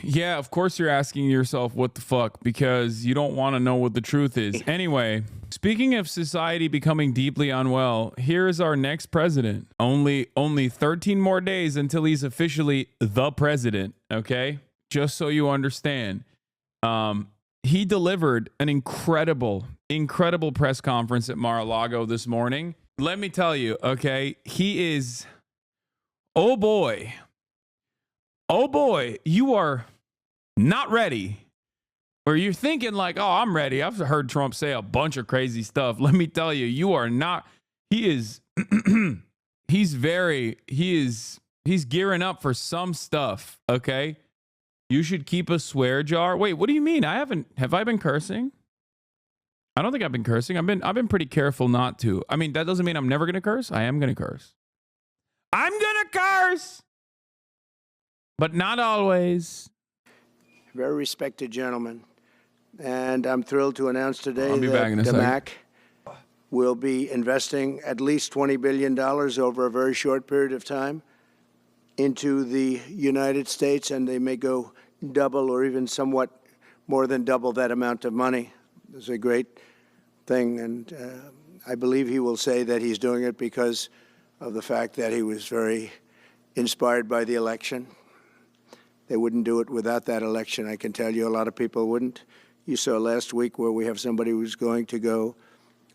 Yeah, of course you're asking yourself what the fuck because you don't want to know what the truth is. Anyway, speaking of society becoming deeply unwell, here is our next president. Only 13 more days until he's officially the president, okay? Just so you understand. He delivered an incredible press conference at Mar-a-Lago this morning. Let me tell you, okay? He is oh boy, you are not ready. Or you're thinking like, oh, I'm ready. I've heard Trump say a bunch of crazy stuff. Let me tell you, you are not. He is, he's gearing up for some stuff, okay? You should keep a swear jar. Wait, what do you mean? Have I been cursing? I don't think I've been cursing. I've been pretty careful not to. I mean, that doesn't mean I'm never going to curse. I am going to curse. I'm going to curse. But not always. Very respected gentleman. And I'm thrilled to announce today I'll be back in that a the second. MAC will be investing at least $20 billion over a very short period of time into the United States, and they may go double or even somewhat more than double that amount of money. It's a great thing, and I believe he will say that he's doing it because of the fact that he was very inspired by the election. They wouldn't do it without that election. I can tell you a lot of people wouldn't. You saw last week where we have somebody who's going to go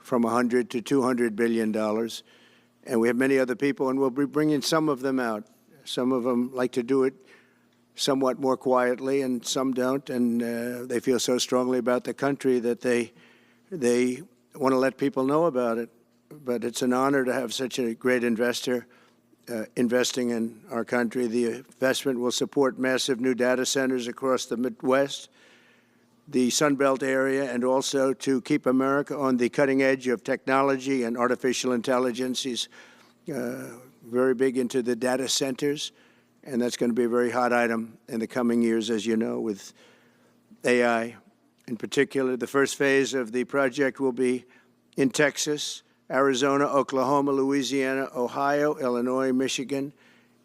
from $100 to $200 billion. And we have many other people, and we'll be bringing some of them out. Some of them like to do it somewhat more quietly, and some don't. And they feel so strongly about the country that they want to let people know about it. But it's an honor to have such a great investor investing in our country. The investment will support massive new data centers across the Midwest, the Sun Belt area, and also to keep America on the cutting edge of technology and artificial intelligence. He's very big into the data centers, and that's going to be a very hot item in the coming years, as you know, with AI. In particular, the first phase of the project will be in Texas, Arizona, Oklahoma, Louisiana, Ohio, Illinois, Michigan,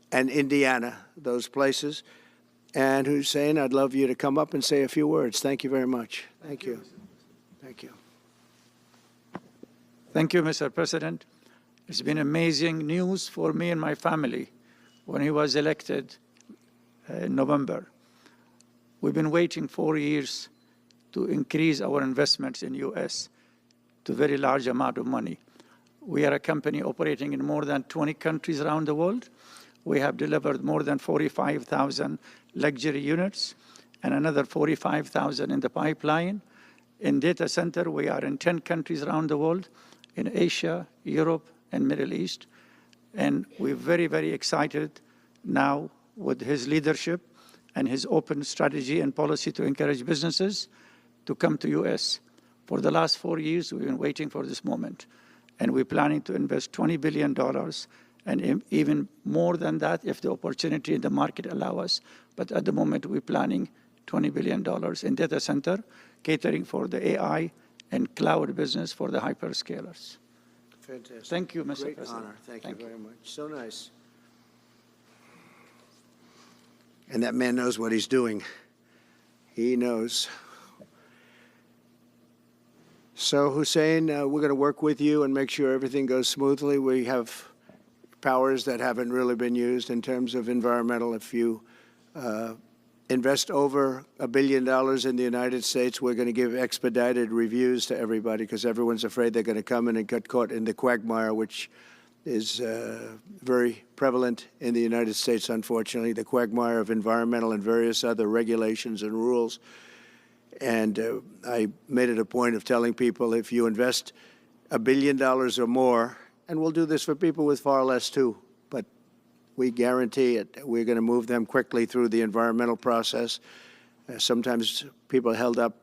and Indiana, those places. And Hussein, I'd love you to come up and say a few words. Thank you very much. Thank you. Thank you. Thank you, Mr. President. It's been amazing news for me and my family when he was elected in November. We've been waiting 4 years to increase our investments in U.S. to a very large amount of money. We are a company operating in more than 20 countries around the world. We have delivered more than 45,000 luxury units and another 45,000 in the pipeline. In data center, we are in 10 countries around the world, in Asia, Europe, and Middle East. And we're very, very excited now with his leadership and his open strategy and policy to encourage businesses to come to U.S. For the last 4 years, we've been waiting for this moment. And we're planning to invest $20 billion and even more than that if the opportunity in the market allow us. But at the moment, we're planning $20 billion in data center, catering for the AI and cloud business for the hyperscalers. Fantastic. Thank you, Mr. Great President. honor. Thank you very much. So nice. And that man knows what he's doing. He knows. So, Hussein, we're going to work with you and make sure everything goes smoothly. We have powers that haven't really been used in terms of environmental. If you invest over $1 billion in the United States, we're going to give expedited reviews to everybody because everyone's afraid they're going to come in and get caught in the quagmire, which is very prevalent in the United States, unfortunately, the quagmire of environmental and various other regulations and rules. And I made it a point of telling people if you invest $1 billion or more, and we'll do this for people with far less too, but we guarantee it. We're going to move them quickly through the environmental process. Sometimes people are held up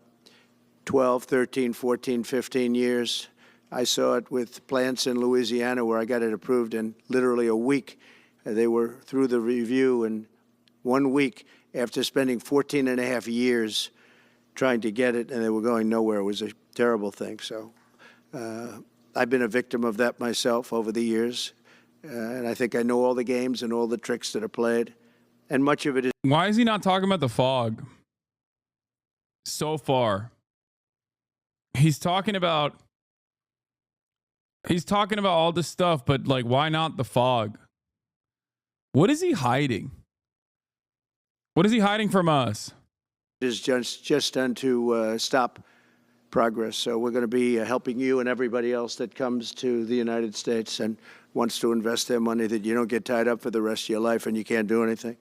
12, 13, 14, 15 years. I saw it with plants in Louisiana where I got it approved in literally a week. They were through the review in 1 week after spending 14 and a half years trying to get it, and they were going nowhere. It was a terrible thing. So I've been a victim of that myself over the years, and I think I know all the games and all the tricks that are played. And much of it is Why is he not talking about the fog so far? He's talking about all this stuff, but like, why not the fog? What is he hiding? What is he hiding from us? just done to stop progress. So we're going to be helping you and everybody else that comes to the United States and wants to invest their money, that you don't get tied up for the rest of your life and you can't do anything.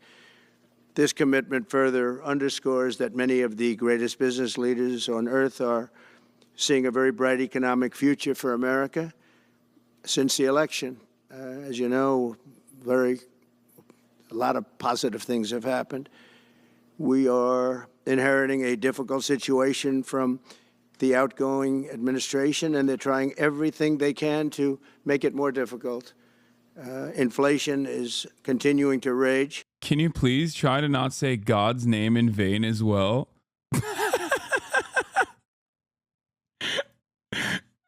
This commitment further underscores that many of the greatest business leaders on earth are seeing a very bright economic future for America since the election. As you know, a lot of positive things have happened. We are inheriting a difficult situation from the outgoing administration, and they're trying everything they can to make it more difficult. Inflation is continuing to rage. Can you please try to not say God's name in vain as well?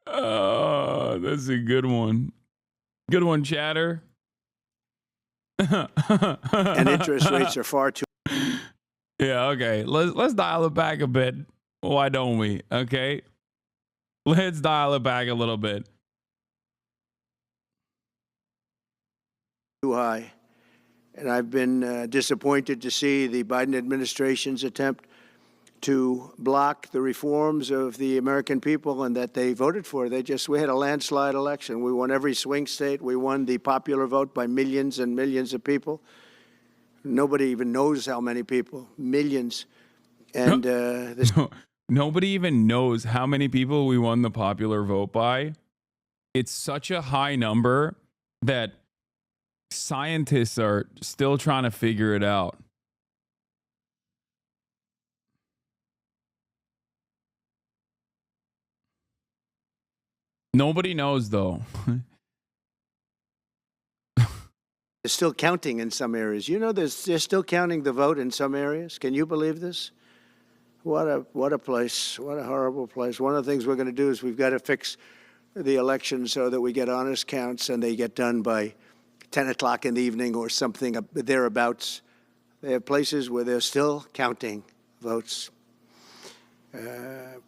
Oh, that's a good one. Good one, chatter. And interest rates are far too. Yeah, okay. Let's dial it back a bit. Why don't we? Okay. Let's dial it back a little bit. Too high. And I've been disappointed to see the Biden administration's attempt to block the reforms of the American people and that they voted for. We had a landslide election. We won every swing state. We won the popular vote by millions and millions of people. Nobody even knows how many people, millions. And nobody even knows how many people we won the popular vote by. It's such a high number that scientists are still trying to figure it out. Nobody knows, though. They're still counting in some areas. You know, they're still counting the vote in some areas. Can you believe this? What a place. What a horrible place. One of the things we're going to do is we've got to fix the election so that we get honest counts and they get done by 10 o'clock in the evening or something thereabouts. They have places where they're still counting votes.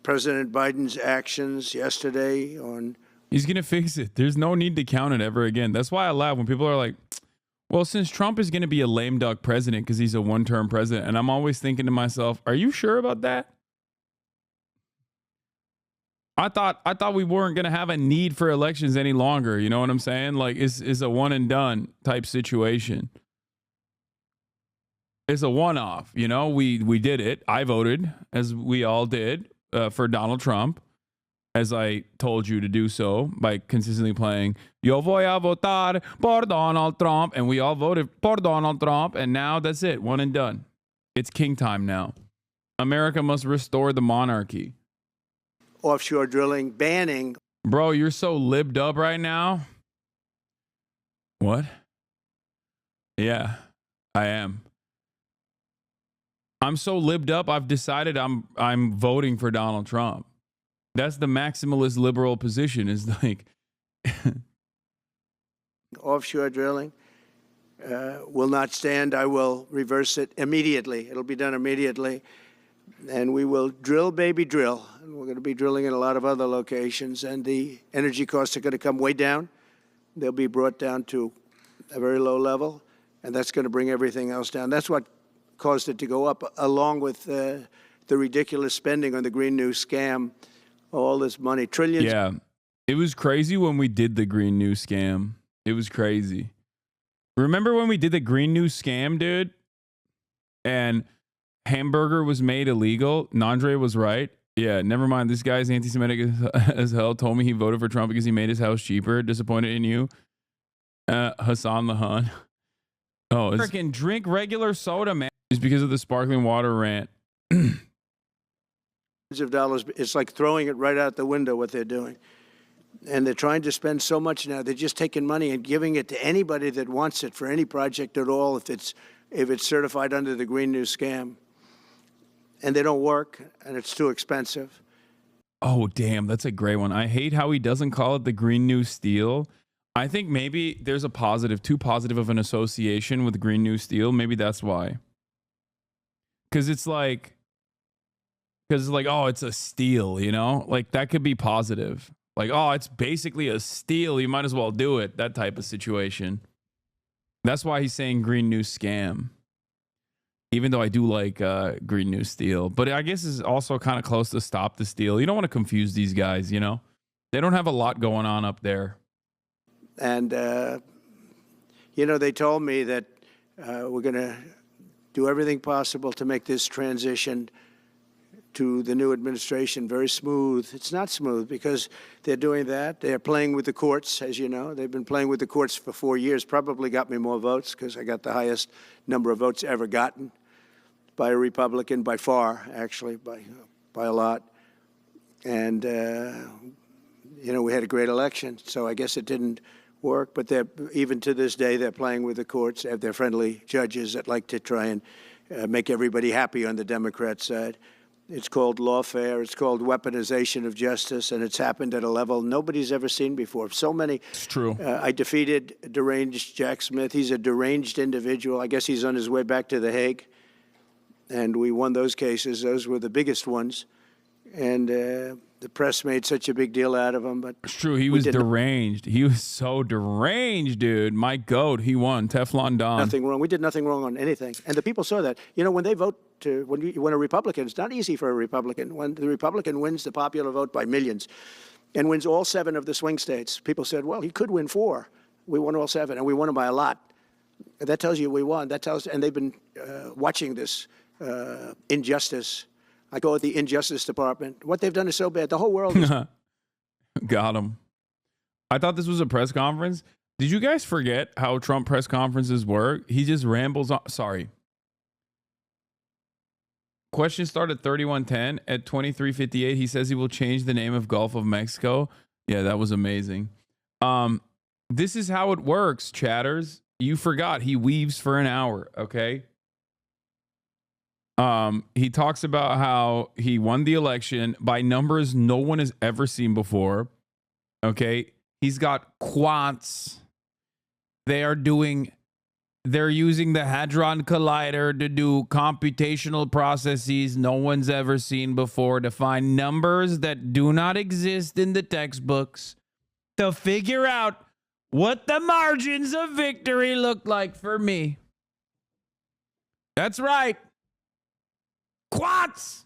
President Biden's actions yesterday on... He's going to fix it. There's no need to count it ever again. That's why I laugh when people are like, well, since Trump is going to be a lame duck president because he's a one-term president, and I'm always thinking to myself, are you sure about that? I thought we weren't going to have a need for elections any longer. You know what I'm saying? Like, it's a one and done type situation. It's a one-off. You know, we did it. I voted, as we all did, for Donald Trump, as I told you to do so by consistently playing Yo voy a votar por Donald Trump, and we all voted por Donald Trump, and now that's it. One and done. It's king time now. America must restore the monarchy. Offshore drilling, banning. Bro, you're so libbed up right now. What? Yeah, I am. I'm so libbed up, I've decided I'm voting for Donald Trump. That's the maximalist liberal position, is like... Offshore drilling will not stand. I will reverse it immediately. It'll be done immediately. And we will drill, baby, drill. And we're going to be drilling in a lot of other locations. And the energy costs are going to come way down. They'll be brought down to a very low level. And that's going to bring everything else down. That's what caused it to go up, along with the ridiculous spending on the Green New scam. All this money, trillions. Yeah, it was crazy when we did the Green New scam. It was crazy. Remember when we did the Green New scam, dude? And hamburger was made illegal. Nandre was right. Yeah, never mind. This guy's anti-Semitic as hell. Told me he voted for Trump because he made his house cheaper. Disappointed in you. Hassan Lahan. Oh, freaking drink regular soda, man. It's because of the sparkling water rant. Of dollars. It's like throwing it right out the window, what they're doing. And they're trying to spend so much now. They're just taking money and giving it to anybody that wants it for any project at all, if it's certified under the Green New scam. And they don't work, and it's too expensive. Oh, damn. That's a great one. I hate how he doesn't call it the Green New Steel. I think maybe there's a positive, too positive of an association with Green New Steel. Maybe that's why. Because it's like, oh, it's a steal, you know? Like, that could be positive. Like, oh, it's basically a steal. You might as well do it. That type of situation. That's why he's saying Green New Scam. Even though I do like Green New Steel. But I guess it's also kind of close to Stop the Steal. You don't want to confuse these guys, you know? They don't have a lot going on up there. And, you know, they told me that we're going to do everything possible to make this transition to the new administration very smooth. It's not smooth because they're doing that. They're playing with the courts, as you know. They've been playing with the courts for 4 years, probably got me more votes because I got the highest number of votes ever gotten by a Republican, by far, actually, by a lot. And, you know, we had a great election, so I guess it didn't work. But even to this day, they're playing with the courts. They have their friendly judges that like to try and make everybody happy on the Democrat side. It's called lawfare. It's called weaponization of justice, and it's happened at a level nobody's ever seen before. So many. It's true. I defeated deranged Jack Smith. He's a deranged individual. I guess he's on his way back to The Hague, and we won those cases. Those were the biggest ones, and the press made such a big deal out of him. But it's true. He was deranged. He was so deranged, dude. My goat. He won. Teflon Don. Nothing wrong. We did nothing wrong on anything, and the people saw that. You know, when they vote. When a Republican, it's not easy for a Republican. When the Republican wins the popular vote by millions and wins all 7 of the swing states, people said, well, he could win 4. We won all 7, and we won them by a lot. That tells you we won. That tells, and they've been watching this injustice. I call it the Injustice Department. What they've done is so bad. The whole world is got him. I thought this was a press conference. Did you guys forget how Trump press conferences work? He just rambles on. Sorry. Question started 3110 at 2358. He says he will change the name of Gulf of Mexico. Yeah, that was amazing. This is how it works, chatters. You forgot he weaves for an hour, okay? He talks about how he won the election by numbers no one has ever seen before. Okay? He's got quants. They're using the Hadron Collider to do computational processes no one's ever seen before to find numbers that do not exist in the textbooks to figure out what the margins of victory look like for me. That's right. Quants.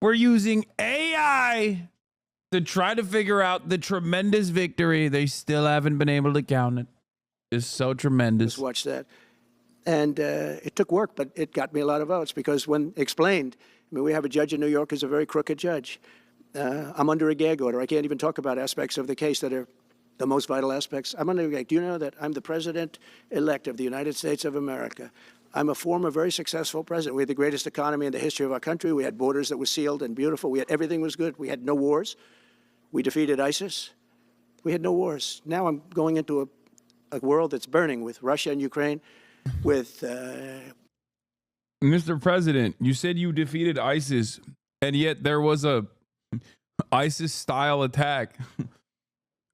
We're using AI to try to figure out the tremendous victory. They still haven't been able to count it. Is so tremendous. Just watch that. And it took work, but it got me a lot of votes because when explained, I mean, we have a judge in New York who's a very crooked judge. I'm under a gag order. I can't even talk about aspects of the case that are the most vital aspects. I'm under a gag. Do you know that I'm the president-elect of the United States of America? I'm a former very successful president. We had the greatest economy in the history of our country. We had borders that were sealed and beautiful. Everything was good. We had no wars. We defeated ISIS. We had no wars. Now I'm going into a world that's burning with Russia and Ukraine, with... Mr. President, you said you defeated ISIS, and yet there was a ISIS-style attack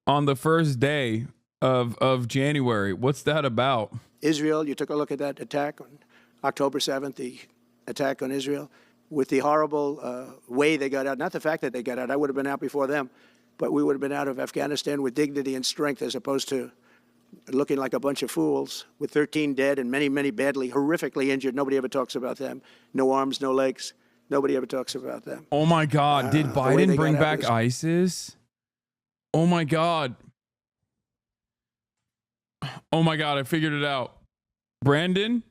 on the first day of January. What's that about? Israel, you took a look at that attack on October 7th, the attack on Israel, with the horrible way they got out. Not the fact that they got out. I would have been out before them, but we would have been out of Afghanistan with dignity and strength as opposed to looking like a bunch of fools with 13 dead and many, many badly, horrifically injured. Nobody ever talks about them. No arms, no legs. Nobody ever talks about them. Oh, my God. Did Biden bring back ISIS? Oh, my God. Oh, my God. I figured it out. Brandon?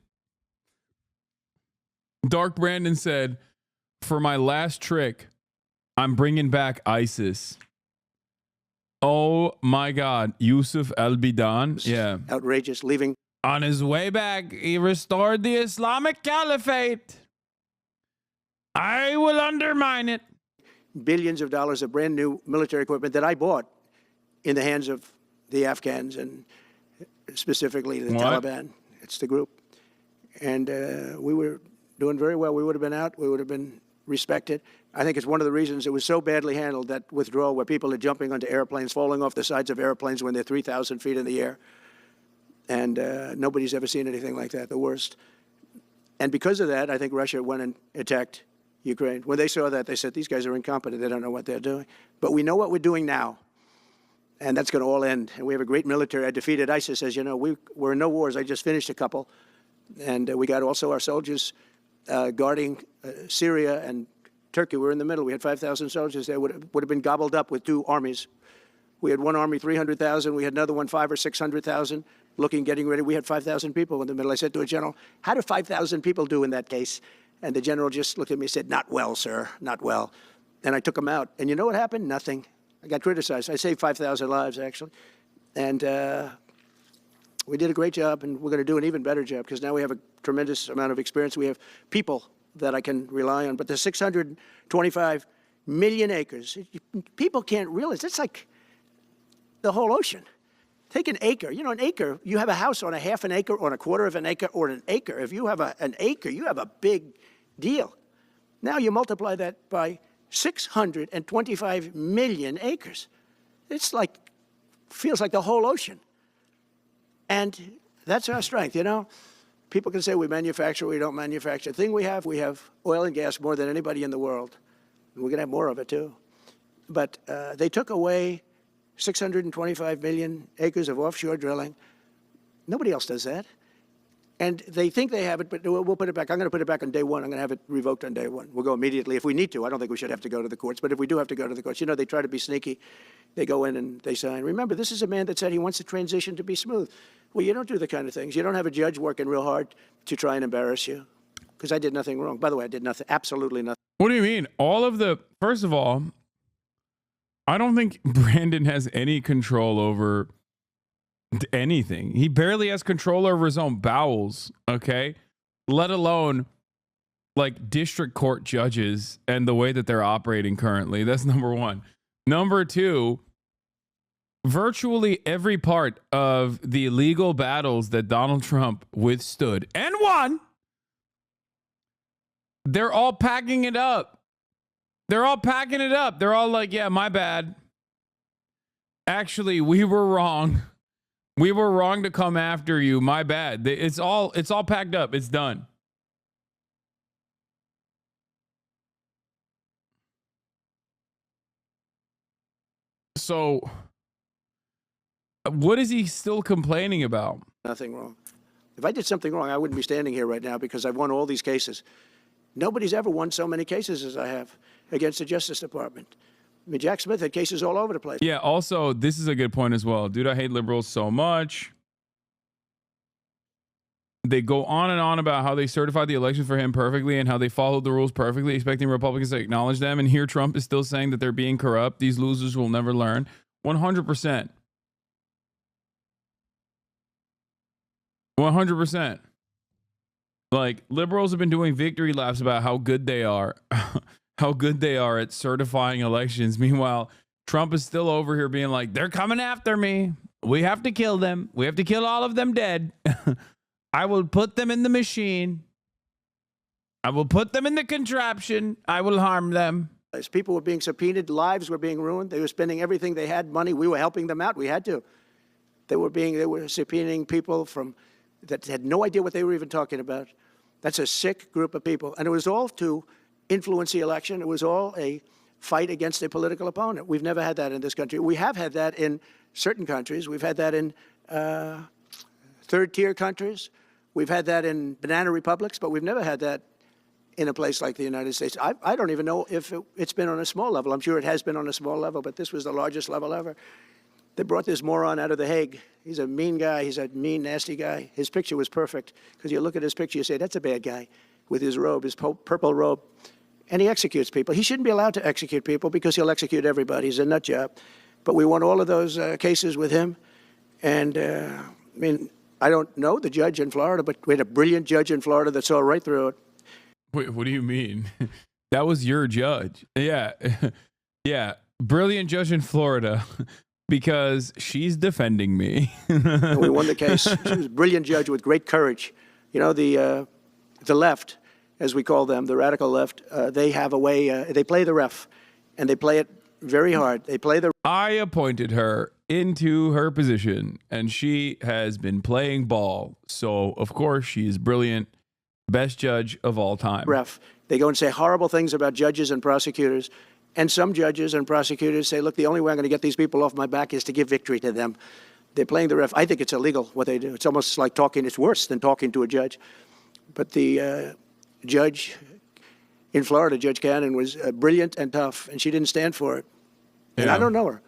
Dark Brandon said, for my last trick, I'm bringing back ISIS. Oh my God, Yusuf al-Bidan, yeah. Outrageous, leaving. On his way back, he restored the Islamic Caliphate. I will undermine it. Billions of dollars of brand new military equipment that I bought in the hands of the Afghans and specifically the Taliban. It's the group. And we were doing very well. We would have been out. We would have been respected. I think it's one of the reasons it was so badly handled, that withdrawal, where people are jumping onto airplanes, falling off the sides of airplanes when they're 3,000 feet in the air. And nobody's ever seen anything like that, the worst. And because of that, I think Russia went and attacked Ukraine. When they saw that, they said, these guys are incompetent. They don't know what they're doing. But we know what we're doing now. And that's going to all end. And we have a great military. I defeated ISIS. As you know, we're in no wars. I just finished a couple. And we got also our soldiers guarding Syria and Turkey. We're in the middle. We had 5,000 soldiers there. Would have been gobbled up with two armies. We had one army, 300,000. We had another one, 500,000 or 600,000, getting ready. We had 5,000 people in the middle. I said to a general, how do 5,000 people do in that case? And the general just looked at me and said, not well, sir, not well. And I took him out. And you know what happened? Nothing. I got criticized. I saved 5,000 lives, actually. And we did a great job, and we're going to do an even better job, because now we have a tremendous amount of experience. We have people that I can rely on. But the 625 million acres, people can't realize, it's like the whole ocean. Take an acre. You know, an acre, you have a house on a half an acre, or a quarter of an acre, or an acre. If you have an acre, you have a big deal. Now you multiply that by 625 million acres. It's like, feels like the whole ocean. And that's our strength, you know. People can say we manufacture, we don't manufacture. The thing we have oil and gas more than anybody in the world. And we're going to have more of it, too. But they took away 625 million acres of offshore drilling. Nobody else does that. And they think they have it, but we'll put it back. I'm going to put it back on day one. I'm going to have it revoked on day one. We'll go immediately if we need to. I don't think we should have to go to the courts. But if we do have to go to the courts, you know, they try to be sneaky. They go in and they sign. Remember, this is a man that said he wants the transition to be smooth. Well, you don't do the kind of things. You don't have a judge working real hard to try and embarrass you. Because I did nothing wrong. By the way, I did nothing, absolutely nothing. What do you mean? First of all, I don't think Brandon has any control over anything. He barely has control over his own bowels, okay? Let alone like district court judges and the way that they're operating currently. That's number one. Number two, virtually every part of the legal battles that Donald Trump withstood and won, they're all packing it up. They're all packing it up. They're all like, yeah, my bad. Actually, we were wrong. We were wrong to come after you. My bad. It's all packed up. It's done. So, what is he still complaining about? Nothing wrong. If I did something wrong, I wouldn't be standing here right now, because I've won all these cases. Nobody's ever won so many cases as I have against the Justice Department. I mean, Jack Smith had cases all over the place. Yeah, also, this is a good point as well. Dude, I hate liberals so much. They go on and on about how they certified the election for him perfectly and how they followed the rules perfectly, expecting Republicans to acknowledge them. And here Trump is still saying that they're being corrupt. These losers will never learn. 100%. 100%. Like, liberals have been doing victory laps about how good they are. How good they are at certifying elections. Meanwhile, Trump is still over here being like, they're coming after me. We have to kill them. We have to kill all of them dead. I will put them in the machine. I will put them in the contraption. I will harm them. As people were being subpoenaed, lives were being ruined. They were spending everything they had, money. We were helping them out. We had to. They were subpoenaing people that had no idea what they were even talking about. That's a sick group of people. And it was all to influence the election. It was all a fight against a political opponent. We've never had that in this country. We have had that in certain countries. We've had that in third-tier countries. We've had that in banana republics, but we've never had that in a place like the United States. I don't even know if it's been on a small level. I'm sure it has been on a small level, but this was the largest level ever. They brought this moron out of The Hague. He's a mean guy. He's a mean, nasty guy. His picture was perfect, because you look at his picture, you say, that's a bad guy with his robe, his purple robe. And he executes people. He shouldn't be allowed to execute people, because he'll execute everybody. He's a nut job. But we won all of those cases with him. And, I mean, I don't know the judge in Florida, but we had a brilliant judge in Florida that saw right through it. Wait, what do you mean? That was your judge. Yeah. Yeah. Brilliant judge in Florida. Because she's defending me. We won the case. She was a brilliant judge with great courage. You know, the left as we call them, the radical left, they have a way, they play the ref, and they play it very hard. They play the. I appointed her into her position, and she has been playing ball. So, of course, she is brilliant. Best judge of all time. Ref. They go and say horrible things about judges and prosecutors. And some judges and prosecutors say, look, the only way I'm going to get these people off my back is to give victory to them. They're playing the ref. I think it's illegal what they do. It's almost like talking. It's worse than talking to a judge. But the judge in Florida, Judge Cannon, was brilliant and tough, and she didn't stand for it. And I don't know her.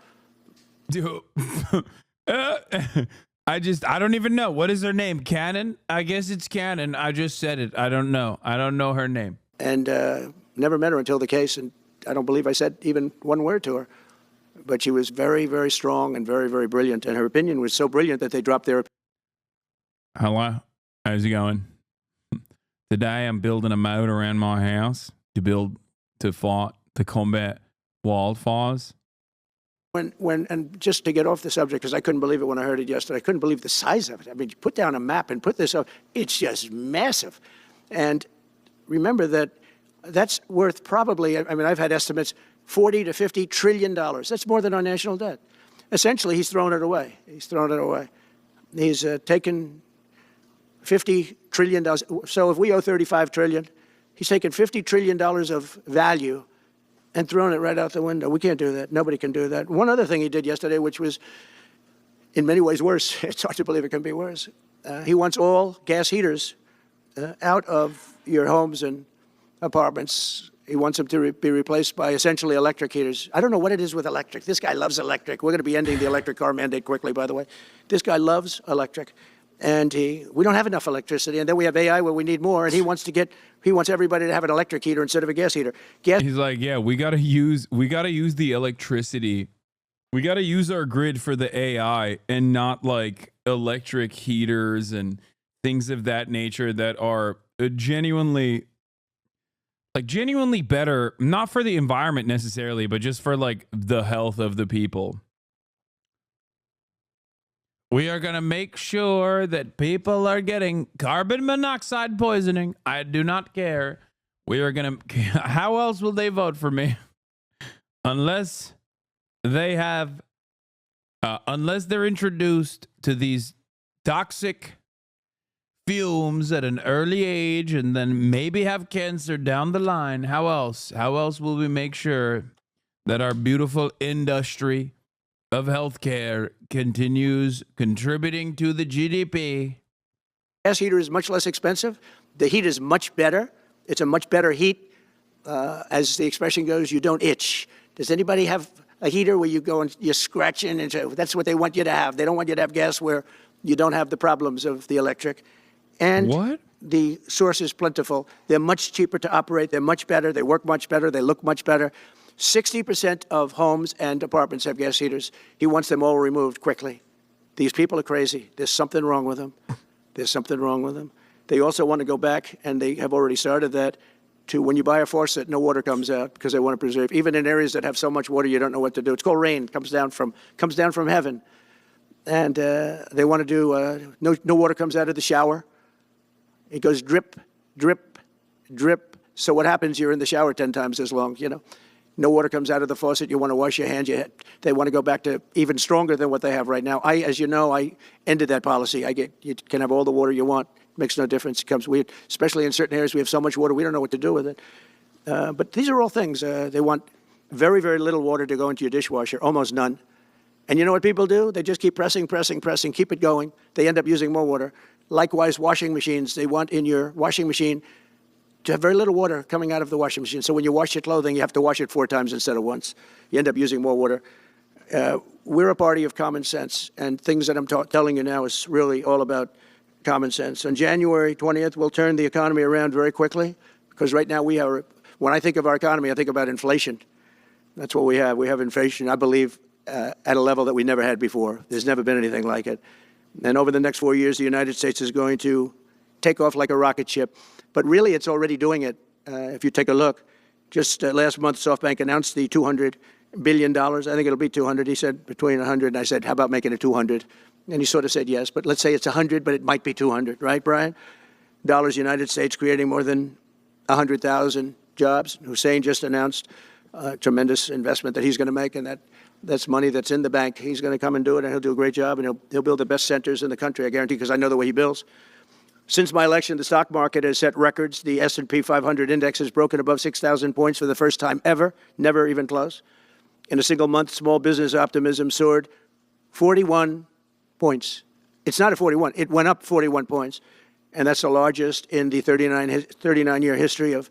I don't even know. What is her name? Cannon? I guess it's Cannon. I just said it. I don't know. I don't know her name. And never met her until the case, and I don't believe I said even one word to her. But she was very, very strong and very, very brilliant. And her opinion was so brilliant that they dropped their opinion. Hello? How's it going? Today I'm building a moat around my house to combat wildfires. And just to get off the subject, because I couldn't believe it when I heard it yesterday, I couldn't believe the size of it. I mean, you put down a map and put this up, it's just massive. And remember that that's worth probably, I mean, I've had estimates, $40 to $50 trillion. That's more than our national debt. Essentially, he's thrown it away. He's thrown it away. He's taken $50 trillion. So if we owe $35 trillion, he's taken $50 trillion of value and thrown it right out the window. We can't do that. Nobody can do that. One other thing he did yesterday, which was in many ways worse, it's hard to believe it can be worse. He wants all gas heaters out of your homes and apartments. He wants them to be replaced by essentially electric heaters. I don't know what it is with electric. This guy loves electric. We're going to be ending the electric car mandate quickly, by the way. This guy loves electric. And we don't have enough electricity. And then we have AI where we need more. And he wants everybody to have an electric heater instead of a gas heater. He's like, yeah, we got to use the electricity. We got to use our grid for the AI and not like electric heaters and things of that nature that are genuinely better, not for the environment necessarily, but just for like the health of the people. We are going to make sure that people are getting carbon monoxide poisoning. I do not care. We are going to... How else will they vote for me? Unless they have... unless they're introduced to these toxic fumes at an early age and then maybe have cancer down the line. How else? How else will we make sure that our beautiful industry of healthcare continues contributing to the GDP? Gas heater is much less expensive. The heat is much better. It's a much better heat. As the expression goes, you don't itch. Does anybody have a heater where you go and you're scratching? And that's what they want you to have. They don't want you to have gas where you don't have the problems of the electric. And what? The source is plentiful. They're much cheaper to operate. They're much better. They work much better. They look much better. 60% of homes and apartments have gas heaters. He wants them all removed quickly. These people are crazy. There's something wrong with them. There's something wrong with them. They also want to go back, and they have already started that, to when you buy a faucet, no water comes out because they want to preserve. Even in areas that have so much water, you don't know what to do. It's called rain. Comes down from heaven. And they want to do, no water comes out of the shower. It goes drip, drip, drip. So what happens? You're in the shower 10 times as long, you know. No water comes out of the faucet. You want to wash your hands. They want to go back to even stronger than what they have right now. As you know, I ended that policy. You can have all the water you want. Makes no difference. It comes weird, especially in certain areas we have so much water we don't know what to do with it. But these are all things. They want very, very little water to go into your dishwasher, almost none. And you know what people do? They just keep pressing, keep it going. They end up using more water. Likewise, washing machines. They want in your washing machine to have very little water coming out of the washing machine. So when you wash your clothing, you have to wash it 4 times instead of once. You end up using more water. We're a party of common sense, and things that I'm telling you now is really all about common sense. On January 20th, we'll turn the economy around very quickly, because right now when I think of our economy, I think about inflation. That's what we have. We have inflation, I believe, at a level that we never had before. There's never been anything like it. And over the next 4 years, the United States is going to take off like a rocket ship. But really, it's already doing it. If you take a look, just last month, SoftBank announced the $200 billion. I think it'll be 200. He said between 100, and I said, how about making it 200? And he sort of said yes, but let's say it's 100, but it might be 200, right, Brian? Dollars, United States, creating more than 100,000 jobs. Hussein just announced a tremendous investment that he's going to make, and that's money that's in the bank. He's going to come and do it, and he'll do a great job, and he'll build the best centers in the country, I guarantee, because I know the way he builds. Since my election, the stock market has set records. The S&P 500 index has broken above 6,000 points for the first time ever, never even close. In a single month, small business optimism soared 41 points. It's not at 41. It went up 41 points, and that's the largest in the 39-year history of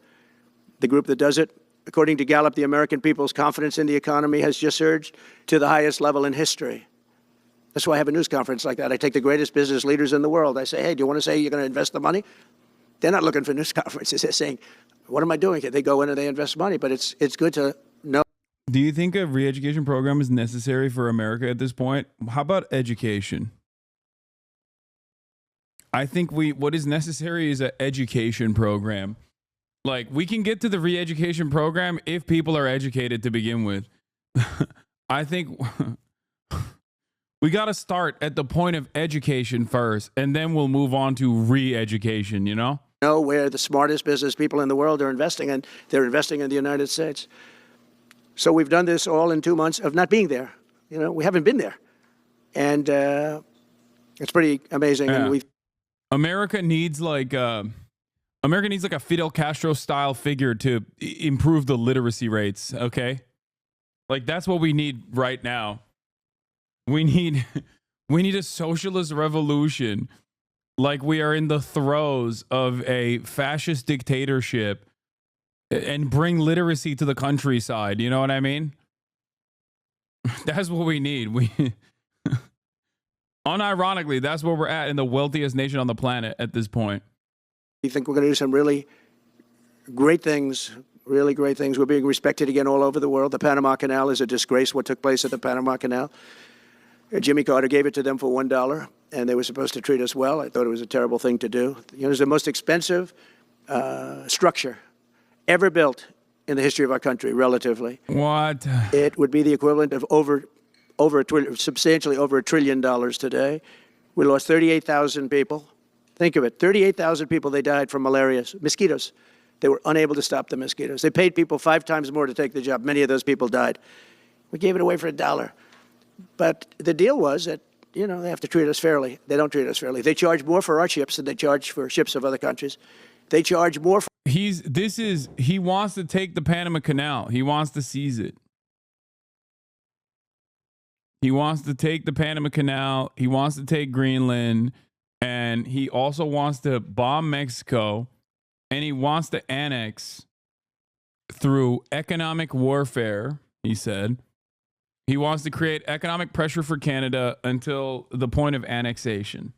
the group that does it. According to Gallup, the American people's confidence in the economy has just surged to the highest level in history. That's why I have a news conference like that. I take the greatest business leaders in the world. I say, hey, do you want to say you're going to invest the money? They're not looking for news conferences. They're saying, what am I doing here? They go in and they invest money, but it's good to know. Do you think a re-education program is necessary for America at this point? How about education? I think what is necessary is an education program. Like, we can get to the re-education program if people are educated to begin with. I think we got to start at the point of education first, and then we'll move on to re-education, you know? Know where the smartest business people in the world are investing, and they're investing in the United States. So we've done this all in 2 months of not being there. You know, we haven't been there. And it's pretty amazing. Yeah. And America needs like a Fidel Castro style figure to improve the literacy rates. Okay. Like, that's what we need right now. We need a socialist revolution. Like, we are in the throes of a fascist dictatorship, and bring literacy to the countryside. You know what I mean? That's what we need. Unironically, that's where we're at in the wealthiest nation on the planet at this point. we think we're going to do some really great things, really great things. We're being respected again all over the world. The Panama Canal is a disgrace, what took place at the Panama Canal. Jimmy Carter gave it to them for $1, and they were supposed to treat us well. I thought it was a terrible thing to do. You know, it's the most expensive structure ever built in the history of our country, relatively. What? It would be the equivalent of substantially over $1 trillion today. We lost 38,000 people. Think of it, 38,000 people, they died from malaria, mosquitoes. They were unable to stop the mosquitoes. They paid people 5 times more to take the job. Many of those people died. We gave it away for $1. But the deal was that, you know, they have to treat us fairly. They don't treat us fairly. They charge more for our ships than they charge for ships of other countries. They charge more for... He wants to take the Panama Canal. He wants to seize it. He wants to take the Panama Canal. He wants to take Greenland. And he also wants to bomb Mexico. And he wants to annex through economic warfare, he said. He wants to create economic pressure for Canada until the point of annexation.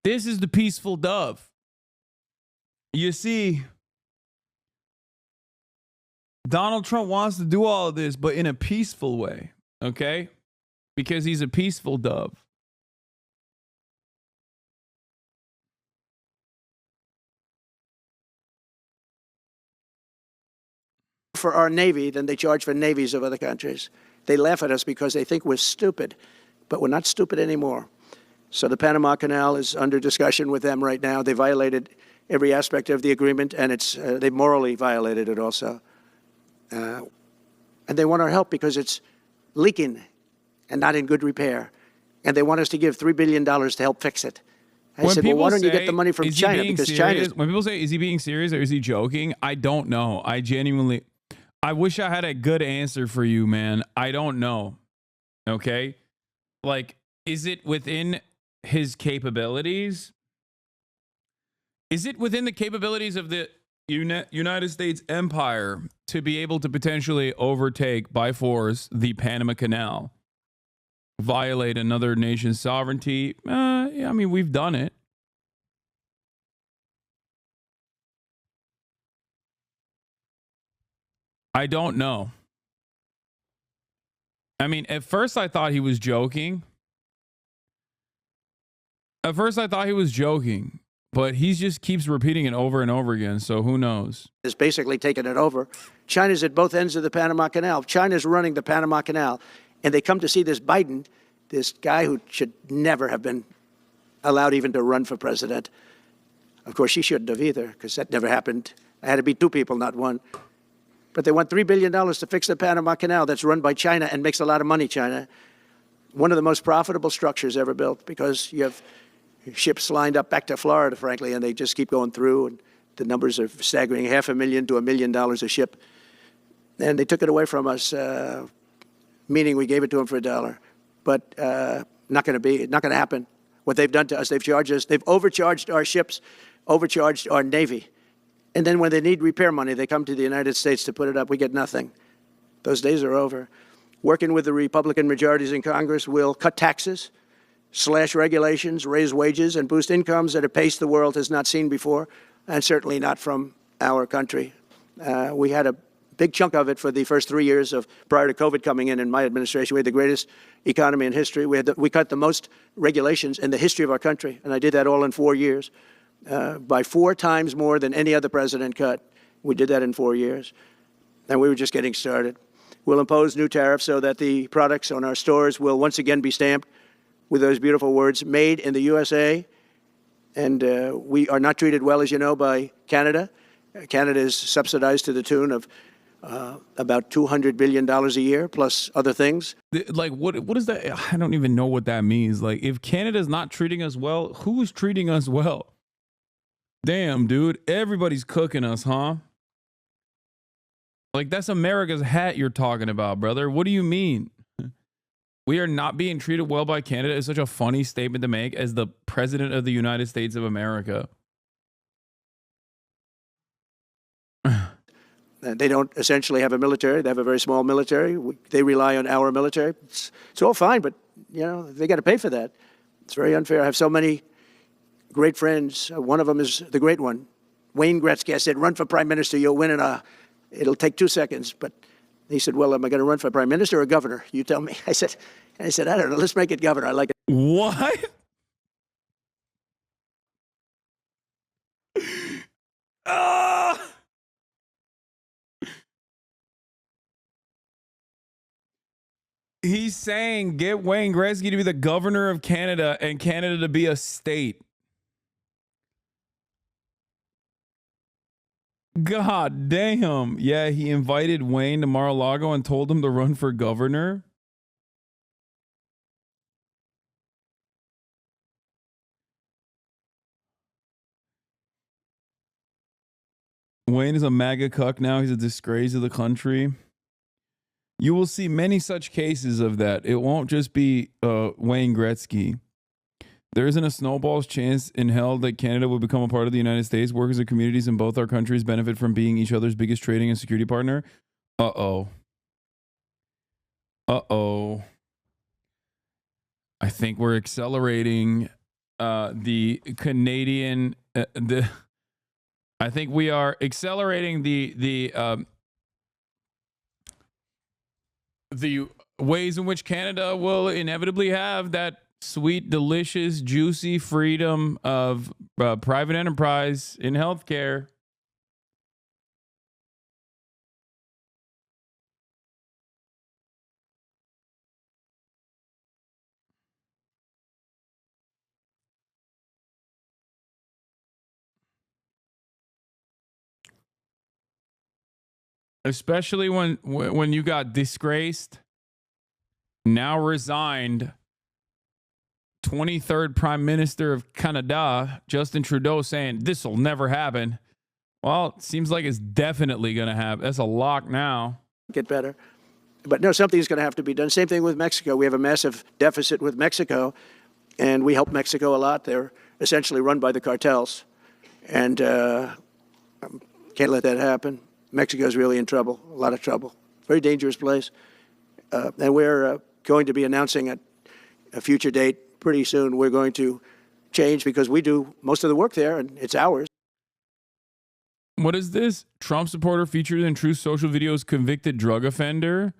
This is the peaceful dove. You see, Donald Trump wants to do all of this, but in a peaceful way, okay? Because he's a peaceful dove. for our Navy than they charge for navies of other countries. They laugh at us because they think we're stupid, but we're not stupid anymore. So the Panama Canal is under discussion with them right now. They violated every aspect of the agreement, and they morally violated it also. And they want our help because it's leaking and not in good repair. And they want us to give $3 billion to help fix it. I said, well, why don't you get the money from China? Because China. When people say, is he being serious or is he joking? I don't know. I wish I had a good answer for you, man. I don't know. Okay? Like, is it within his capabilities? Is it within the capabilities of the United States empire to be able to potentially overtake by force the Panama Canal? Violate another nation's sovereignty? Yeah, I mean, we've done it. I don't know. I mean, at first I thought he was joking. But he just keeps repeating it over and over again, so who knows? Is basically taking it over. China's at both ends of the Panama Canal. China's running the Panama Canal. And they come to see this Biden, this guy who should never have been allowed even to run for president. Of course, she shouldn't have either, because that never happened. I had to be two people, not one. But they want $3 billion to fix the Panama Canal that's run by China and makes a lot of money, China. One of the most profitable structures ever built, because you have ships lined up back to Florida, frankly, and they just keep going through, and the numbers are staggering, $500,000 to $1 million a ship. And they took it away from us, meaning we gave it to them for $1. But not going to happen. What they've done to us, they've charged us, they've overcharged our ships, overcharged our Navy. And then when they need repair money, they come to the United States to put it up. We get nothing. Those days are over. Working with the Republican majorities in Congress, we'll cut taxes, slash regulations, raise wages, and boost incomes at a pace the world has not seen before, and certainly not from our country. We had a big chunk of it for the first 3 years prior to COVID coming in my administration. We had the greatest economy in history. We cut the most regulations in the history of our country, and I did that all in 4 years, by 4 times more than any other president cut. We did that in 4 years, and we were just getting started. We'll impose new tariffs so that the products on our stores will once again be stamped with those beautiful words, made in the USA. And we are not treated well, as you know, by Canada. Canada is subsidized to the tune of about $200 billion a year, plus other things. Like, what is that? I don't even know what that means. Like, if Canada's not treating us well, who's treating us well? Damn, dude. Everybody's cooking us, huh? Like, that's America's hat you're talking about, brother. What do you mean? We are not being treated well by Canada is such a funny statement to make as the president of the United States of America. They don't essentially have a military. They have a very small military. They rely on our military. It's all fine, but, you know, they got to pay for that. It's very unfair. I have so many great friends. One of them is the great one, Wayne Gretzky. I said, run for prime minister. You'll win it'll take 2 seconds. But he said, well, am I going to run for prime minister or governor? You tell me. I said, I don't know. Let's make it governor. I like it. What? He's saying get Wayne Gretzky to be the governor of Canada and Canada to be a state. God damn. Yeah, he invited Wayne to Mar-a-Lago and told him to run for governor. Wayne is a MAGA cuck now. He's a disgrace of the country. You will see many such cases of that. It won't just be Wayne Gretzky. There isn't a snowball's chance in hell that Canada will become a part of the United States. Workers and communities in both our countries benefit from being each other's biggest trading and security partner. Uh-oh. Uh-oh. I think we're accelerating the Canadian... I think we are accelerating the ways in which Canada will inevitably have that sweet, delicious, juicy freedom of private enterprise in healthcare. Especially when you got disgraced, now resigned 23rd Prime Minister of Canada, Justin Trudeau, saying this will never happen. Well, it seems like it's definitely going to happen. That's a lock now. Get better. But no, something's going to have to be done. Same thing with Mexico. We have a massive deficit with Mexico, and we help Mexico a lot. They're essentially run by the cartels, and can't let that happen. Mexico's really in trouble, a lot of trouble. Very dangerous place. And we're going to be announcing at a future date pretty soon. We're going to change because we do most of the work there, and it's ours. What is this? Trump supporter featured in Truth Social videos convicted drug offender.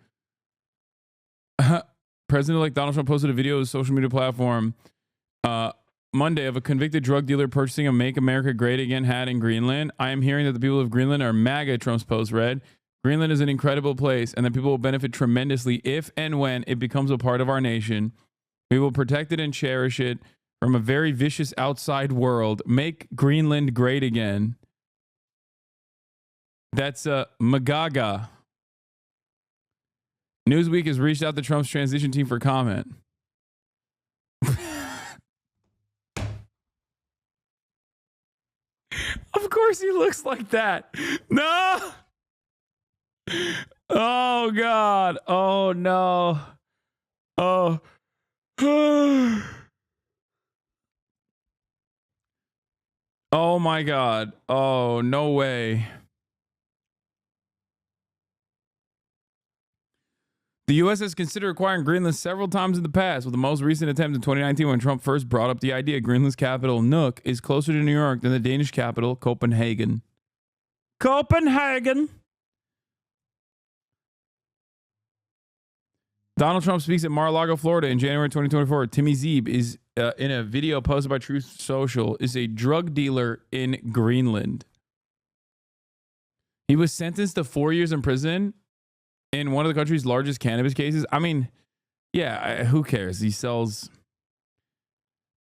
President-elect Donald Trump posted a video of his social media platform Monday of a convicted drug dealer purchasing a Make America Great Again hat in Greenland. I am hearing that the people of Greenland are MAGA, Trump's post read. Greenland is an incredible place and that people will benefit tremendously if and when it becomes a part of our nation. We will protect it and cherish it. from a very vicious outside world. Make Greenland great again. That's Magaga. Newsweek has reached out to Trump's transition team for comment. Of course he looks like that. No. Oh God. Oh no. Oh. Oh my God. Oh, no way. The U.S. has considered acquiring Greenland several times in the past, with the most recent attempt in 2019 when Trump first brought up the idea. Greenland's capital, Nuuk, is closer to New York than the Danish capital, Copenhagen. Copenhagen! Donald Trump speaks at Mar-a-Lago, Florida in January 2024. Timmy Zeeb is, in a video posted by Truth Social, is a drug dealer in Greenland. He was sentenced to 4 years in prison in one of the country's largest cannabis cases. I mean, yeah, who cares? He sells.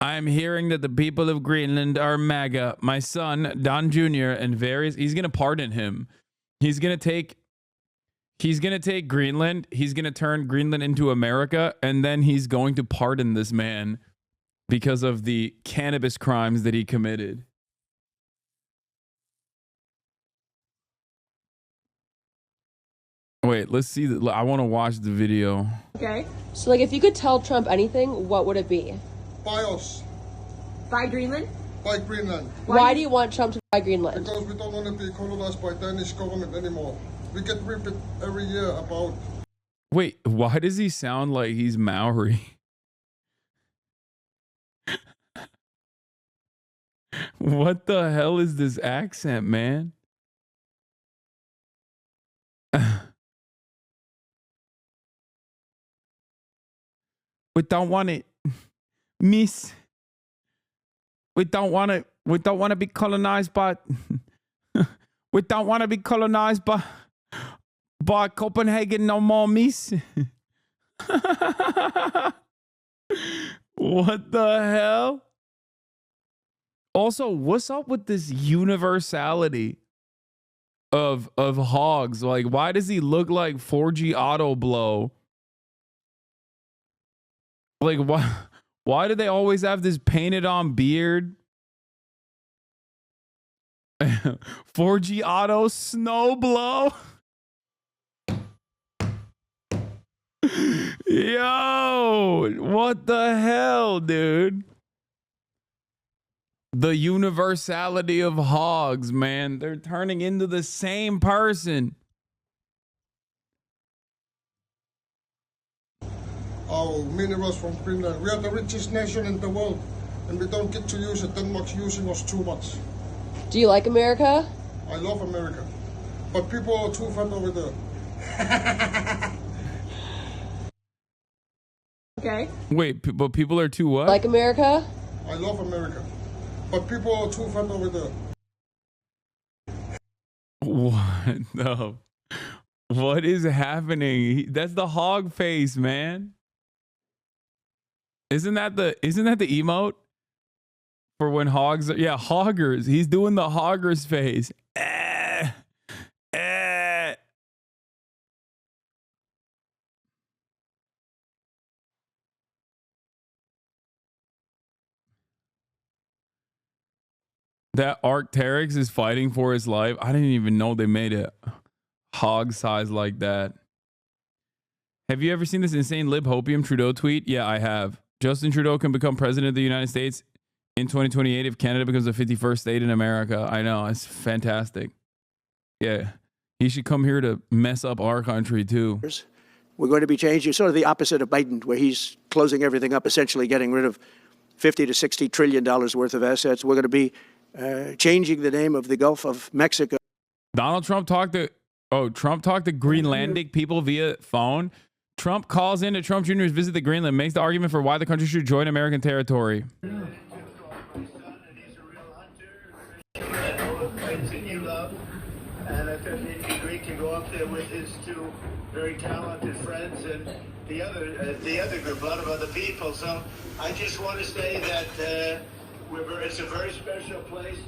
I'm hearing that the people of Greenland are MAGA. My son, Don Jr., and various, he's going to pardon him. He's going to take Greenland. He's going to turn Greenland into America. And then he's going to pardon this man because of the cannabis crimes that he committed. Wait, let's see. I want to watch the video. Okay. So, like, if you could tell Trump anything, what would it be? Buy us. Buy Greenland? Buy Greenland. Why do you want Trump to buy Greenland? Because we don't want to be colonized by Danish government anymore. We get ripped every year about... Wait, why does he sound like he's Maori? What the hell is this accent, man? We don't want it, miss. We don't want it. We don't want to be colonized by. We don't want to be colonized by Copenhagen no more, miss. What the hell? Also, what's up with this universality of hogs? Like, why does he look like 4G Auto Blow? Like, why do they always have this painted on beard? 4G Auto Snow Blow? Yo, what the hell, dude? The universality of hogs, man. They're turning into the same person. Our minerals from Greenland. We are the richest nation in the world, and we don't get to use it. Denmark's using us too much. Do you like America? I love America, but people are too fat over there. Okay. Wait, but people are too what? Like America? I love America, but people are too fat over there. What the? What is happening? That's the hog face, man. Isn't that the emote for when hogs are, yeah, hoggers. He's doing the hoggers face. That Arcteryx is fighting for his life. I didn't even know they made it hog size like that. Have you ever seen this insane lib hopium Trudeau tweet? Yeah, I have. Justin Trudeau can become president of the United States in 2028 if Canada becomes the 51st state in America. I know. It's fantastic. Yeah. He should come here to mess up our country too. We're going to be changing sort of the opposite of Biden, where he's closing everything up, essentially getting rid of $50 to $60 trillion worth of assets. We're going to be changing the name of the Gulf of Mexico. Donald Trump talked to Greenlandic people via phone. Trump calls in to Trump Jr.'s visit to Greenland, makes the argument for why the country should join American territory. and I thought it'd be great to go up there with his two very talented friends and the other group, a lot of other people. So I just want to say that it's a very special place.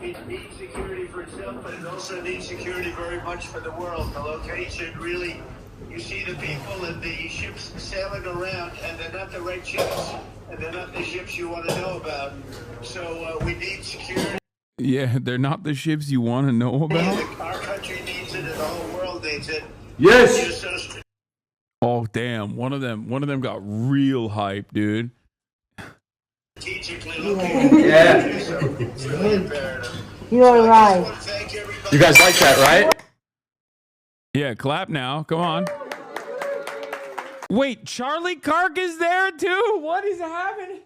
It needs security for itself, but it also needs security very much for the world. The location really, you see the people and the ships sailing around, and they're not the right ships, and they're not the ships you want to know about. So we need security. Yeah, they're not the ships you want to know about. Our country needs it, and the whole world needs it. Yes. Oh damn! One of them got real hype, dude. Strategically located. Yeah. So it's really imperative. You are right. You guys like that, right? Yeah, clap now. Come on. Wait, Charlie Kirk is there too? What is happening?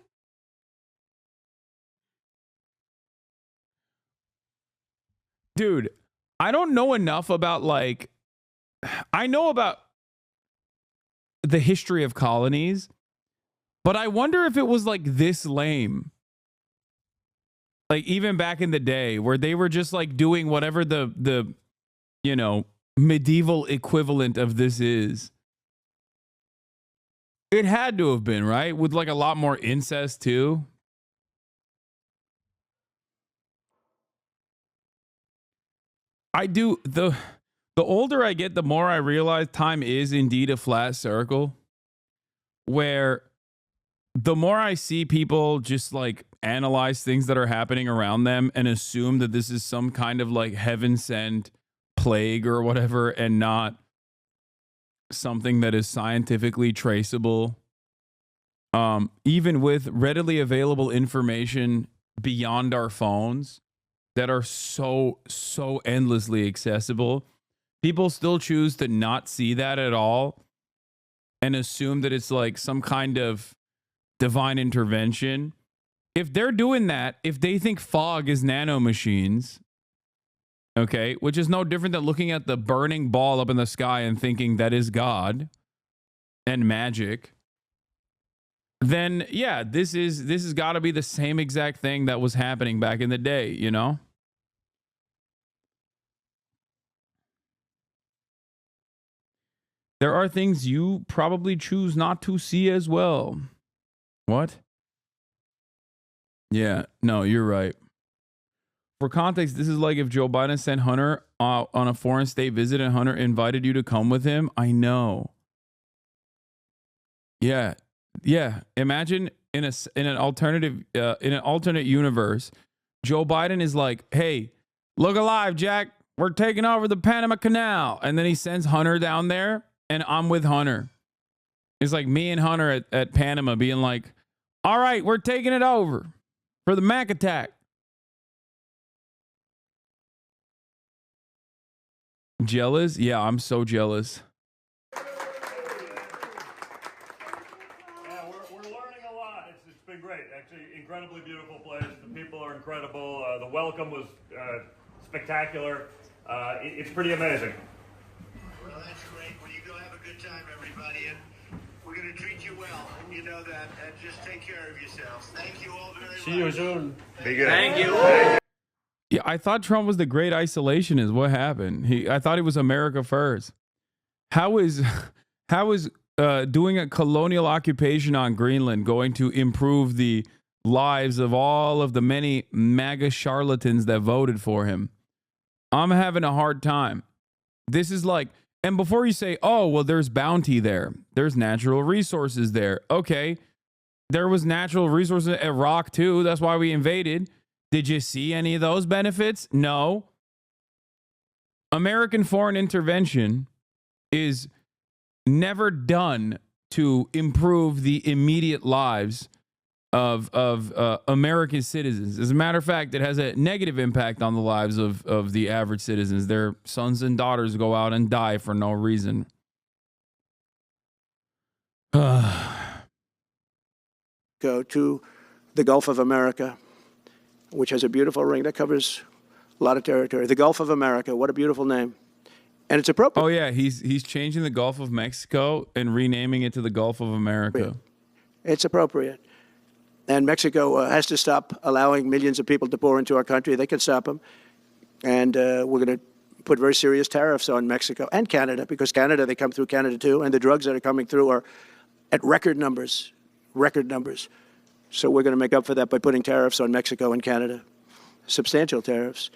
Dude, I don't know enough about I know about the history of colonies, but I wonder if it was like this lame. Like even back in the day where they were just like doing whatever the medieval equivalent of this is. It had to have been, right? With like a lot more incest too. The older I get, the more I realize time is indeed a flat circle, where the more I see people just like analyze things that are happening around them and assume that this is some kind of like heaven sent plague or whatever, and not something that is scientifically traceable. Even with readily available information beyond our phones that are so endlessly accessible, people still choose to not see that at all and assume that it's like some kind of divine intervention. If they're doing that, if they think fog is nanomachines, okay, which is no different than looking at the burning ball up in the sky and thinking that is God and magic, then yeah, this has got to be the same exact thing that was happening back in the day, you know? There are things you probably choose not to see as well. What? Yeah, no, you're right. For context, this is like if Joe Biden sent Hunter on a foreign state visit and Hunter invited you to come with him. I know. Yeah. Imagine in an alternate universe, Joe Biden is like, "Hey, look alive, Jack. We're taking over the Panama Canal," and then he sends Hunter down there, and I'm with Hunter. It's like me and Hunter at Panama being like, "All right, we're taking it over for the Mac attack." Jealous? Yeah, I'm so jealous. Yeah, we're learning a lot. It's been great. Actually, incredibly beautiful place. The people are incredible. The welcome was spectacular. It's pretty amazing. Well, that's great. Well, you go have a good time, everybody, and we're going to treat you well. You know that. And just take care of yourselves. Thank you all very much. See you soon. Be good. Thank you. Yeah, I thought Trump was the great isolationist. What happened? I thought he was America first. How is doing a colonial occupation on Greenland going to improve the lives of all of the many MAGA charlatans that voted for him? I'm having a hard time. This is like, and before you say, "Oh, well, there's bounty there. There's natural resources there." Okay, there was natural resources at Iraq too. That's why we invaded. Did you see any of those benefits? No. American foreign intervention is never done to improve the immediate lives of American citizens. As a matter of fact, it has a negative impact on the lives of the average citizens. Their sons and daughters go out and die for no reason. Go to the Gulf of America, which has a beautiful ring that covers a lot of territory. The Gulf of America, what a beautiful name. And it's appropriate. Oh yeah, he's changing the Gulf of Mexico and renaming it to the Gulf of America. It's appropriate. And Mexico has to stop allowing millions of people to pour into our country. They can stop them. And we're going to put very serious tariffs on Mexico and Canada, because Canada, they come through Canada too, and the drugs that are coming through are at record numbers, record numbers. So we're going to make up for that by putting tariffs on Mexico and Canada, substantial tariffs.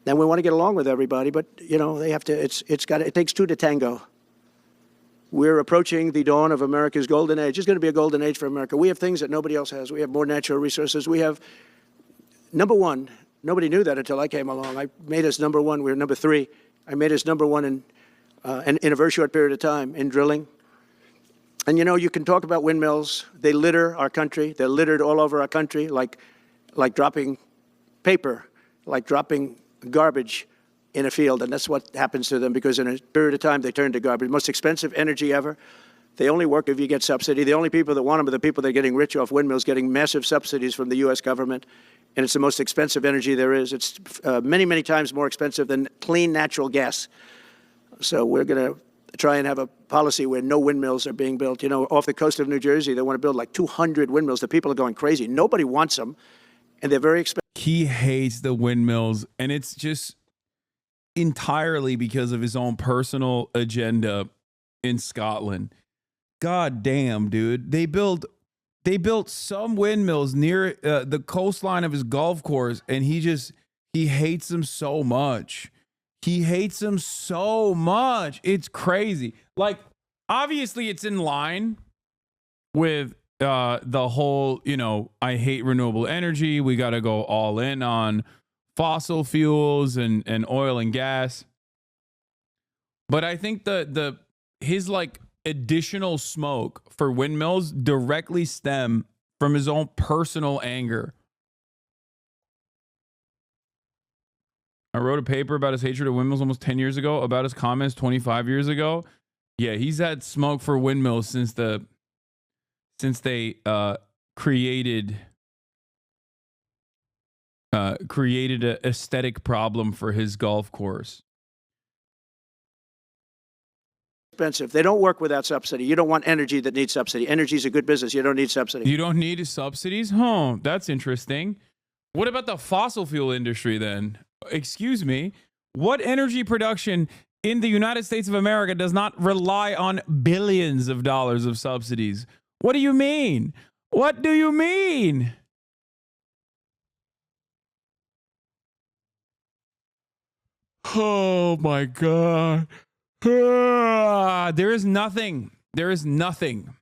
And we want to get along with everybody, but you know they have to. It takes two to tango. We're approaching the dawn of America's golden age. It's going to be a golden age for America. We have things that nobody else has. We have more natural resources. We have, number one, nobody knew that until I came along. I made us number one. We were number three. I made us number one in a very short period of time in drilling. And you know, you can talk about windmills. They litter our country. They're littered all over our country, like dropping paper, like dropping garbage in a field, and that's what happens to them, because in a period of time they turn to garbage. Most expensive energy ever. They only work if you get subsidy. The only people that want them are the people that are getting rich off windmills, getting massive subsidies from the U.S. government, and it's the most expensive energy there is. It's many, many times more expensive than clean natural gas. So we're going to try and have a policy where no windmills are being built. You know, off the coast of New Jersey, they want to build like 200 windmills. The people are going crazy. Nobody wants them, and they're very expensive. He hates the windmills, and it's just entirely because of his own personal agenda in Scotland. God damn, dude. They built some windmills near the coastline of his golf course, and he hates them so much. He hates them so much. It's crazy. Like, obviously it's in line with the whole, you know, I hate renewable energy. We got to go all in on fossil fuels and oil and gas. But I think his like additional smoke for windmills directly stem from his own personal anger. I wrote a paper about his hatred of windmills almost 10 years ago, about his comments 25 years ago. Yeah, he's had smoke for windmills since they created an aesthetic problem for his golf course. Expensive. They don't work without subsidy. You don't want energy that needs subsidy. Energy is a good business. You don't need subsidy. You don't need subsidies? Huh, that's interesting. What about the fossil fuel industry then? Excuse me. What energy production in the United States of America does not rely on billions of dollars of subsidies? What do you mean? What do you mean? Oh my God. There is nothing. There is nothing.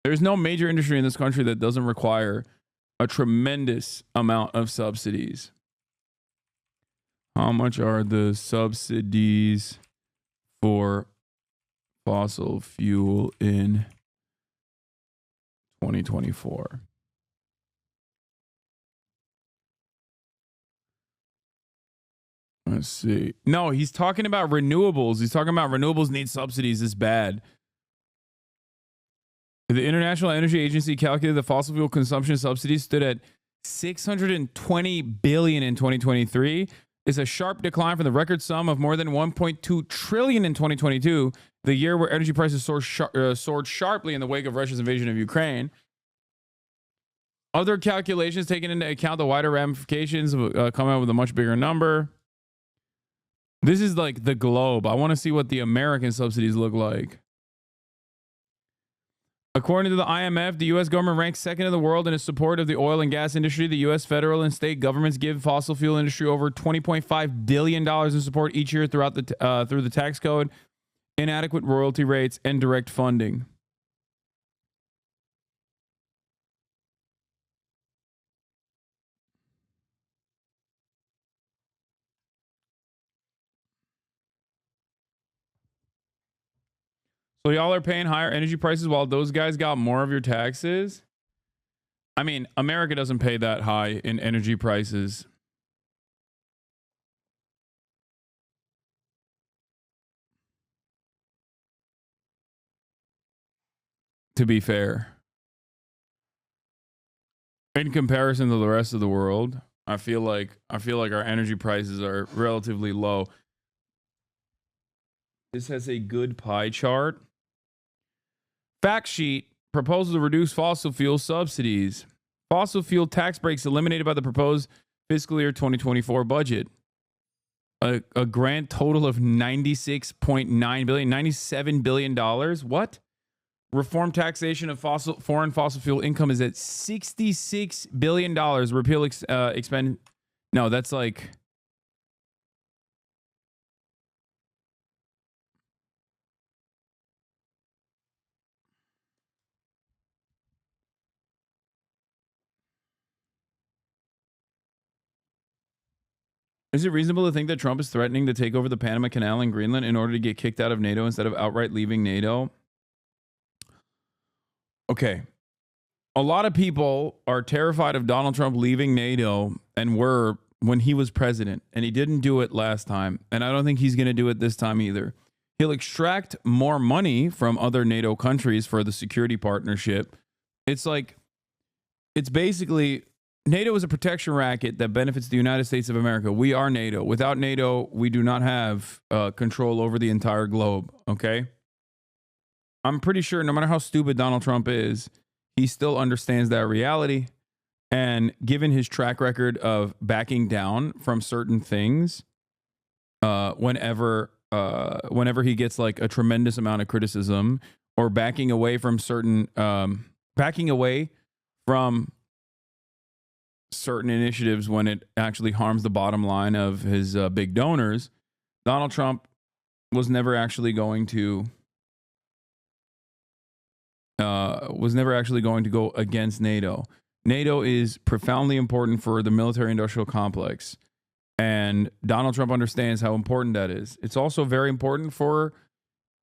There's no major industry in this country that doesn't require a tremendous amount of subsidies. How much are the subsidies for fossil fuel in 2024? Let's see. No, he's talking about renewables. He's talking about renewables need subsidies this bad. The International Energy Agency calculated the fossil fuel consumption subsidies stood at $620 billion in 2023. It's a sharp decline from the record sum of more than $1.2 trillion in 2022, the year where energy prices soared sharply in the wake of Russia's invasion of Ukraine. Other calculations taking into account the wider ramifications come out with a much bigger number. This is like the globe. I want to see what the American subsidies look like. According to the IMF, the U.S. government ranks second in the world in its support of the oil and gas industry. The U.S. federal and state governments give fossil fuel industry over $20.5 billion in support each year through the tax code, inadequate royalty rates, and direct funding. So y'all are paying higher energy prices while those guys got more of your taxes? I mean, America doesn't pay that high in energy prices. To be fair. In comparison to the rest of the world, I feel like our energy prices are relatively low. This has a good pie chart. Fact sheet, proposal to reduce fossil fuel subsidies. Fossil fuel tax breaks eliminated by the proposed fiscal year 2024 budget. A grand total of $96.9 billion, $97 billion. What? Reform taxation of foreign fossil fuel income is at $66 billion. Repeal expend. No, that's like. Is it reasonable to think that Trump is threatening to take over the Panama Canal in Greenland in order to get kicked out of NATO instead of outright leaving NATO? Okay. A lot of people are terrified of Donald Trump leaving NATO and were when he was president, and he didn't do it last time. And I don't think he's going to do it this time either. He'll extract more money from other NATO countries for the security partnership. It's basically NATO is a protection racket that benefits the United States of America. We are NATO. Without NATO, we do not have control over the entire globe. Okay. I'm pretty sure no matter how stupid Donald Trump is, he still understands that reality. And given his track record of backing down from certain things, whenever he gets like a tremendous amount of criticism, or backing away from certain initiatives when it actually harms the bottom line of his big donors, Donald Trump was never actually going to go against NATO. NATO is profoundly important for the military-industrial complex, and Donald Trump understands how important that is. It's also very important for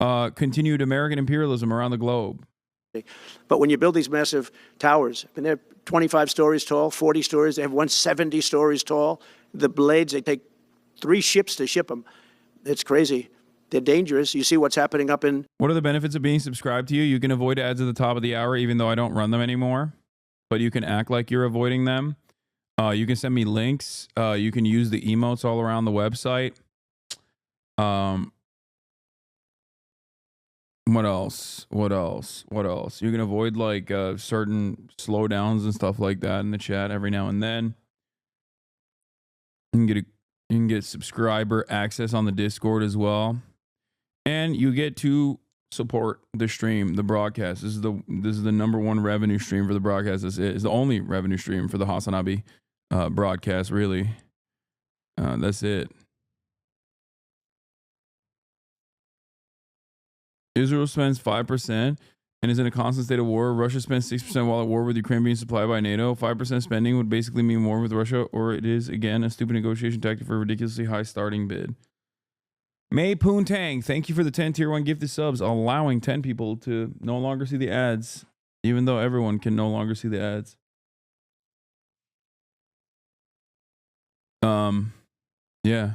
continued American imperialism around the globe. But when you build these massive towers, I mean, they're 25 stories tall, 40 stories. They have 170 stories tall. The blades, they take 3 ships to ship them. It's crazy. They're dangerous. You see what's happening up in... What are the benefits of being subscribed to you? You can avoid ads at the top of the hour, even though I don't run them anymore. But you can act like you're avoiding them. You can send me links. You can use the emotes all around the website. What else? You can avoid like certain slowdowns and stuff like that in the chat every now and then. You can get subscriber access on the Discord as well. And you get to support the stream, the broadcast. This is the number one revenue stream for the broadcast. This is the only revenue stream for the Hasanabi broadcast, really. That's it. Israel spends 5% and is in a constant state of war. Russia spends 6% while at war with Ukraine being supplied by NATO. 5% spending would basically mean war with Russia, or it is, again, a stupid negotiation tactic for a ridiculously high starting bid. May Poontang, thank you for the 10 tier 1 gifted subs, allowing 10 people to no longer see the ads, even though everyone can no longer see the ads. Yeah.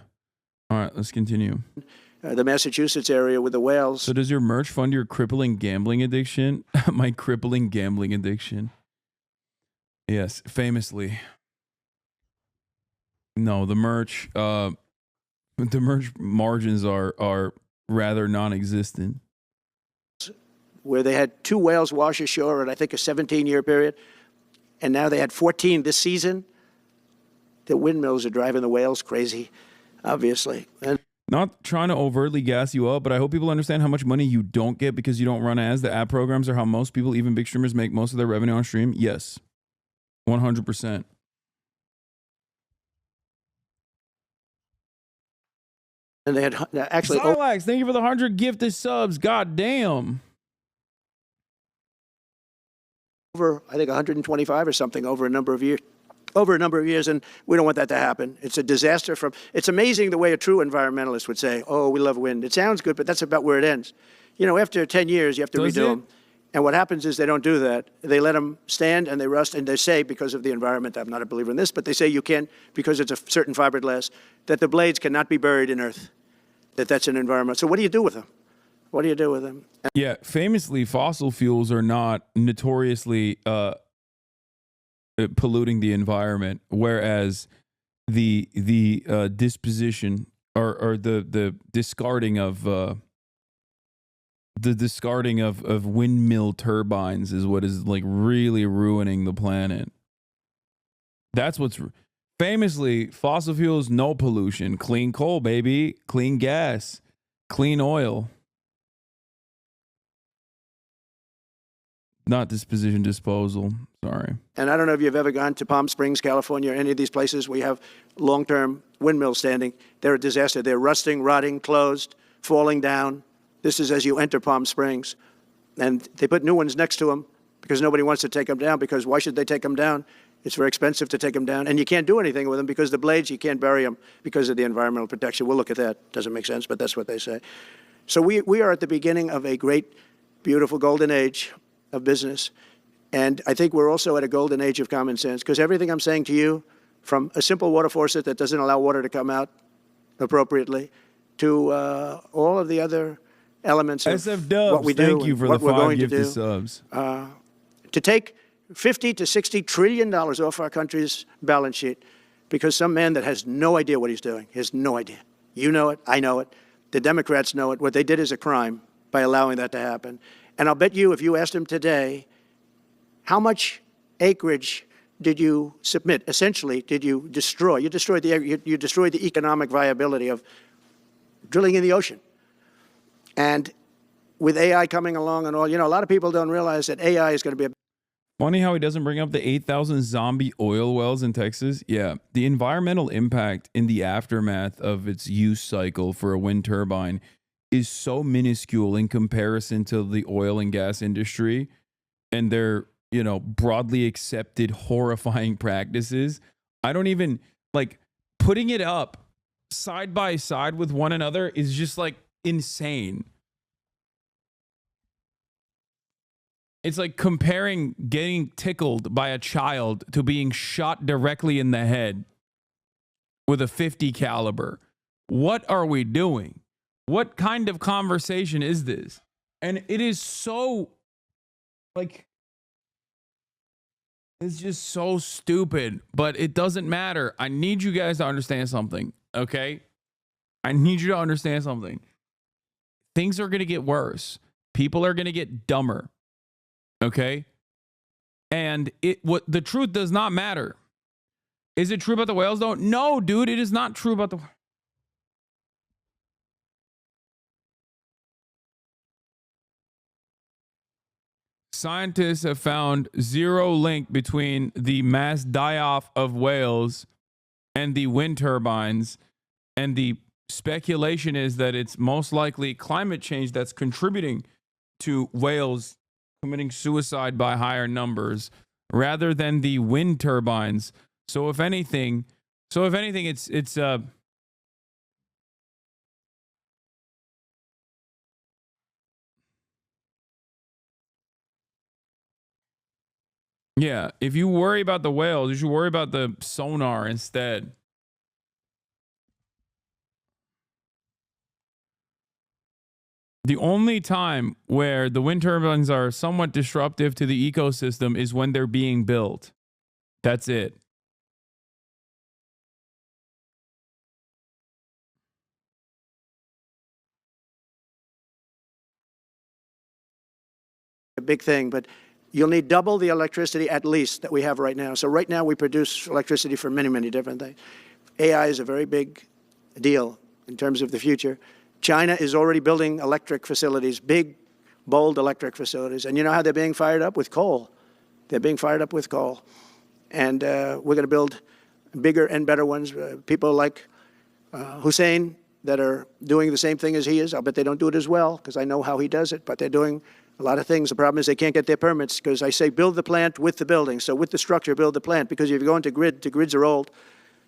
All right, let's continue. The Massachusetts area with the whales. So does your merch fund your crippling gambling addiction? My crippling gambling addiction. Yes, famously. No, the merch margins are rather non-existent. Where they had 2 whales wash ashore in, I think, a 17-year period, and now they had 14 this season. The windmills are driving the whales crazy, obviously. And not trying to overtly gas you up, but I hope people understand how much money you don't get because you don't run ads. The ad programs are how most people, even big streamers, make most of their revenue on stream. Yes, 100%. And they had actually... Silax, thank you for the 100 gifted subs. God damn. Over, I think, 125 or something over a number of years. And we don't want that to happen. It's a disaster. It's amazing the way a true environmentalist would say, oh, we love wind. It sounds good, but that's about where it ends. You know, after 10 years, you have to redo them. And what happens is they don't do that. They let them stand and they rust, and they say, because of the environment, I'm not a believer in this, but they say you can't, because it's a certain fiberglass, that the blades cannot be buried in earth, that's an environment. So what do you do with them? What do you do with them? Yeah, famously, fossil fuels are not notoriously polluting the environment, whereas the disposition or the discarding of windmill turbines is what is like really ruining the planet. That's what's Famously, fossil fuels, no pollution. Clean coal, baby. Clean gas. Clean oil. Not disposition disposal. Sorry. And I don't know if you've ever gone to Palm Springs, California, or any of these places where you have long-term windmills standing. They're a disaster. They're rusting, rotting, closed, falling down. This is as you enter Palm Springs. And they put new ones next to them because nobody wants to take them down, because why should they take them down? It's very expensive to take them down. And you can't do anything with them because the blades, you can't bury them because of the environmental protection. We'll look at that. Doesn't make sense, but that's what they say. So we are at the beginning of a great, beautiful golden age of business. And I think we're also at a golden age of common sense, because everything I'm saying to you, from a simple water faucet that doesn't allow water to come out appropriately, to all of the other elements of SF Dubs, what we do, thank you for what the we're 5 going to gifted do, subs. to take $50 to $60 trillion off our country's balance sheet because some man that has no idea what he's doing, has no idea. You know it, I know it, the Democrats know it. What they did is a crime by allowing that to happen. And I'll bet you, if you asked him today, how much acreage did you submit? Essentially, did you destroy? You destroyed the economic viability of drilling in the ocean. And with AI coming along and all, you know, a lot of people don't realize that AI is going to be a Funny how he doesn't bring up the 8,000 zombie oil wells in Texas. Yeah, the environmental impact in the aftermath of its use cycle for a wind turbine is so minuscule in comparison to the oil and gas industry and their, you know, broadly accepted horrifying practices. I don't even, like, putting it up side by side with one another is just like insane. It's like comparing getting tickled by a child to being shot directly in the head with a .50 caliber. What are we doing? What kind of conversation is this? And it is so, like, it's just so stupid, but it doesn't matter. I need you guys to understand something, okay? I need you to understand something. Things are going to get worse. People are going to get dumber. Okay. And what the truth does not matter. Is it true about the whales though? No, dude, it is not true about the. Scientists have found zero link between the mass die-off of whales and the wind turbines. And the speculation is that it's most likely climate change that's contributing to whales committing suicide by higher numbers rather than the wind turbines. So if anything, it's yeah, if you worry about the whales, you should worry about the sonar instead. The only time where the wind turbines are somewhat disruptive to the ecosystem is when they're being built. That's it. a big thing, but you'll need double the electricity at least that we have right now. So right now we produce electricity for many, many different things. AI is a very big deal in terms of the future. China is already building electric facilities, big, bold electric facilities. And you know how they're being fired up? With coal. They're being fired up with coal. And we're going to build bigger and better ones. People like Hussein that are doing the same thing as he is. I'll bet they don't do it as well because I know how he does it, but they're doing a lot of things. The problem is they can't get their permits because I say build the plant with the building. So with the structure, build the plant, because if you go into grid, the grids are old.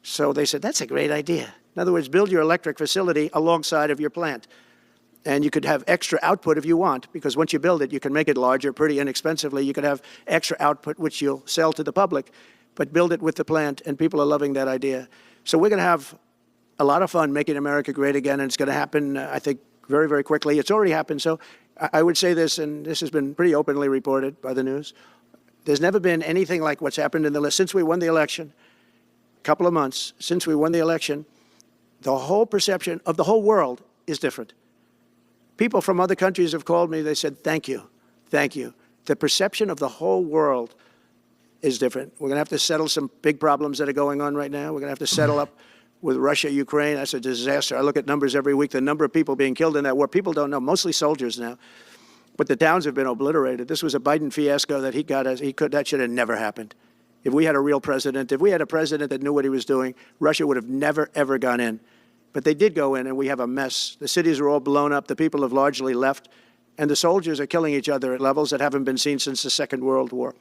So they said, that's a great idea. In other words, build your electric facility alongside of your plant. And you could have extra output if you want, because once you build it, you can make it larger pretty inexpensively. You could have extra output, which you'll sell to the public, but build it with the plant, and people are loving that idea. So we're going to have a lot of fun making America great again, and it's going to happen, I think, very, very quickly. It's already happened. So I would say this, and this has been pretty openly reported by the news. There's never been anything like what's happened in the list since we won the election, a couple of months since we won the election. The whole perception of the whole world is different. People from other countries have called me. They said, thank you, thank you. The perception of the whole world is different. We're going to have to settle some big problems that are going on right now. We're going to have to settle up with Russia, Ukraine. That's a disaster. I look at numbers every week, the number of people being killed in that war. People don't know, mostly soldiers now. But the towns have been obliterated. This was a Biden fiasco that that should have never happened. If we had a real president, if we had a president that knew what he was doing, Russia would have never, ever gone in. But they did go in, and we have a mess. The cities are all blown up. The people have largely left. And the soldiers are killing each other at levels that haven't been seen since the Second World War.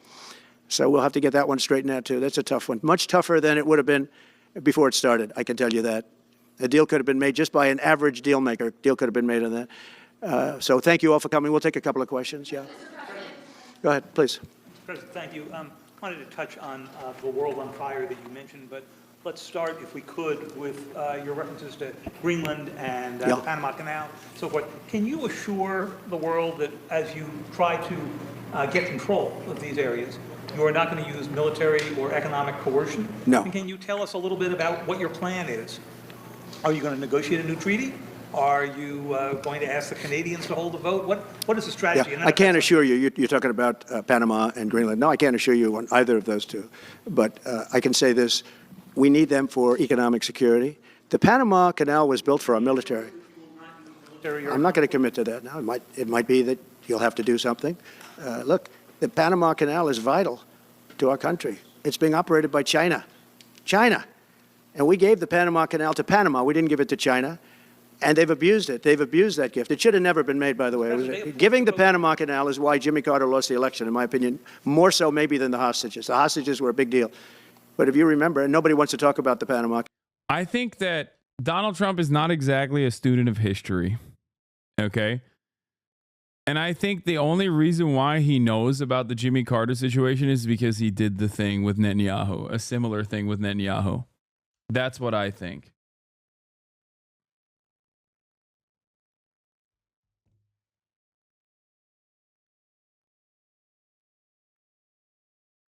So we'll have to get that one straightened out, too. That's a tough one. Much tougher than it would have been before it started, I can tell you that. A deal could have been made just by an average deal maker. Deal could have been made on that. So thank you all for coming. We'll take a couple of questions. Yeah. Go ahead, please. President, thank you. I wanted to touch on the world on fire that you mentioned, but let's start, if we could, with your references to Greenland and the Panama Canal, so forth. Can you assure the world that as you try to get control of these areas, you are not going to use military or economic coercion? No. And can you tell us a little bit about what your plan is? Are you going to negotiate a new treaty? Are you going to ask the Canadians to hold a vote? What is the strategy? Yeah, I can't assure you. You're talking about Panama and Greenland. No, I can't assure you on either of those two. But I can say this. We need them for economic security. The Panama Canal was built for our military. I'm not going to commit to that now. It might be that you'll have to do something. Look, the Panama Canal is vital to our country. It's being operated by China. China. And we gave the Panama Canal to Panama. We didn't give it to China. And they've abused it. They've abused that gift. It should have never been made, by the way. Giving the Panama Canal is why Jimmy Carter lost the election, in my opinion, more so maybe than the hostages. The hostages were a big deal. But if you remember, and nobody wants to talk about the Panama. I think that Donald Trump is not exactly a student of history. Okay. And I think the only reason why he knows about the Jimmy Carter situation is because he did the thing with Netanyahu, a similar thing with Netanyahu. That's what I think.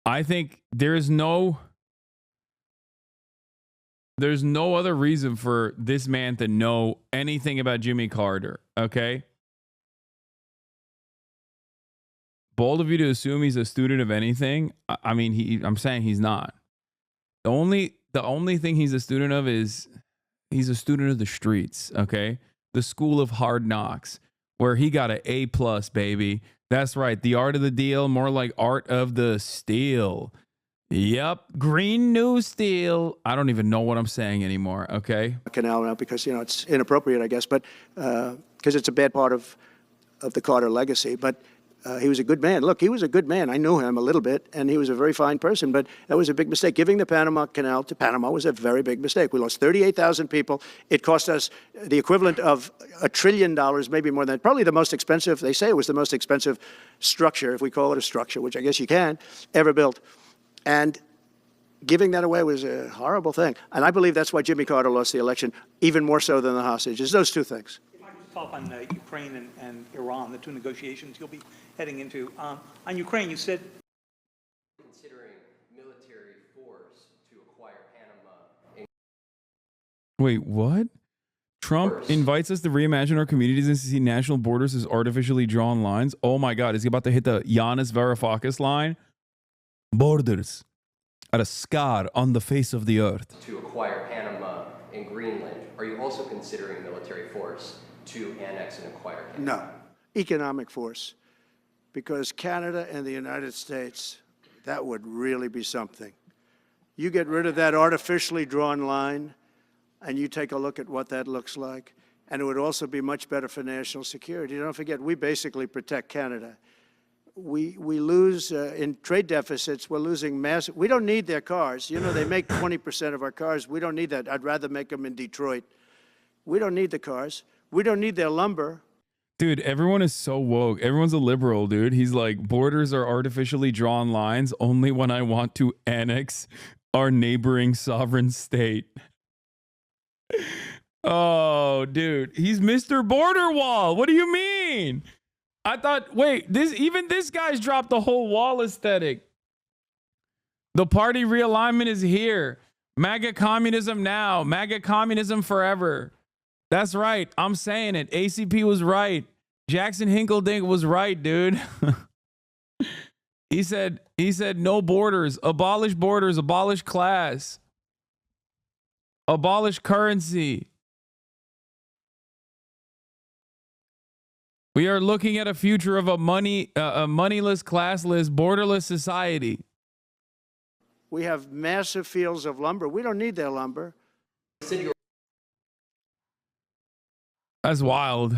I think there's no other reason for this man to know anything about Jimmy Carter, okay? Bold of you to assume he's a student of anything. I mean, I'm saying he's not. The only thing he's a student of is he's a student of the streets, okay? The school of hard knocks, where he got an A+, baby. That's right. The art of the deal, more like art of the steal. Yep. Green new steel. I don't even know what I'm saying anymore. Okay. Canal now because, it's inappropriate, I guess, but because it's a bad part of the Carter legacy. But he was a good man. Look, he was a good man. I knew him a little bit, and he was a very fine person. But that was a big mistake. Giving the Panama Canal to Panama was a very big mistake. We lost 38,000 people. It cost us the equivalent of $1 trillion, maybe more than that. Probably the most expensive. They say it was the most expensive structure, if we call it a structure, which I guess you can, ever built. And giving that away was a horrible thing. And I believe that's why Jimmy Carter lost the election, even more so than the hostages. Those two things. If I could follow up on Ukraine and Iran, the two negotiations you'll be heading into. On Ukraine, you said considering military force to acquire Panama. Wait, what? Trump invites us to reimagine our communities and to see national borders as artificially drawn lines. Oh my God, is he about to hit the Giannis Varoufakis line? Borders are a scar on the face of the earth. To acquire Panama and Greenland, are you also considering military force to annex and acquire Canada? No, economic force. Because Canada and the United States, that would really be something. You get rid of that artificially drawn line, and you take a look at what that looks like, and it would also be much better for national security. Don't forget, we basically protect Canada. We lose in trade deficits. We're losing massive. We don't need their cars. They make 20% of our cars. We don't need that. I'd rather make them in Detroit. We don't need the cars. We don't need their lumber. Dude, everyone is so woke. Everyone's a liberal, dude. He's like, borders are artificially drawn lines only when I want to annex our neighboring sovereign state. Oh, dude. He's Mr. Border Wall. What do you mean? I thought, wait, this guy's dropped the whole wall aesthetic. The party realignment is here. MAGA communism now. MAGA communism forever. That's right. I'm saying it. ACP was right. Jackson Hinkledink was right, dude. He said no borders, abolish class, abolish currency. We are looking at a future of a moneyless, classless, borderless society. We have massive fields of lumber. We don't need their lumber. That's wild.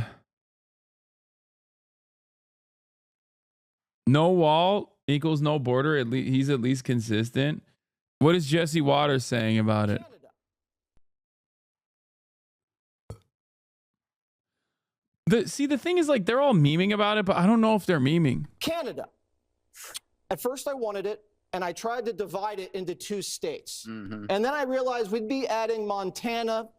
No wall equals no border. At least he's at least consistent. What is Jesse Waters saying about it? The thing is, like, they're all memeing about it, but I don't know if they're memeing. Canada. At first I wanted it, and I tried to divide it into 2 states. And then I realized we'd be adding Montana,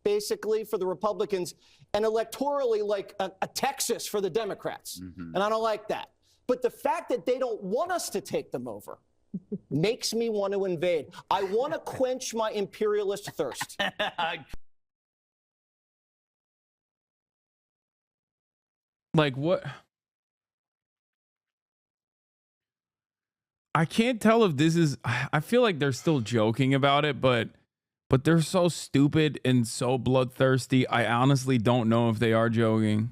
basically, for the Republicans, and electorally like a Texas for the Democrats. And I don't like that. But the fact that they don't want us to take them over makes me want to invade. I want to quench my imperialist thirst. Like, what? I can't tell if this is, I feel like they're still joking about it, but they're so stupid and so bloodthirsty. I honestly don't know if they are joking.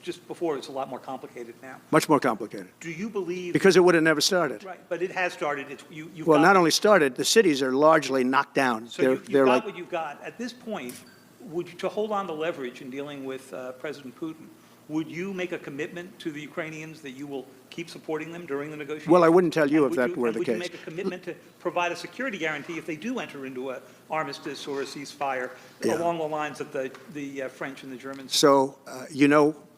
Just before, it's a lot more complicated now. Much more complicated. Do you believe? Because it would have never started. Right, but it has started. You've Well, got, not only started, the cities are largely knocked down. So you've got what you've got. At this point, would you, to hold on to leverage in dealing with President Putin, would you make a commitment to the Ukrainians that you will keep supporting them during the negotiations? Well, I wouldn't tell you And if that were the Would case. you make a commitment to provide a security guarantee if they do enter into an armistice or a ceasefire along the lines that the French and the Germans? So,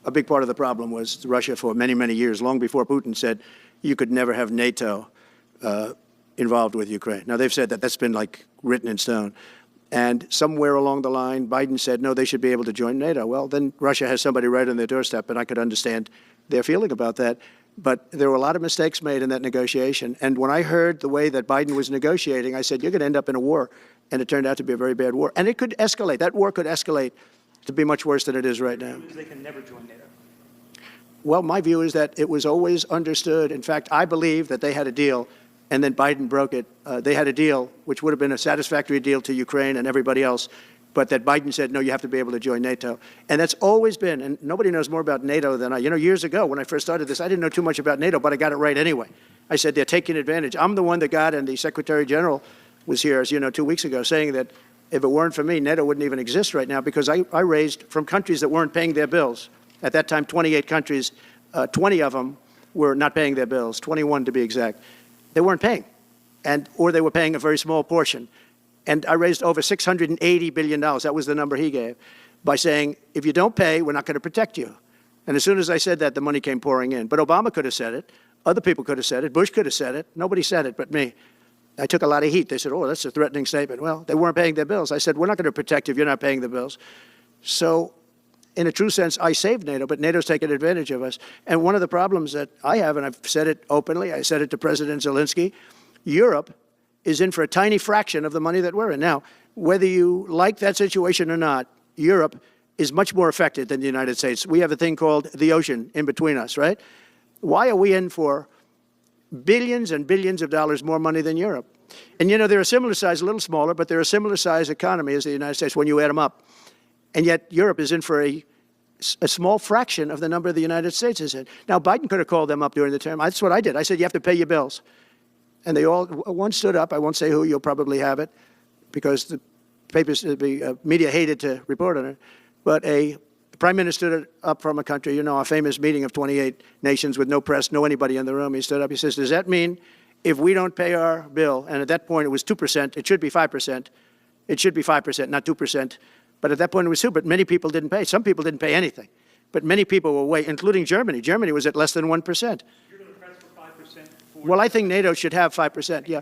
a big part of the problem was Russia for many, many years, long before Putin said you could never have NATO involved with Ukraine. Now, they've said that that's been like written in stone. And somewhere along the line, Biden said, no, they should be able to join NATO. Well, then Russia has somebody right on their doorstep, and I could understand their feeling about that. But there were a lot of mistakes made in that negotiation. And when I heard the way that Biden was negotiating, I said, you're going to end up in a war. And it turned out to be a very bad war. And it could escalate. That war could escalate to be much worse than it is right now. They can never join NATO. Well, my view is that it was always understood. In fact, I believe that they had a deal, and then Biden broke it. They had a deal, which would have been a satisfactory deal to Ukraine and everybody else, but that Biden said, no, you have to be able to join NATO. And that's always been, and nobody knows more about NATO than I. Years ago when I first started this, I didn't know too much about NATO, but I got it right anyway. I said, they're taking advantage. I'm the one that got, and the Secretary General was here, as you know, 2 weeks ago, saying that if it weren't for me, NATO wouldn't even exist right now, because I raised from countries that weren't paying their bills. At that time, 28 countries, 20 of them were not paying their bills, 21 to be exact. They weren't paying, or they were paying a very small portion. And I raised over $680 billion, that was the number he gave, by saying, if you don't pay, we're not going to protect you. And as soon as I said that, the money came pouring in. But Obama could have said it. Other people could have said it. Bush could have said it. Nobody said it but me. I took a lot of heat. They said, oh, that's a threatening statement. Well, they weren't paying their bills. I said, we're not going to protect you if you're not paying the bills. So in a true sense, I saved NATO, but NATO's taken advantage of us. And one of the problems that I have, and I've said it openly, I said it to President Zelensky, Europe is in for a tiny fraction of the money that we're in. Now, whether you like that situation or not, Europe is much more affected than the United States. We have a thing called the ocean in between us, right? Why are we in for billions and billions of dollars more money than Europe? And they're a similar size, a little smaller, but they're a similar size economy as the United States when you add them up. And yet Europe is in for a small fraction of the number the United States is in. Now, Biden could have called them up during the term. That's what I did. I said, you have to pay your bills. And they all, one stood up. I won't say who, you'll probably have it, because the papers, the media hated to report on it. But a prime minister stood up from a country, a famous meeting of 28 nations with no press, no anybody in the room. He stood up, he says, does that mean if we don't pay our bill, and at that point it was 2%, it should be 5%. It should be 5%, not 2%. But at that point it was 2%, but many people didn't pay. Some people didn't pay anything. But many people were way, including Germany. Germany was at less than 1%. You're going to press for 5%? Well, I think NATO should have 5%, yeah.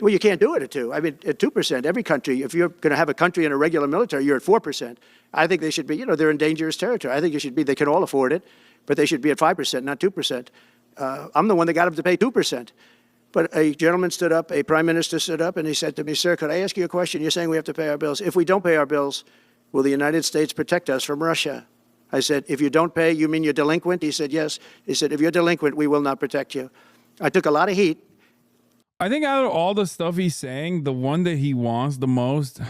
Well, you can't do it at 2%. I mean, at 2%, every country, if you're going to have a country in a regular military, you're at 4%. I think they should be, they're in dangerous territory. I think it should be, they can all afford it, but they should be at 5%, not 2%. I'm the one that got them to pay 2%. But a gentleman stood up, a prime minister stood up, and he said to me, sir, could I ask you a question? You're saying we have to pay our bills. If we don't pay our bills, will the United States protect us from Russia? I said, if you don't pay, you mean you're delinquent? He said, yes. He said, if you're delinquent, we will not protect you. I took a lot of heat. I think out of all the stuff he's saying, the one that he wants the most,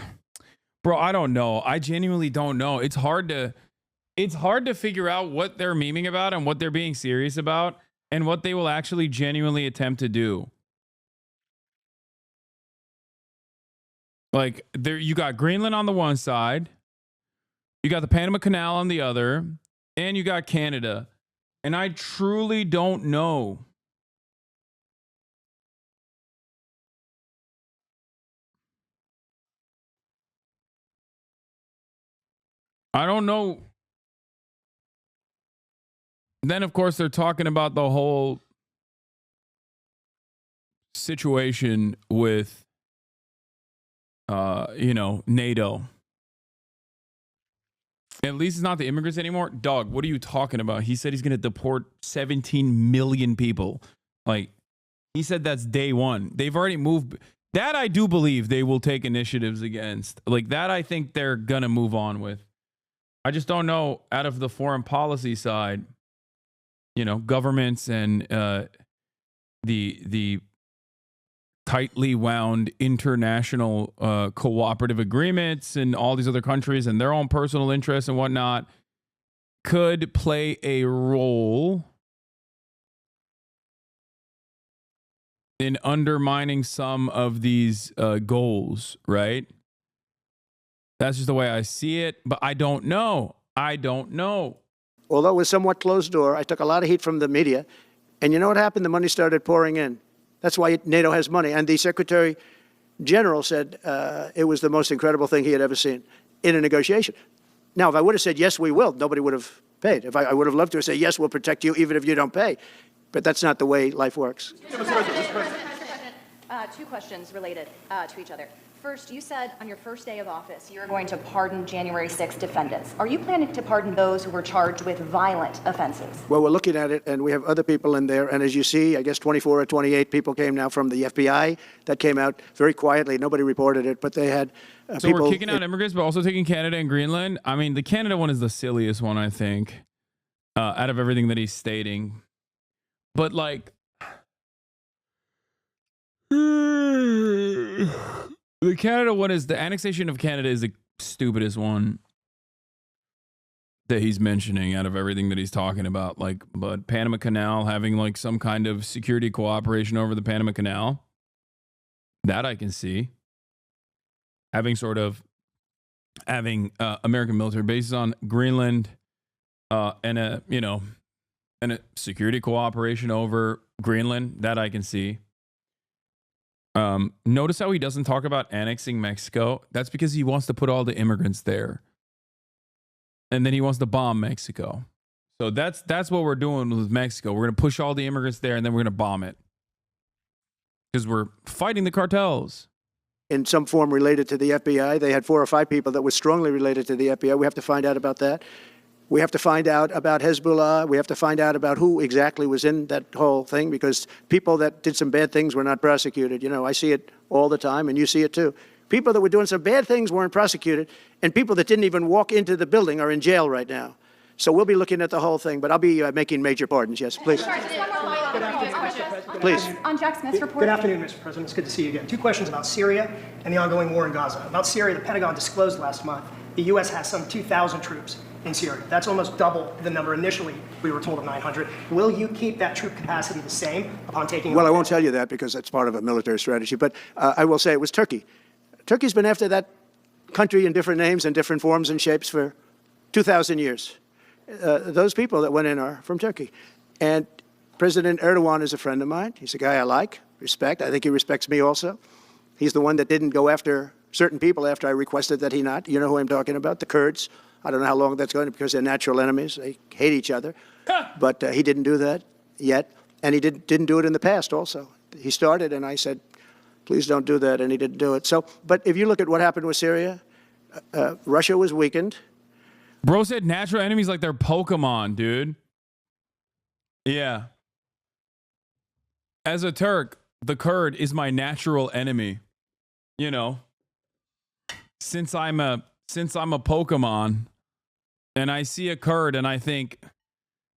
bro, I don't know. I genuinely don't know. It's hard to figure out what they're memeing about and what they're being serious about and what they will actually genuinely attempt to do. Like, there, you got Greenland on the one side, you got the Panama Canal on the other, and you got Canada. And I truly don't know. I don't know. Then, of course, they're talking about the whole situation with, NATO. At least it's not the immigrants anymore. Dog, what are you talking about? He said he's going to deport 17 million people. Like, he said that's day one. They've already moved. That I do believe they will take initiatives against. Like, that I think they're going to move on with. I just don't know, out of the foreign policy side, governments and the tightly wound international cooperative agreements and all these other countries and their own personal interests and whatnot could play a role in undermining some of these goals, right? That's just the way I see it, but I don't know. Although it was somewhat closed door, I took a lot of heat from the media. And you know what happened? The money started pouring in. That's why NATO has money. And the Secretary General said it was the most incredible thing he had ever seen in a negotiation. Now, if I would have said, yes, we will, nobody would have paid. If I would have loved to say, yes, we'll protect you even if you don't pay. But that's not the way life works. Mr. President, two questions related to each other. First, you said on your first day of office you're going to pardon January 6th defendants. Are you planning to pardon those who were charged with violent offenses? Well, we're looking at it, and we have other people in there. And as you see, I guess 24 or 28 people came now from the FBI. That came out very quietly. Nobody reported it, but they had so people. We're kicking out immigrants, but also taking Canada and Greenland. I mean, the Canada one is the silliest one, I think, out of everything that he's stating. But, like... The Canada one is the annexation of Canada is the stupidest one that he's mentioning out of everything that he's talking about. Like, but Panama Canal having like some kind of security cooperation over the Panama Canal, that I can see. Having American military bases on Greenland, and a security cooperation over Greenland, that I can see. Notice how he doesn't talk about annexing Mexico. That's because he wants to put all the immigrants there. And then he wants to bomb Mexico. So that's what we're doing with Mexico. We're going to push all the immigrants there and then we're going to bomb it. Because we're fighting the cartels. In some form related to the FBI. They had 4 or 5 people that were strongly related to the FBI. We have to find out about that. We have to find out about Hezbollah. We have to find out about who exactly was in that whole thing, because people that did some bad things were not prosecuted. I see it all the time, and you see it too. People that were doing some bad things weren't prosecuted, and people that didn't even walk into the building are in jail right now. So we'll be looking at the whole thing, but I'll be making major pardons. Yes, please. Please. On Jack Smith's report. Good afternoon, Mr. President. It's good to see you again. 2 questions about Syria and the ongoing war in Gaza. About Syria, the Pentagon disclosed last month the U.S. has some 2,000 troops in Syria. That's almost double the number initially we were told of 900. Will you keep that troop capacity the same upon taking Well, I won't tell you that because that's part of a military strategy, but I will say it was Turkey. Turkey's been after that country in different names and different forms and shapes for 2,000 years. Those people that went in are from Turkey. And President Erdogan is a friend of mine. He's a guy I like, respect. I think he respects me also. He's the one that didn't go after certain people after I requested that he not. You know who I'm talking about, the Kurds. I don't know how long that's going to, because they're natural enemies. They hate each other. But he didn't do that yet. And he didn't do it in the past also. He started, and I said, please don't do that, and he didn't do it. So, but if you look at what happened with Syria, Russia was weakened. Bro said natural enemies like they're Pokemon, dude. Yeah. As a Turk, the Kurd is my natural enemy. Since I'm a Pokemon, and I see a Kurd, and I think,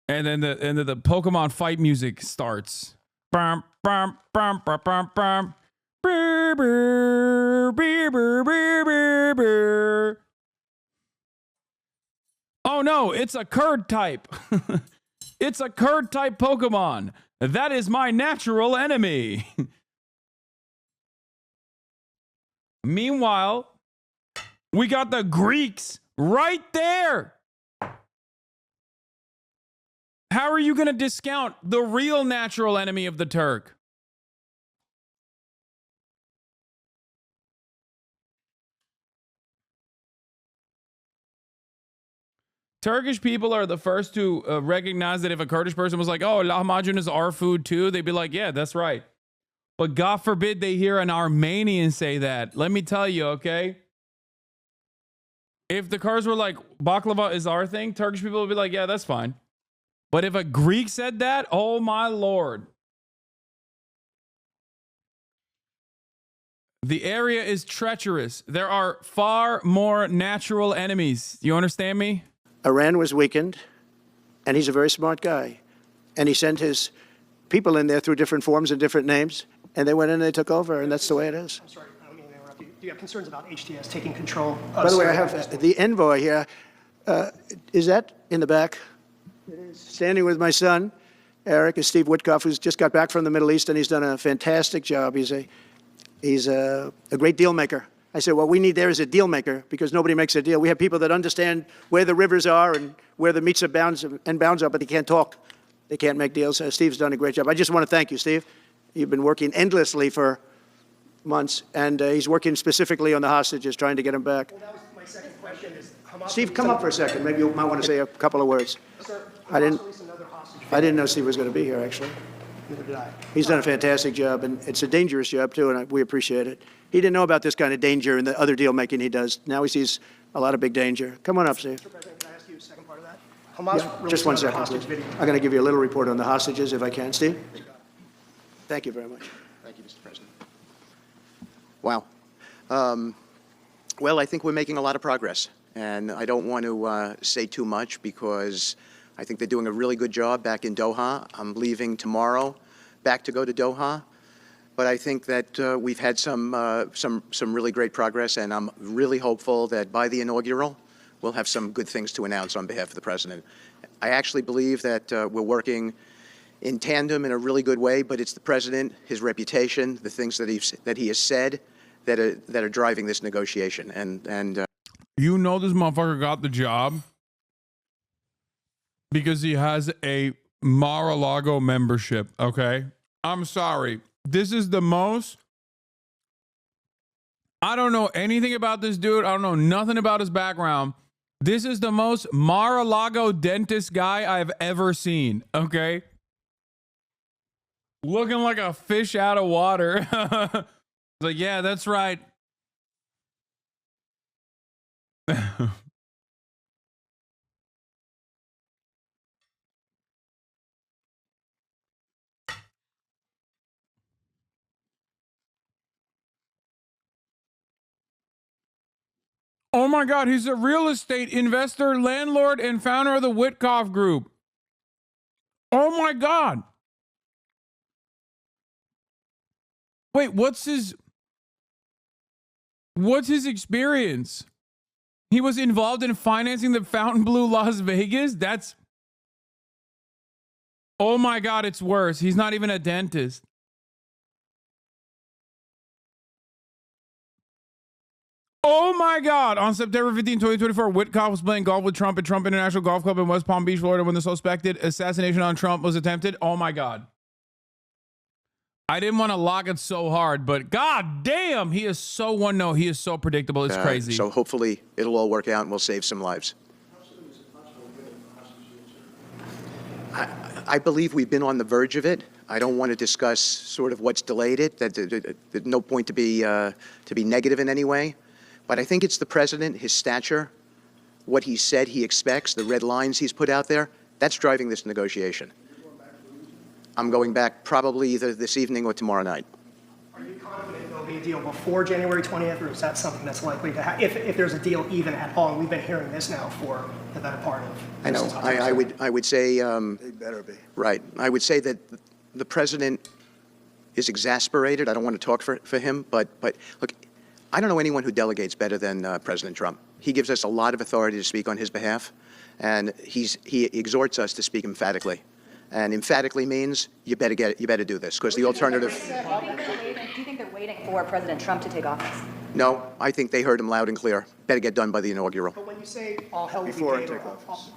and then the Pokemon fight music starts. Bum, bum, bum, bum, bum, bum. Brr, brr, brr, brr, brr, brr, brr. Oh no, it's a curd type. It's a curd type Pokemon. That is my natural enemy. Meanwhile, we got the Greeks right there. How are you going to discount the real natural enemy of the Turk? Turkish people are the first to recognize that if a Kurdish person was like, oh, lahmacun is our food too, they'd be like, yeah, that's right. But God forbid they hear an Armenian say that. Let me tell you, okay? If the Kurds were like, baklava is our thing, Turkish people would be like, yeah, that's fine. But if a Greek said that, oh my Lord. The area is treacherous. There are far more natural enemies. You understand me? Iran was weakened, and he's a very smart guy. And he sent his people in there through different forms and different names, and they went in and they took over, and that's the way it is. I'm sorry, I don't mean to interrupt you. Do you have concerns about HTS taking control of By the way, I Syria? have the envoy here. Is that in the back? It is. Standing with my son, Eric, is Steve Witkoff, who's just got back from the Middle East, and he's done a fantastic job. He's a great deal maker. I said, what we need there is a deal maker, because nobody makes a deal. We have people that understand where the rivers are and where the meets and bounds are, but they can't talk. They can't make deals. Steve's done a great job. I just want to thank you, Steve. You've been working endlessly for months, and he's working specifically on the hostages, trying to get them back. Well, that was my second question. Is Hamas Steve, come up for a second. Maybe you might want to say a couple of words. Sir, I didn't- Hamas released another hostage. I didn't know Steve was going to be here, actually. Neither did I. He's done a fantastic job, and it's a dangerous job, too, and we appreciate it. He didn't know about this kind of danger and the other deal-making he does. Now he sees a lot of big danger. Come on up, Steve. Mr. President, can I ask you a second part of that? Hamas Yeah, released just one another second, hostage please. video. I'm going to give you a little report on the hostages, if I can. Steve? Thank you very much. Thank you, Mr. President. Wow. Well, I think we're making a lot of progress, and I don't want to say too much because I think they're doing a really good job back in Doha. I'm leaving tomorrow back to go to Doha, but I think that we've had some really great progress, and I'm really hopeful that by the inaugural, we'll have some good things to announce on behalf of the President. I actually believe that we're working in tandem in a really good way, but it's the President, his reputation, the things that he has said that are driving this negotiation. And You know this motherfucker got the job because he has a Mar-a-Lago membership, okay? I'm sorry. This is the most... I don't know anything about this dude. I don't know nothing about his background. This is the most Mar-a-Lago dentist guy I've ever seen, okay? Looking like a fish out of water. Like, yeah, that's right. Oh my God, he's a real estate investor, landlord, and founder of the Witkoff Group. Oh my God. Wait, what's his experience? He was involved in financing the Fontainebleau Las Vegas? That's... Oh my God, it's worse. He's not even a dentist. Oh my God. On September 15, 2024, Witkoff was playing golf with Trump at Trump International Golf Club in West Palm Beach, Florida, when the suspected assassination on Trump was attempted. Oh my God. I didn't want to lock it so hard, but God damn, he is so one-note. He is so predictable. It's crazy. so hopefully it'll all work out and we'll save some lives. I believe we've been on the verge of it. I don't want to discuss sort of what's delayed it. There's no point to be negative in any way. But I think it's the President, his stature, what he said he expects, the red lines he's put out there, that's driving this negotiation. I'm going back probably either this evening or tomorrow night. Are you confident there'll be a deal before January 20th, or is that something that's likely to happen, if there's a deal even at all? And we've been hearing this now for the better part of... I know. I would say... They better be. Right. I would say that the President is exasperated. I don't want to talk for him, but look, I don't know anyone who delegates better than President Trump. He gives us a lot of authority to speak on his behalf, and he exhorts us to speak emphatically. And emphatically means you better do this, because the alternative. Do you think they're waiting for President Trump to take office? No, I think they heard him loud and clear. Better get done by the inaugural. But when you say all hell will be Before I paid, take office.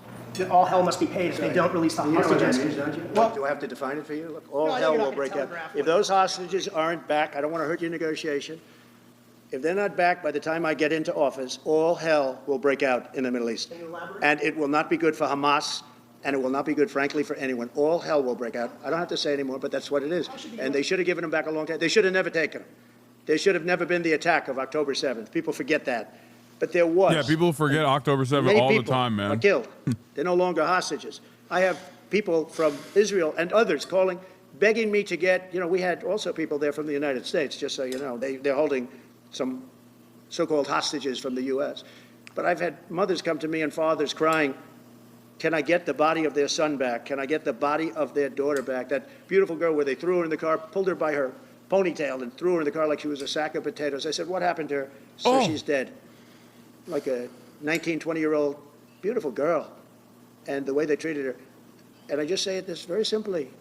all hell must be paid if they don't release the You know what that hostages. means, don't you? Well, Do I have to define it for you? Look, all No, I know hell you're not will gonna break out. telegraph If what- those hostages aren't back, I don't want to hurt your negotiation. If they're not back by the time I get into office, all hell will break out in the Middle East. Can you elaborate? And it will not be good for Hamas, and it will not be good, frankly, for anyone. All hell will break out. I don't have to say anymore, but that's what it is. And they should have given them back a long time. They should have never taken them. They should have never been the attack of October 7th. People forget that. But there was. Yeah, people forget October 7th Many all the people time, are man. killed. They're no longer hostages. I have people from Israel and others calling, begging me to get, we had also people there from the United States, just so you know. They're holding some so-called hostages from the U.S. But I've had mothers come to me and fathers crying, can I get the body of their son back? Can I get the body of their daughter back? That beautiful girl where they threw her in the car, pulled her by her ponytail and threw her in the car like she was a sack of potatoes. I said, what happened to her? So she's dead. Like a 19, 20-year-old beautiful girl. And the way they treated her. And I just say it this very simply.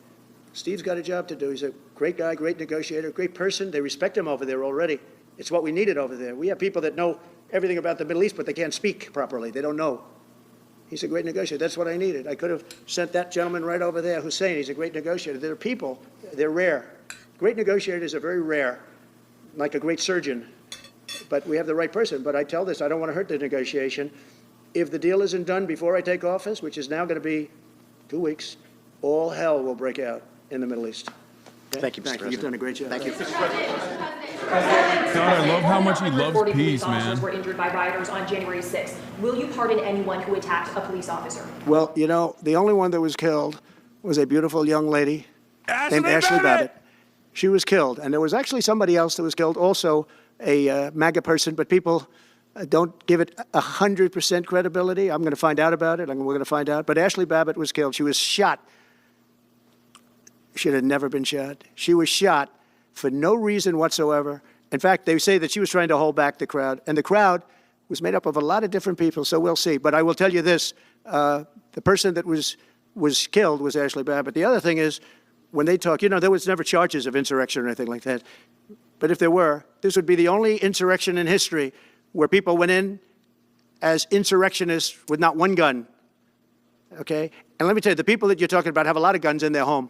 Steve's got a job to do. He's a great guy, great negotiator, great person. They respect him over there already. It's what we needed over there. We have people that know everything about the Middle East, but they can't speak properly. They don't know. He's a great negotiator. That's what I needed. I could have sent that gentleman right over there, Hussein. He's a great negotiator. There are people, they're rare. Great negotiators are very rare, like a great surgeon. But we have the right person. But I tell this, I don't want to hurt the negotiation. If the deal isn't done before I take office, which is now going to be 2 weeks, all hell will break out in the Middle East. Okay? Thank you, Mr. President. You've done a great job. Thank you. God, I love how much he loves 40 peace, police officers man. were injured by rioters on January 6th. Will you pardon anyone who attacked a police officer? Well, the only one that was killed was a beautiful young lady named Ashley Babbitt. She was killed. And there was actually somebody else that was killed, also a MAGA person, but people don't give it 100% credibility. I'm going to find out about it. We're going to find out. But Ashley Babbitt was killed. She was shot. Should have never been shot. She was shot for no reason whatsoever. In fact, they say that she was trying to hold back the crowd. And the crowd was made up of a lot of different people, so we'll see. But I will tell you this, the person that was killed was Ashley Babbitt. The other thing is, when they talk, there was never charges of insurrection or anything like that. But if there were, this would be the only insurrection in history where people went in as insurrectionists with not one gun, okay? And let me tell you, the people that you're talking about have a lot of guns in their home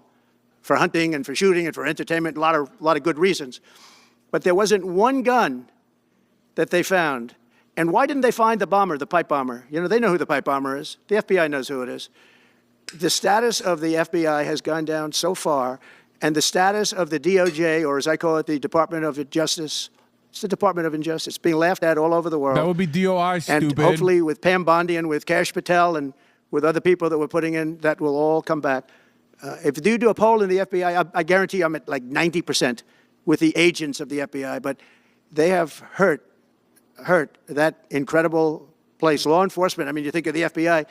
for hunting and for shooting and for entertainment, a lot of good reasons. But there wasn't one gun that they found. And why didn't they find the bomber, the pipe bomber? They know who the pipe bomber is. The FBI knows who it is. The status of the FBI has gone down so far, and the status of the DOJ, or as I call it, the Department of Justice, it's the Department of Injustice, being laughed at all over the world. That would be DOI, stupid. And hopefully with Pam Bondi and with Kash Patel and with other people that we're putting in, that will all come back. If you do a poll in the FBI, I guarantee I'm at like 90% with the agents of the FBI, but they have hurt that incredible place. Law enforcement, you think of the FBI,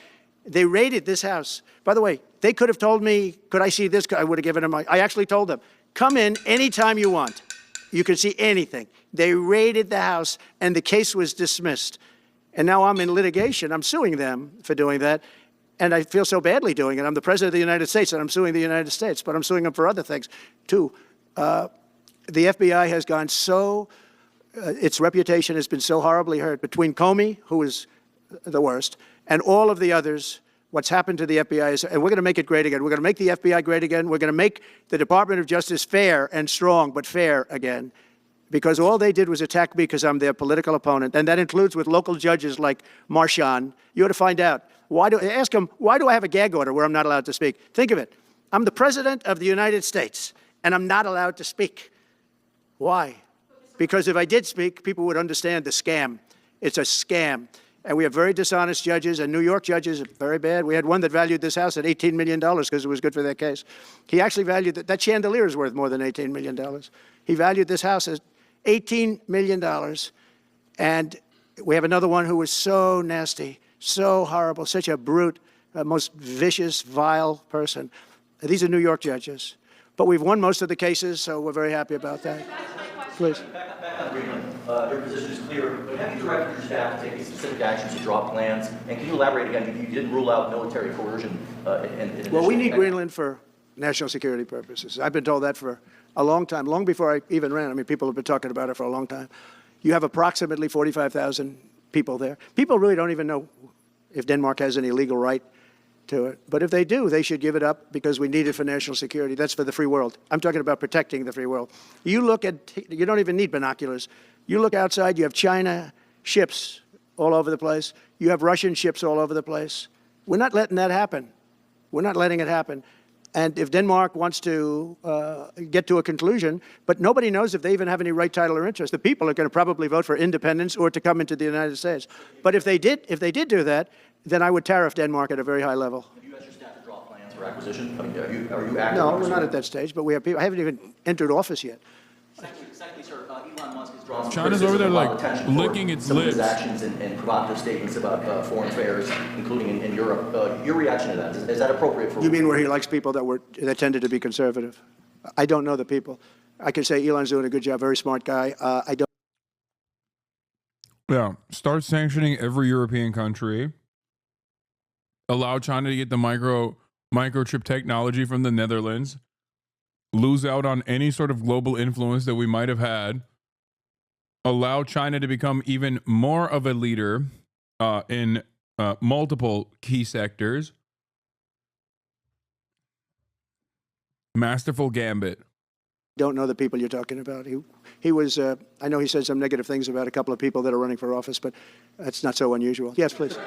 they raided this house. By the way, they could have told me, could I see this? I would have given them, I actually told them, come in anytime you want. You can see anything. They raided the house, and the case was dismissed. And now I'm in litigation. I'm suing them for doing that. And I feel so badly doing it. I'm the president of the United States, and I'm suing the United States, but I'm suing them for other things, too. The FBI has gone so, its reputation has been so horribly hurt between Comey, who is the worst, and all of the others. What's happened to the FBI is, and we're going to make it great again. We're going to make the FBI great again. We're going to make the Department of Justice fair and strong, but fair again. Because all they did was attack me because I'm their political opponent. And that includes with local judges like Marchand. You ought to find out. Ask them, why do I have a gag order where I'm not allowed to speak? Think of it. I'm the president of the United States, and I'm not allowed to speak. Why? Because if I did speak, people would understand the scam. It's a scam. And we have very dishonest judges, and New York judges are very bad. We had one that valued this house at $18 million because it was good for their case. He actually valued that chandelier is worth more than $18 million. He valued this house at $18 million. And we have another one who was so nasty, so horrible, such a brute, most vicious, vile person. These are New York judges. But we've won most of the cases, so we're very happy about that. Please. Back on Greenland, your position is clear, but have you directed your staff to take specific actions to draw plans? And can you elaborate again? You didn't rule out military coercion. Well, we need Greenland for national security purposes. I've been told that for a long time, long before I even ran. I mean, people have been talking about it for a long time. You have approximately 45,000 people there. People really don't even know if Denmark has any legal right to it. But if they do, they should give it up because we need it for national security. That's for the free world. I'm talking about protecting the free world. You look at, you don't even need binoculars. You look outside, you have China ships all over the place. You have Russian ships all over the place. We're not letting that happen. We're not letting it happen. And if Denmark wants to get to a conclusion, but nobody knows if they even have any right, title, or interest. The people are going to probably vote for independence or to come into the United States. But if they did do that, then I would tariff Denmark at a very high level. Have you asked your staff to draw plans for acquisition? I mean, are you active? No, we're not at that stage, but we have people. I haven't even entered office yet. Secondly, sir, Elon Musk has drawn some China's over there like attention licking its some of his lips. actions and provocative statements about foreign affairs, including in Europe. Your reaction to that, is that appropriate for... You mean where he likes people that tended to be conservative? I don't know the people. I can say Elon's doing a good job, very smart guy. I don't... Yeah, start sanctioning every European country. Allow China to get the microchip technology from the Netherlands. Lose out on any sort of global influence that we might have had. Allow China to become even more of a leader in multiple key sectors. Masterful gambit. Don't know the people you're talking about. He was, I know he said some negative things about a couple of people that are running for office, but that's not so unusual. Yes, please.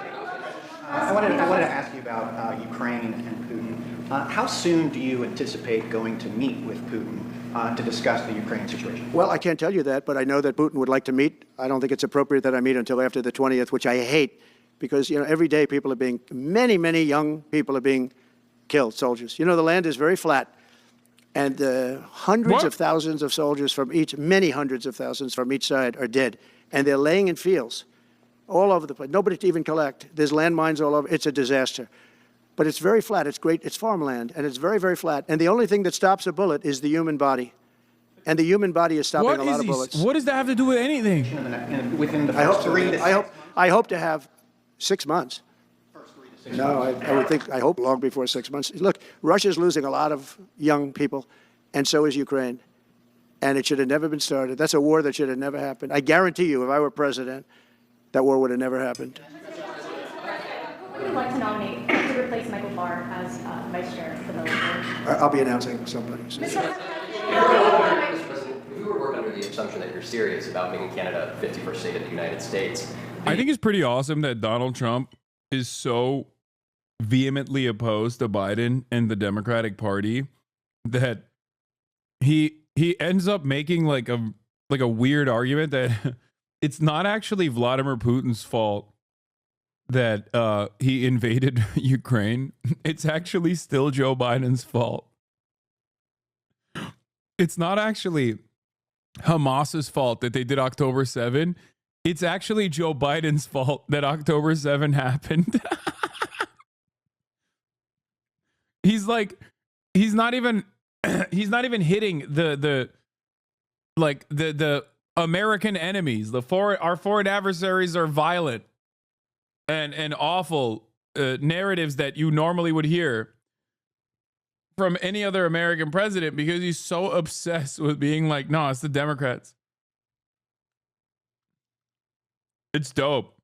I wanted to ask you about Ukraine and Putin. How soon do you anticipate going to meet with Putin to discuss the Ukraine situation? Well, I can't tell you that, but I know that Putin would like to meet. I don't think it's appropriate that I meet until after the 20th, which I hate, because every day people are being, many young people are being killed, soldiers. The land is very flat, and hundreds of thousands of soldiers from many hundreds of thousands from each side are dead, and they're laying in fields all over the place. Nobody to even collect. There's landmines all over. It's a disaster. But it's very flat. It's great. It's farmland, and it's very flat. And the only thing that stops a bullet is the human body. And the human body is stopping a lot of bullets. What does that have to do with anything? Within the first 3 to 6 months. I hope to have 6 months. First 3 to 6 No, months. I would think, I hope long before 6 months. Look, Russia's losing a lot of young people, and so is Ukraine. And it should have never been started. That's a war that should have never happened. I guarantee you, if I were president, that war would have never happened. Who would you like to nominate to replace Michael Barr as vice chair for the legislature? I'll be announcing somebody. Mr. President, if we were to work under the assumption that you're serious about making Canada 51st state of the United States. I think it's pretty awesome that Donald Trump is so vehemently opposed to Biden and the Democratic Party that he ends up making like a weird argument that it's not actually Vladimir Putin's fault that he invaded Ukraine. It's actually still Joe Biden's fault. It's not actually Hamas's fault that they did October 7. It's actually Joe Biden's fault that October 7 happened. He's not even hitting the American enemies. Our foreign adversaries are violent and awful narratives that you normally would hear from any other American president, because he's so obsessed with being like, no, it's the Democrats. It's dope.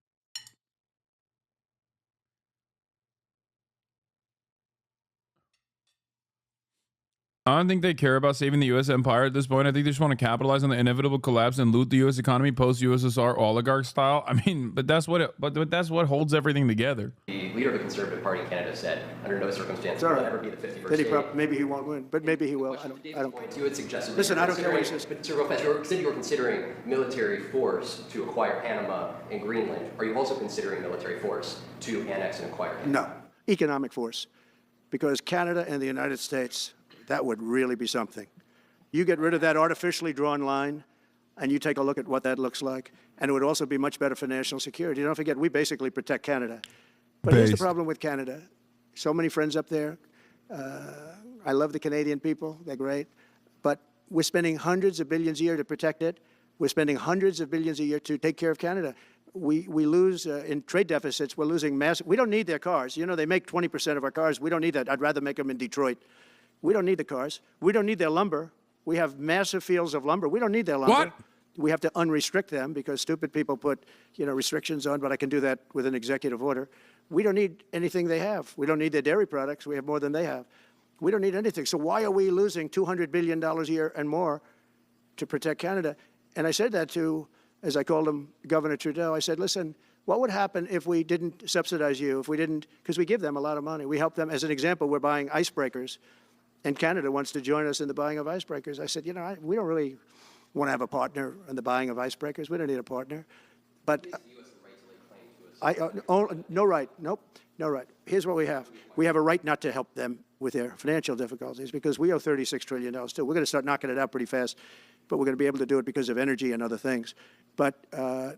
I don't think they care about saving the U.S. empire at this point. I think they just want to capitalize on the inevitable collapse and loot the U.S. economy post-USSR oligarch style. I mean, but that's what holds everything together. The leader of the Conservative Party in Canada said, under no circumstances will it ever be the 51st state. Maybe he won't win, but maybe he will. I don't care. You had suggested. Listen, I don't care what he says. But Sir Lopez, you said you were considering military force to acquire Panama and Greenland. Are you also considering military force to annex and acquire Canada? No, economic force, because Canada and the United States. That would really be something. You get rid of that artificially drawn line, and you take a look at what that looks like, and it would also be much better for national security. Don't forget, we basically protect Canada. But here's the problem with Canada. So many friends up there. I love the Canadian people. They're great. But we're spending hundreds of billions a year to protect it. We're spending hundreds of billions a year to take care of Canada. We lose in trade deficits. We're losing massive. We don't need their cars. You know, they make 20% of our cars. We don't need that. I'd rather make them in Detroit. We don't need the cars. We don't need their lumber. We have massive fields of lumber. We don't need their lumber. What? We have to unrestrict them because stupid people put, restrictions on, but I can do that with an executive order. We don't need anything they have. We don't need their dairy products. We have more than they have. We don't need anything. So why are we losing $200 billion a year and more to protect Canada? And I said that to, as I called him, Governor Trudeau. I said, listen, what would happen if we didn't subsidize you, if we didn't, because we give them a lot of money. We help them. As an example, we're buying icebreakers, and Canada wants to join us in the buying of icebreakers. I said, we don't really want to have a partner in the buying of icebreakers. We don't need a partner. But no right. Nope, no right. Here's what we have. We have a right not to help them with their financial difficulties because we owe $36 trillion too. We're going to start knocking it out pretty fast, but we're going to be able to do it because of energy and other things. But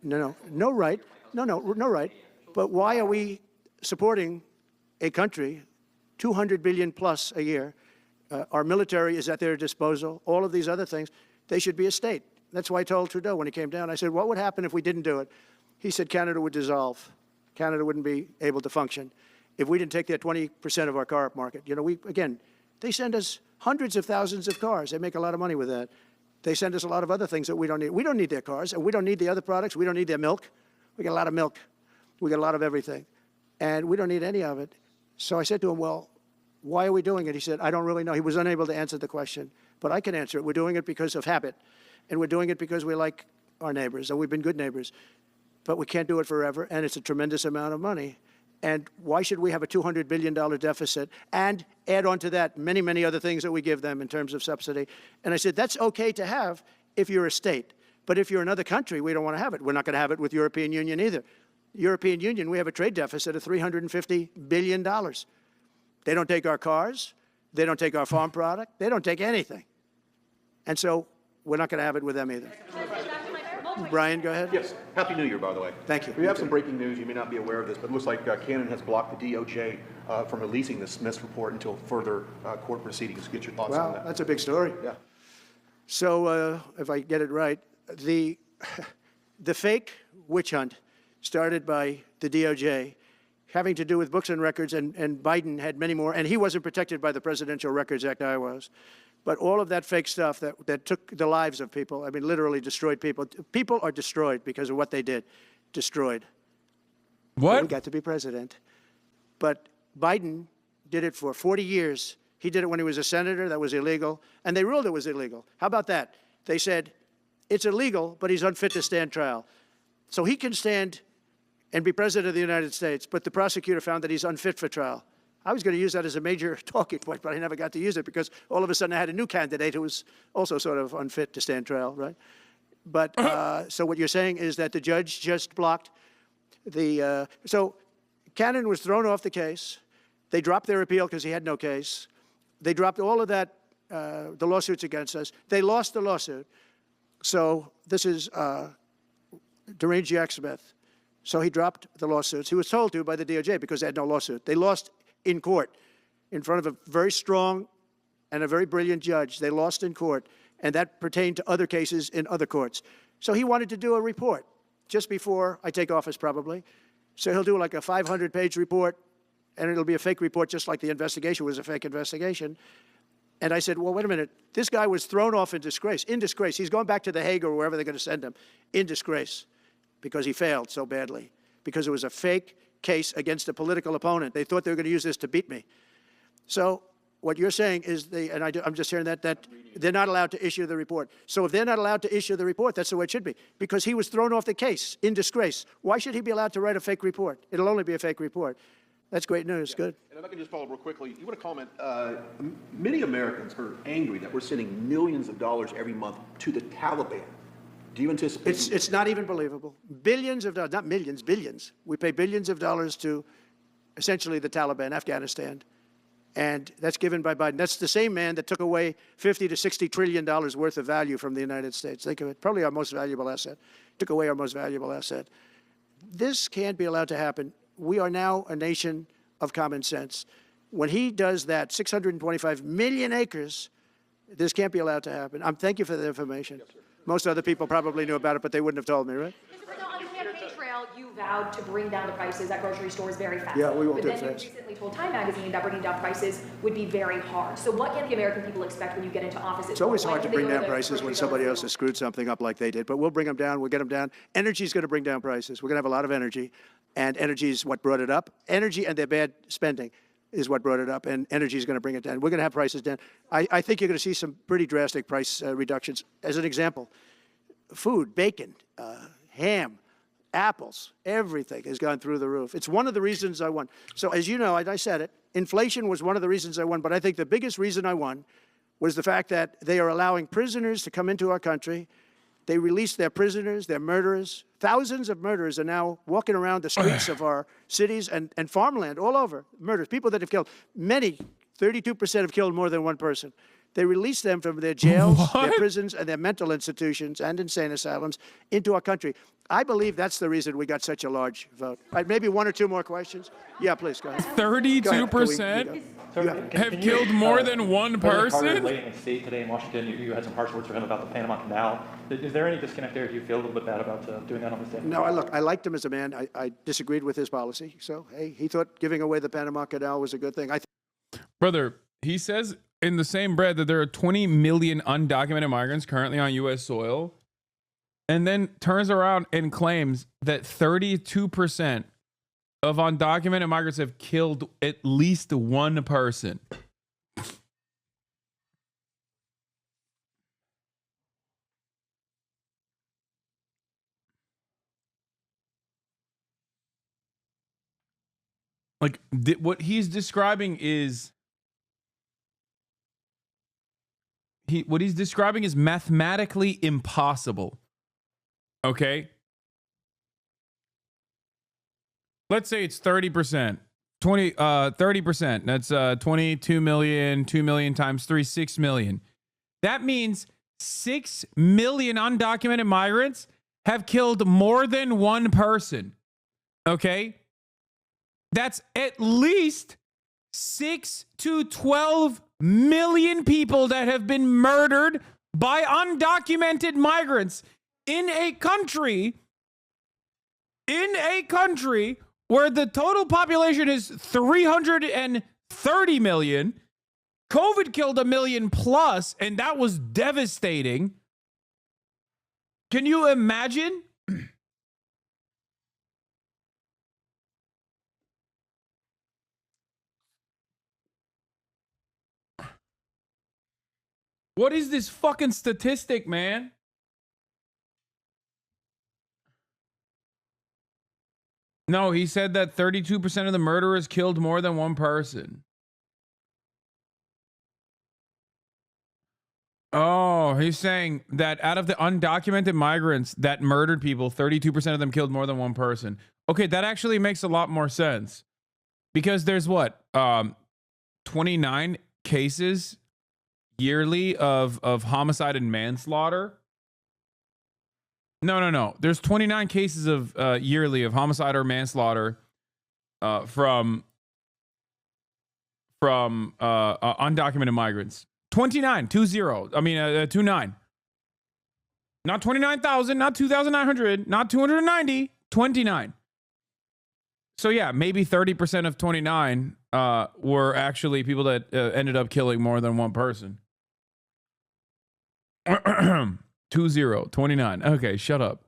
no right. No right. But why are we supporting a country, $200 billion plus a year? Our military is at their disposal. All of these other things, they should be a state. That's why I told Trudeau when he came down. I said, what would happen if we didn't do it? He said Canada would dissolve. Canada wouldn't be able to function if we didn't take their 20% of our car market. They send us hundreds of thousands of cars. They make a lot of money with that. They send us a lot of other things that we don't need. We don't need their cars, and we don't need the other products. We don't need their milk. We get a lot of milk. We get a lot of everything, and we don't need any of it. So I said to him, well, why are we doing it? He said, I don't really know. He was unable to answer the question, but I can answer it. We're doing it because of habit, and we're doing it because we like our neighbors, and we've been good neighbors. But we can't do it forever, and it's a tremendous amount of money. And why should we have a $200 billion deficit and add on to that many, many other things that we give them in terms of subsidy? And I said, that's okay to have if you're a state. But if you're another country, we don't want to have it. We're not going to have it with European Union either. European Union, we have a trade deficit of $350 billion. They don't take our cars. They don't take our farm product. They don't take anything. And so we're not going to have it with them either. Brian, go ahead. Yes. Happy New Year, by the way. Thank you. We have some breaking news. You may not be aware of this, but it looks like Canada has blocked the DOJ from releasing the Smith's report until further court proceedings. Get your thoughts on that. Wow, that's a big story. Yeah. So if I get it right, the fake witch hunt started by the DOJ having to do with books and records, and Biden had many more, and he wasn't protected by the Presidential Records Act, I was. But all of that fake stuff that took the lives of people, I mean, literally destroyed people. People are destroyed because of what they did. Destroyed. What? We got to be president. But Biden did it for 40 years. He did it when he was a senator. That was illegal. And they ruled it was illegal. How about that? They said, it's illegal, but he's unfit to stand trial. So he can stand and be president of the United States, but the prosecutor found that he's unfit for trial. I was going to use that as a major talking point, but I never got to use it because all of a sudden I had a new candidate who was also sort of unfit to stand trial, right? But so what you're saying is that the judge just blocked the, so Cannon was thrown off the case. They dropped their appeal because he had no case. They dropped all of that, the lawsuits against us. They lost the lawsuit. So this is Deranged Jack Smith. So he dropped the lawsuits. He was told to by the DOJ because they had no lawsuit. They lost in court in front of a very strong and a very brilliant judge. They lost in court, and that pertained to other cases in other courts. So he wanted to do a report just before I take office, probably. So he'll do like a 500-page report, and it'll be a fake report just like the investigation was a fake investigation. And I said, well, wait a minute. This guy was thrown off in disgrace. In disgrace. He's going back to The Hague or wherever they're going to send him. In disgrace. Because he failed so badly. Because it was a fake case against a political opponent. They thought they were going to use this to beat me. So what you're saying is, I'm just hearing that they're not allowed to issue the report. So if they're not allowed to issue the report, that's the way it should be. Because he was thrown off the case in disgrace. Why should he be allowed to write a fake report? It'll only be a fake report. That's great news. Good. And if I can just follow real quickly, you want to comment, many Americans are angry that we're sending millions of dollars every month to the Taliban. Do you anticipate? It's not even believable. Billions of dollars, not millions, billions. We pay billions of dollars to essentially the Taliban, Afghanistan. And that's given by Biden. That's the same man that took away $50 to $60 trillion worth of value from the United States. Think of it, probably our most valuable asset. Took away our most valuable asset. This can't be allowed to happen. We are now a nation of common sense. When he does that, 625 million acres, this can't be allowed to happen. Thank you for the information. Most other people probably knew about it, but they wouldn't have told me, right? On the campaign trail, you vowed to bring down the prices at grocery stores very fast. Yeah, we will but do then fast. you recently told Time Magazine that bringing down prices would be very hard. So what can the American people expect when you get into office? It's always hard to bring down prices when grocery somebody bill? else has screwed something up like they did, but we'll bring them down. We'll get them down. Energy is going to bring down prices. We're going to have a lot of energy, and energy is what brought it up. Energy and their bad spending is what brought it up, and energy is going to bring it down. We're going to have prices down. I think you're going to see some pretty drastic price reductions. As an example, food, bacon, ham, apples, everything has gone through the roof. It's one of the reasons I won. So as you know, I said it, inflation was one of the reasons I won, but I think the biggest reason I won was the fact that they are allowing prisoners to come into our country. They released their prisoners, their murderers. Thousands of murderers are now walking around the streets of our cities and farmland all over. Murders, people that have killed. Many, 32% have killed more than one person. They released them from their jails, their prisons, and their mental institutions and insane asylums into our country. I believe that's the reason we got such a large vote. All right, maybe one or two more questions? Yeah, please, go ahead. 32% have killed more than one person? Late in state today in Washington, you had some harsh words for him about the Panama Canal. Is there any disconnect there? Do you feel a little bit bad about doing that on this day? No, I liked him as a man. I disagreed with his policy. So, hey, he thought giving away the Panama Canal was a good thing. Brother, he says in the same breath that there are 20 million undocumented migrants currently on U.S. soil, and then turns around and claims that 32% of undocumented migrants have killed at least one person. Like, what he's describing is what he's describing is mathematically impossible. Okay? Let's say it's 30%. 30%. That's 22 million, 2 million times 3, 6 million. That means 6 million undocumented migrants have killed more than one person. Okay? That's at least 6 to 12 million people that have been murdered by undocumented migrants in a country where the total population is 330 million. COVID killed 1 million plus, and that was devastating. Can you imagine? What is this fucking statistic, man? No, he said that 32% of the murderers killed more than one person. Oh, he's saying that out of the undocumented migrants that murdered people, 32% of them killed more than one person. Okay, that actually makes a lot more sense. Because there's what? 29 cases yearly of homicide and manslaughter. No. There's 29 cases of yearly of homicide or manslaughter from undocumented migrants. 29, 20. I mean, 29. Not 29,000, not 2,900, not 290, 29. So yeah, maybe 30% of 29 were actually people that ended up killing more than one person. 29. Okay, shut up.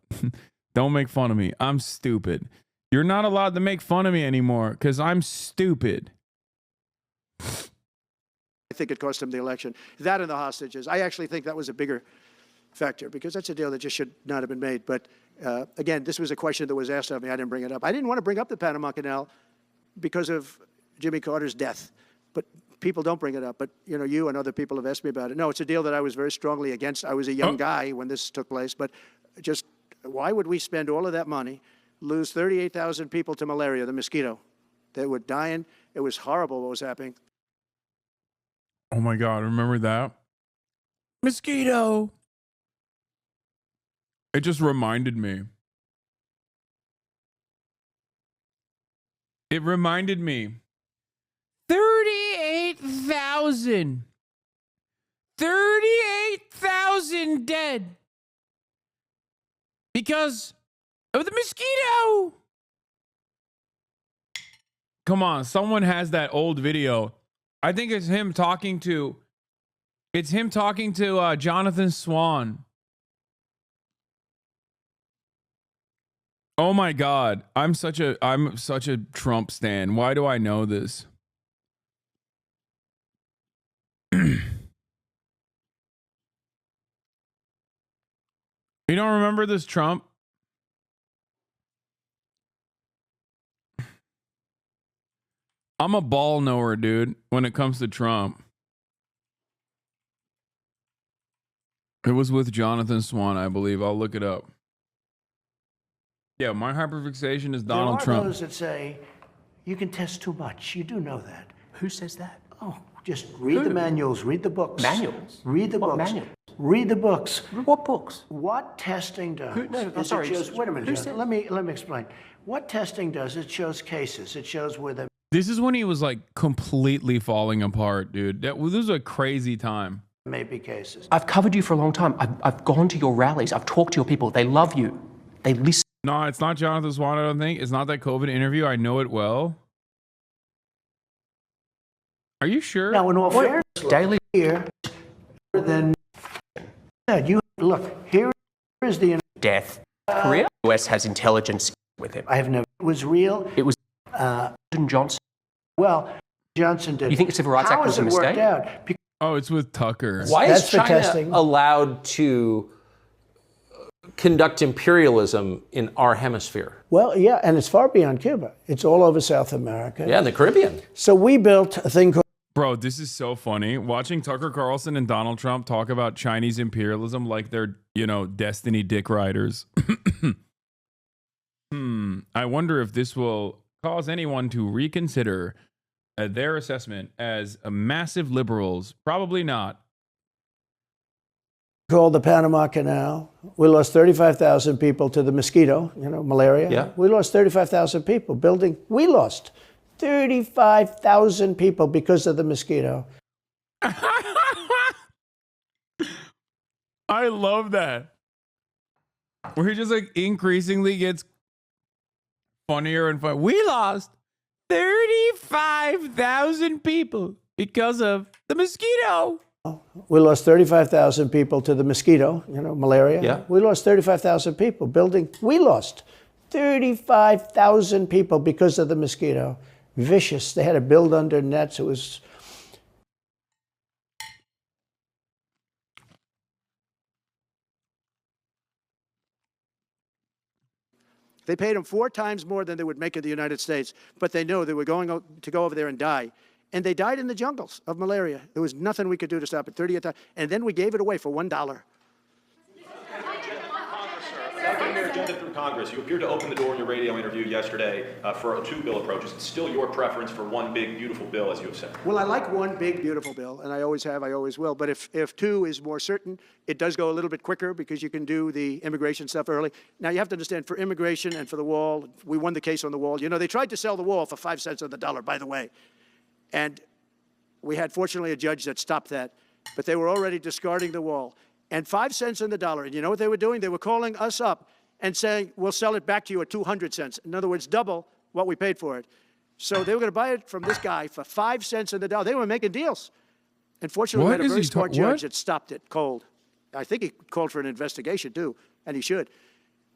Don't make fun of me. I'm stupid. You're not allowed to make fun of me anymore because I'm stupid. I think it cost him the election. That and the hostages. I actually think that was a bigger factor because that's a deal that just should not have been made. But again, this was a question that was asked of me. I didn't bring it up. I didn't want to bring up the Panama Canal because of Jimmy Carter's death. But people don't bring it up. But, you know, you and other people have asked me about it. No, it's a deal that I was very strongly against. I was a young guy when this took place. But just why would we spend all of that money, lose 38,000 people to malaria, the mosquito? They were dying. It was horrible what was happening. Oh my God, remember that? Mosquito. It just reminded me. It reminded me. 38 38,000. 38,000 dead because of the mosquito. Come on, someone has that old video. I think it's him talking to Jonathan Swan. Oh my God. I'm such a Trump stan. Why do I know this? You don't remember this Trump? I'm a ball knower, dude, when it comes to Trump. It was with Jonathan Swan, I believe. I'll look it up. Yeah, my hyperfixation is Donald Trump. There are those that say, you can test too much. You do know that. Who says that? Oh, just read the manuals, read the books. Manuals? Read the What books. manuals? Read the books. What books? What testing does I'm is sorry, it shows, wait a who minute, said- John, let me explain. What testing does, it shows cases. It shows where the This is when he was like completely falling apart, dude. This was a crazy time. may be cases. I've covered you for a long time. I've gone to your rallies. I've talked to your people. They love you. They listen. No, it's not Jonathan Swan, I don't think. It's not that COVID interview. I know it well. Are you sure? Now, in all fairness, Daily here, then you look, here is the death. Korea. US has intelligence with him. I have never, it was real. It was Johnson. Well, Johnson did. You think the Civil Rights Act How was a has it worked mistake? out? Because Oh, it's with Tucker. Why is That's for China testing. allowed to conduct imperialism in our hemisphere? well, yeah, and it's far beyond Cuba. It's all over South America. Yeah, in the Caribbean. So we built a thing called Bro, this is so funny. Watching Tucker Carlson and Donald Trump talk about Chinese imperialism like they're, Destiny dick riders. I wonder if this will cause anyone to reconsider their assessment as massive liberals. Probably not. called the Panama Canal. We lost 35,000 people to the mosquito, malaria. Yeah. We lost 35,000 people building. We lost 35,000 people because of the mosquito. I love that. Where he just like increasingly gets funnier and funnier. We lost 35,000 people because of the mosquito. We lost 35,000 people to the mosquito, malaria. Yeah. We lost 35,000 people building. We lost 35,000 people because of the mosquito. Vicious. They had to build under nets. It was. They paid them 4 times more than they would make in the United States, but they knew they were going to go over there and die. And they died in the jungles of malaria. There was nothing we could do to stop it. 38,000. And then we gave it away for $1. Now getting your agenda through Congress, you appeared to open the door in your radio interview yesterday for 2 bill approaches. It's still your preference for one big, beautiful bill, as you have said. Well, I like one big, beautiful bill, and I always have, I always will. But if 2 is more certain, it does go a little bit quicker because you can do the immigration stuff early. Now, you have to understand, for immigration and for the wall, we won the case on the wall. They tried to sell the wall for 5 cents on the dollar, by the way. And we had, fortunately, a judge that stopped that. But they were already discarding the wall. And 5 cents on the dollar. And you know what they were doing? They were calling us up and saying, we'll sell it back to you at 200 cents. In other words, double what we paid for it. So they were going to buy it from this guy for 5 cents on the dollar. They were making deals. And fortunately, we had a very smart judge that stopped it cold. I think he called for an investigation, too, and he should.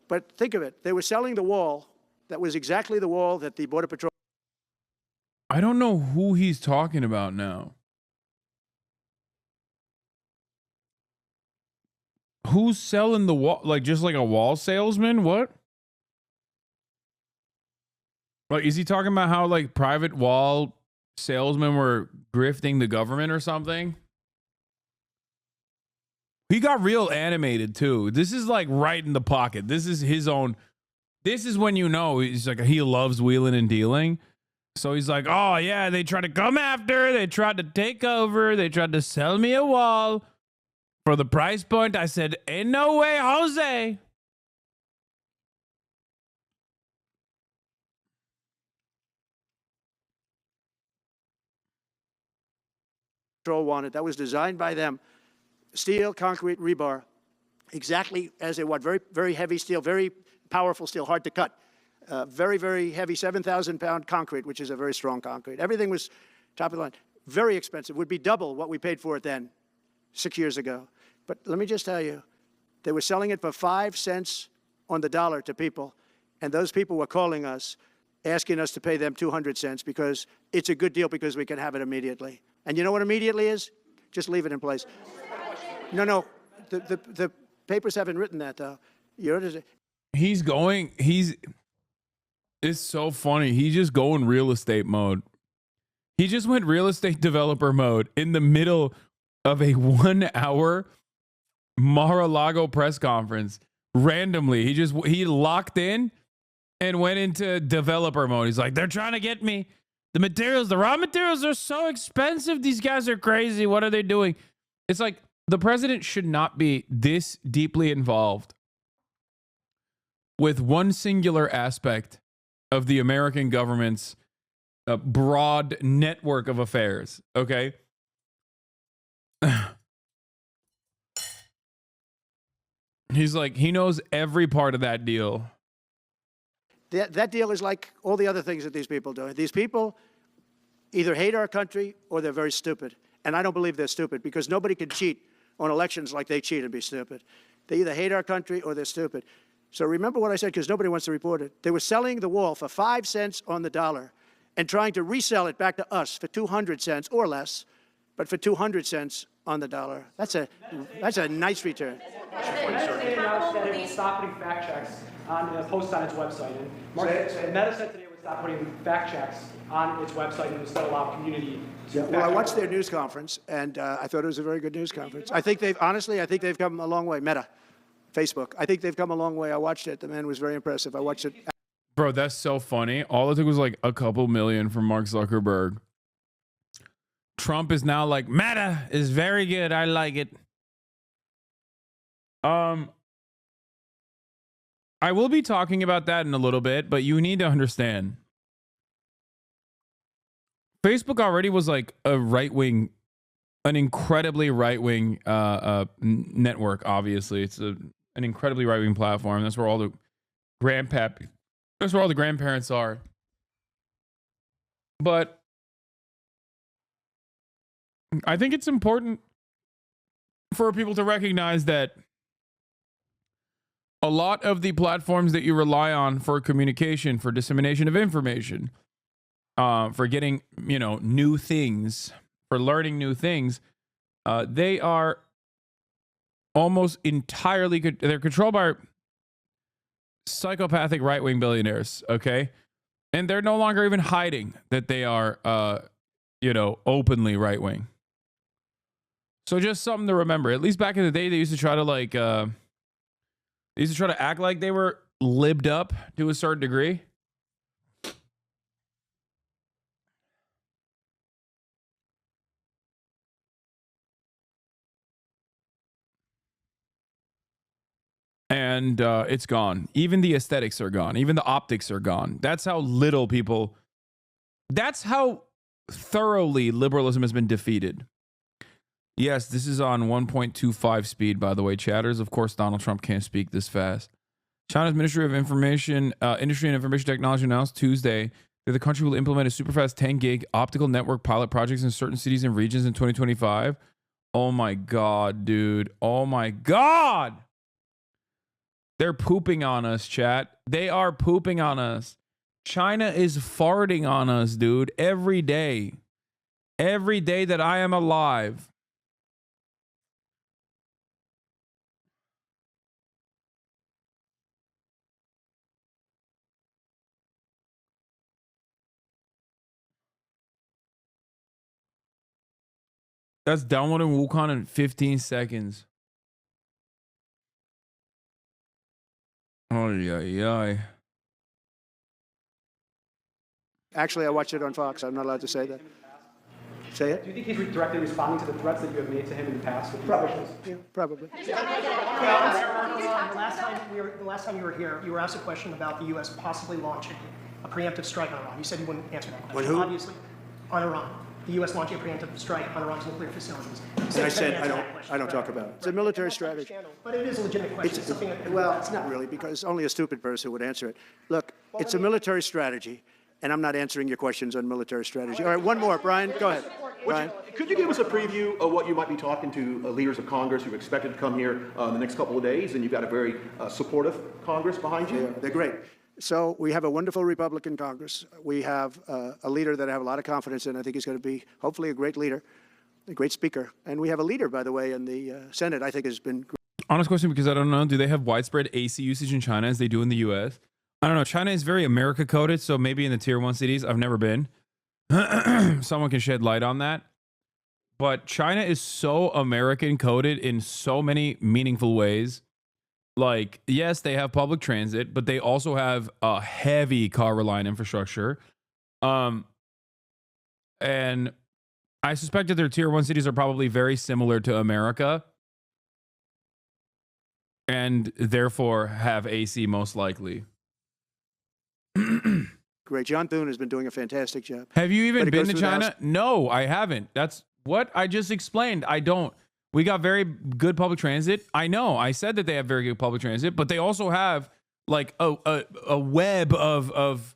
But think of it. They were selling the wall that was exactly the wall that the Border Patrol. I don't know who he's talking about now. Who's selling the wall? Like just like a wall salesman? What? Like, is he talking about how like private wall salesmen were grifting the government or something? He got real animated too. This is like right in the pocket. This is his own. This is when he's like, he loves wheeling and dealing. So he's like, oh yeah, they tried to come after, they tried to take over, they tried to sell me a wall. For the price point, I said, ain't no way, Jose. wanted. That was designed by them. Steel, concrete, rebar, exactly as they want. Very, very heavy steel, very powerful steel, hard to cut. Very, very heavy, 7,000-pound concrete, which is a very strong concrete. Everything was top of the line. Very expensive. Would be double what we paid for it then, 6 years ago. But let me just tell you, they were selling it for 5 cents on the dollar to people, and those people were calling us, asking us to pay them 200 cents because it's a good deal because we can have it immediately. And you know what immediately is? Just leave it in place. No, the papers haven't written that, though. It's so funny. He's just going real estate mode. He just went real estate developer mode in the middle of a 1-hour Mar-a-Lago press conference. Randomly, he locked in and went into developer mode. He's like, they're trying to get me. The raw materials are so expensive. These guys are crazy. What are they doing? It's like the president should not be this deeply involved with one singular aspect of the American government's broad network of affairs. Okay. He's like, he knows every part of that deal. That deal is like all the other things that these people do. These people either hate our country or they're very stupid. And I don't believe they're stupid because nobody can cheat on elections like they cheat and be stupid. They either hate our country or they're stupid. So remember what I said because nobody wants to report it. They were selling the wall for 5 cents on the dollar and trying to resell it back to us for 200 cents or less, but for 200 cents on the dollar. That's a nice return. Meta announced that it will stop putting fact checks on posts on its website. And Meta said today it would stop putting fact checks on its website and instead allow community to Well, I watched their news conference, and I thought it was a very good news conference. I think they've come a long way. Meta, Facebook. I think they've come a long way. I watched it. The man was very impressive. I watched it. Bro, that's so funny. All it took was like a couple million from Mark Zuckerberg. Trump is now like, Meta is very good. I like it. I will be talking about that in a little bit, but you need to understand. Facebook already was like a right-wing, an incredibly right-wing network, obviously. It's an incredibly right-wing platform. That's where all the grandparents are. But I think it's important for people to recognize that a lot of the platforms that you rely on for communication, for dissemination of information, for getting, new things, for learning new things, they are almost entirely, they're controlled by psychopathic right-wing billionaires, okay? And they're no longer even hiding that they are, openly right-wing. So just something to remember. At least back in the day, they used to try to act like they were libbed up to a certain degree. And it's gone. Even the aesthetics are gone. Even the optics are gone. That's how thoroughly liberalism has been defeated. Yes, this is on 1.25 speed, by the way, chatters. Of course, Donald Trump can't speak this fast. China's Ministry of Industry and Information Technology announced Tuesday that the country will implement a super-fast 10-gig optical network pilot projects in certain cities and regions in 2025. Oh my God, dude. Oh my God. They're pooping on us, chat. They are pooping on us. China is farting on us, dude, every day. Every day that I am alive. That's downloading Wukong in 15 seconds. Oh, yeah. Actually, I watched it on Fox. I'm not allowed to say that. Say it? Do you think he's directly responding to the threats that you have made to him in the past? Probably. Yeah, probably. The last time you were here, you were asked a question about the U.S. possibly launching a preemptive strike on Iran. You said you wouldn't answer that question. On who? Obviously, on Iran. the U.S. launching a preemptive strike on Iran's nuclear facilities. And I said, I don't talk about it. It's a military strategy. But it is a legitimate question. It's not really, because only a stupid person would answer it. Look, it's a military strategy, and I'm not answering your questions on military strategy. All right, one more. Brian, go ahead. Brian? Could you give us a preview of what you might be talking to leaders of Congress who are expected to come here in the next couple of days? And you've got a very supportive Congress behind you. They're great. So we have a wonderful Republican Congress. We have a leader that I have a lot of confidence in. I think he's going to be, hopefully, a great leader, a great speaker. And we have a leader, by the way, in the Senate, I think has been great. Honest question, because I don't know. Do they have widespread AC usage in China as they do in the U.S.? I don't know. China is very America coded, so maybe in the tier 1 cities. I've never been. Someone can shed light on that. But China is so American coded in so many meaningful ways. Like, yes, they have public transit, but they also have a heavy car reliant infrastructure. And I suspect that their tier 1 cities are probably very similar to America, and therefore have AC most likely. Great. John Thune has been doing a fantastic job. Have you even been to China? No, I haven't. That's what I just explained. I don't. We got very good public transit. I know. I said that they have very good public transit, but they also have like a web of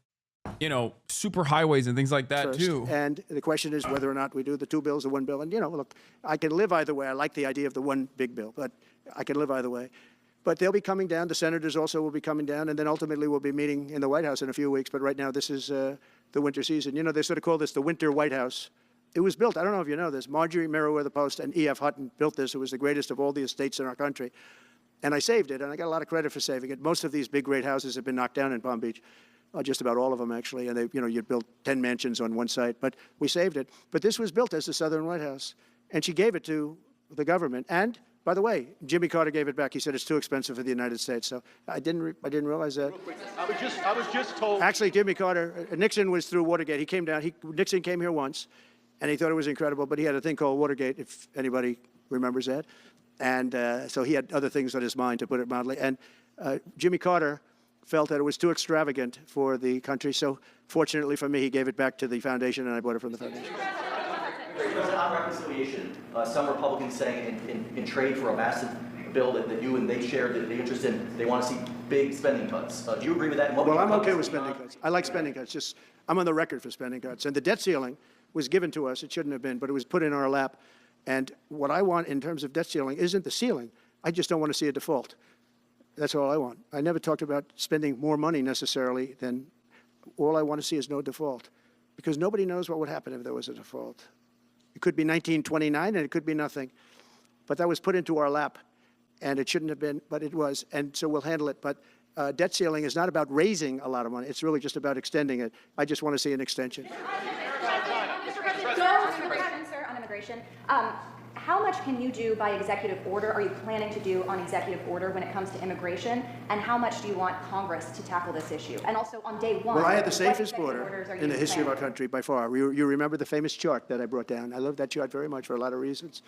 super highways and things like that First. too. And the question is whether or not we do the 2 bills or 1 bill. And look, I can live either way. I like the idea of the one big bill, but I can live either way. But they'll be coming down. The senators also will be coming down, and then ultimately we'll be meeting in the White House in a few weeks. But right now, this is the winter season. They sort of call this the winter White House. It was built, I don't know if you know this, Marjorie Meriwether Post and E.F. Hutton built this. It was the greatest of all the estates in our country. And I saved it, and I got a lot of credit for saving it. Most of these big, great houses have been knocked down in Palm Beach, just about all of them, actually. And they, you'd build 10 mansions on one site, but we saved it. But this was built as the Southern White House, and she gave it to the government. And, by the way, Jimmy Carter gave it back. He said it's too expensive for the United States. So I didn't realize that. I was just told. Actually, Jimmy Carter, Nixon was through Watergate. He came down. Nixon came here once. And he thought it was incredible, but he had a thing called Watergate, if anybody remembers that. And so he had other things on his mind, to put it mildly. And Jimmy Carter felt that it was too extravagant for the country. So fortunately for me, he gave it back to the foundation, and I bought it from the foundation. On reconciliation, some Republicans saying in trade for a massive bill that you and they share the interest in, they want to see big spending cuts. Do you agree with that? Well, I'm okay with spending cuts. I like spending cuts. Just I'm on the record for spending cuts. And the debt ceiling was given to us. It shouldn't have been, but it was put in our lap. And what I want in terms of debt ceiling isn't the ceiling. I just don't want to see a default. That's all I want. I never talked about spending more money necessarily than all I want to see is no default, because nobody knows what would happen if there was a default. It could be 1929 and it could be nothing. But that was put into our lap, and it shouldn't have been, but it was. And so we'll handle it. But debt ceiling is not about raising a lot of money. It's really just about extending it. I just want to see an extension. Sir, on immigration, how much can you do by executive order, are you planning to do on executive order when it comes to immigration, and how much do you want Congress to tackle this issue? And also on day one, well, I had the safest border in the history of our country by far. You remember the famous chart that I brought down. I love that chart very much for a lot of reasons.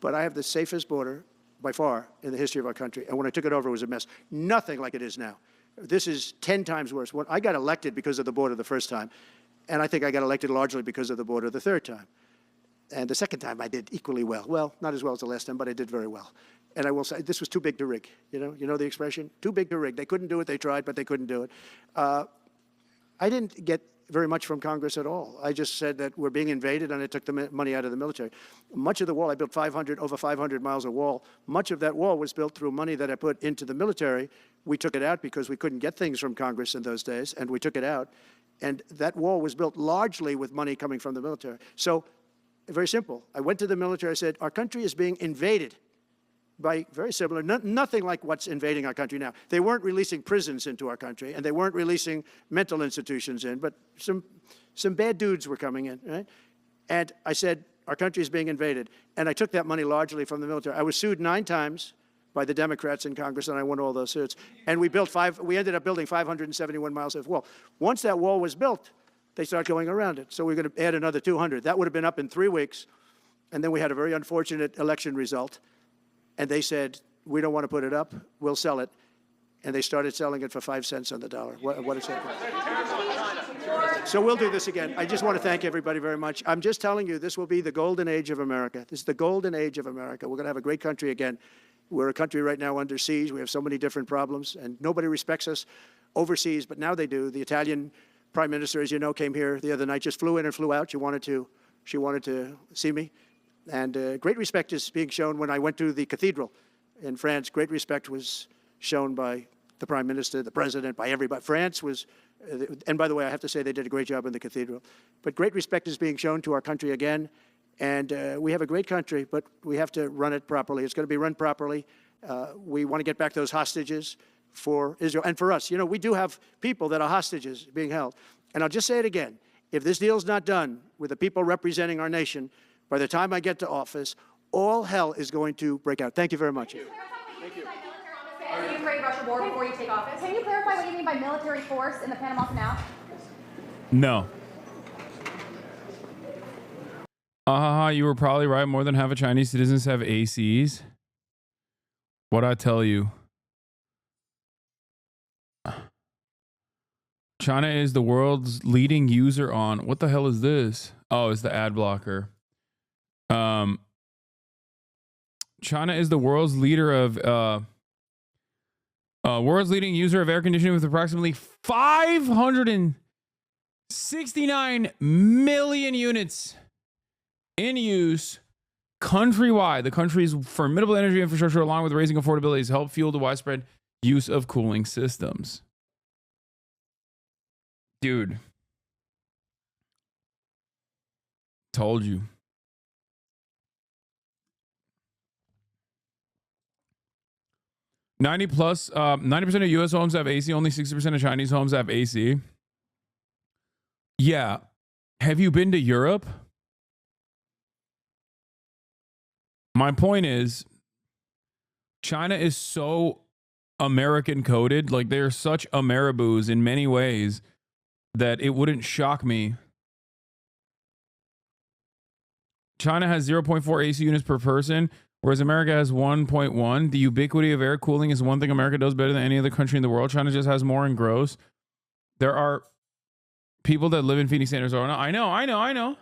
But I have the safest border by far in the history of our country. And when I took it over, it was a mess. Nothing like it is now. This is 10 times worse. When I got elected because of the border the first time, and I think I got elected largely because of the border the third time. And the second time I did equally well. Well, not as well as the last time, but I did very well. And I will say, this was too big to rig. You know the expression? Too big to rig. They couldn't do it. They tried, but they couldn't do it. I didn't get very much from Congress at all. I just said that we're being invaded, and I took the money out of the military. Much of the wall, I built over 500 miles of wall. Much of that wall was built through money that I put into the military. We took it out because we couldn't get things from Congress in those days, and we took it out. And that wall was built largely with money coming from the military. So, very simple. I went to the military. I said, our country is being invaded by very similar, nothing like what's invading our country now. They weren't releasing prisons into our country, and they weren't releasing mental institutions in, but some bad dudes were coming in, right? And I said, our country is being invaded. And I took that money largely from the military. I was sued 9 times by the Democrats in Congress, and I won all those suits. And we ended up building 571 miles of wall. Once that wall was built, they started going around it. So we're going to add another 200. That would have been up in 3 weeks. And then we had a very unfortunate election result. And they said, we don't want to put it up. We'll sell it. And they started selling it for 5 cents on the dollar. What is that? So we'll do this again. I just want to thank everybody very much. I'm just telling you, this will be the golden age of America. This is the golden age of America. We're going to have a great country again. We're a country right now under siege. We have so many different problems, and nobody respects us overseas, but now they do. The Italian prime minister, as you know, came here the other night, just flew in and flew out. She wanted to see me. And great respect is being shown when I went to the cathedral in France. Great respect was shown by the prime minister, the president, by everybody. France was, and by the way, I have to say they did a great job in the cathedral. But great respect is being shown to our country again. And we have a great country, but we have to run it properly. It's going to be run properly. We want to get back those hostages for Israel and for us. You know, we do have people that are hostages being held. And I'll just say it again. If this deal's not done with the people representing our nation, by the time I get to office, all hell is going to break out. Thank you very much. Thank you. The Ukraine-Russia war before you take office. Can you clarify what you mean by military force in the Panama Canal? No. You were probably right. More than half of Chinese citizens have ACs. What'd I tell you? China is the world's leading user on... What the hell is this? Oh, it's the ad blocker. China is the world's leader of... world's leading user of air conditioning with approximately 569 million units in use countrywide. The country's formidable energy infrastructure, along with raising affordability, has helped fuel the widespread use of cooling systems. Dude. Told you. $90+ of US homes have AC. Only 60% of Chinese homes have AC. Yeah. Have you been to Europe? My point is, China is so American coded. Like, they're such Ameriboos in many ways that it wouldn't shock me. China has 0.4 AC units per person, whereas America has 1.1. The ubiquity of air cooling is one thing America does better than any other country in the world. China just has more in gross. There are people that live in Phoenix, Arizona. I know.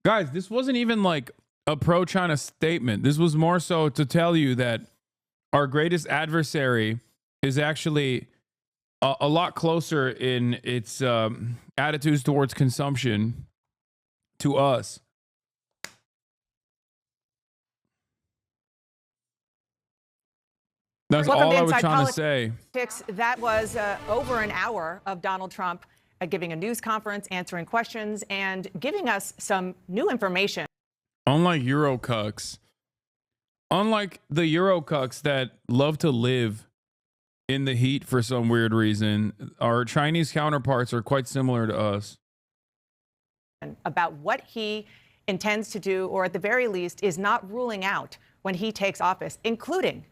Guys, this wasn't even like a pro-China statement. This was more so to tell you that our greatest adversary is actually a lot closer in its attitudes towards consumption to us. That's all I was trying to say. That was over an hour of Donald Trump giving a news conference, answering questions, and giving us some new information. Unlike Eurocucks, unlike the Eurocucks that love to live in the heat for some weird reason, our Chinese counterparts are quite similar to us. About what he intends to do, or at the very least, is not ruling out when he takes office, including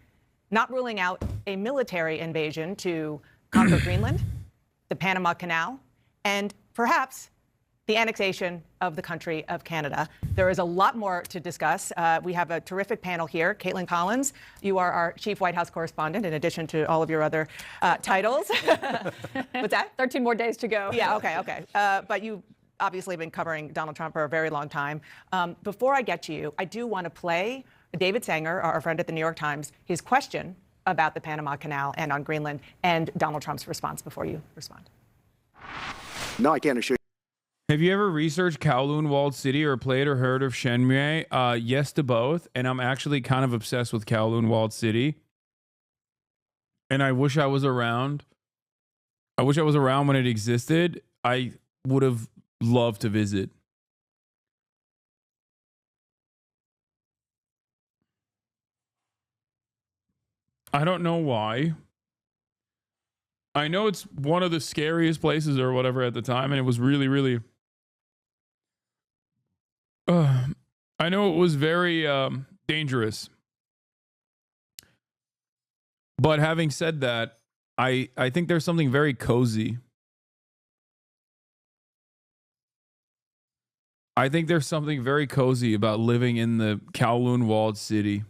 not ruling out a military invasion to conquer Greenland, the Panama Canal, and perhaps the annexation of the country of Canada. There is a lot more to discuss. We have a terrific panel here. Caitlin Collins, you are our chief White House correspondent, in addition to all of your other titles. What's that? 13 more days to go. Yeah, okay. But you obviously have been covering Donald Trump for a very long time. Before I get to you, I do want to play David Sanger, our friend at the New York Times, his question about the Panama Canal and on Greenland, and Donald Trump's response before you respond. No, I can't assure you. Have you ever researched Kowloon Walled City or played or heard of Shenmue? Yes to both, and I'm actually kind of obsessed with Kowloon Walled City. And I wish I was around. I wish I was around when it existed. I would have loved to visit. I don't know why. I know it's one of the scariest places or whatever at the time, and it was really, really... I know it was very dangerous. But having said that, I think there's something very cozy. I think there's something very cozy about living in the Kowloon Walled City.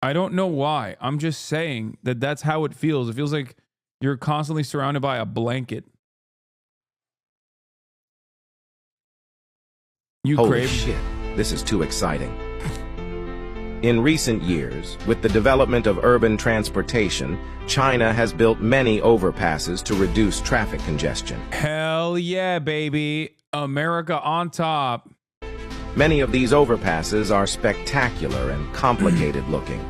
I don't know why. I'm just saying that that's how it feels. It feels like you're constantly surrounded by a blanket. Holy shit, this is too exciting. In recent years, with the development of urban transportation, China has built many overpasses to reduce traffic congestion. Hell yeah, baby. America on top. Many of these overpasses are spectacular and complicated looking.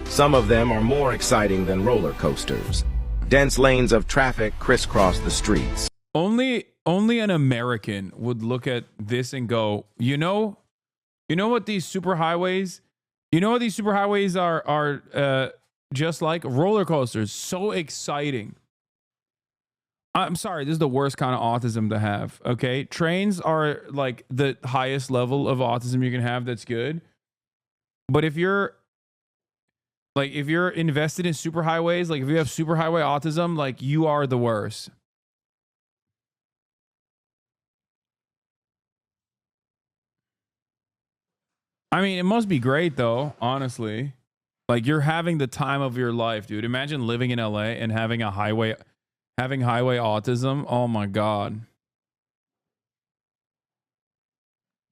Some of them are more exciting than roller coasters. Dense lanes of traffic crisscross the streets. Only an American would look at this and go, you know what these superhighways are just like roller coasters. So exciting. I'm sorry, this is the worst kind of autism to have. Okay, trains are like the highest level of autism you can have. That's good, but if you're invested in superhighways, like if you have superhighway autism, like you are the worst. I mean, it must be great though, honestly. Like you're having the time of your life, dude. Imagine living in LA and having highway autism. Oh my God.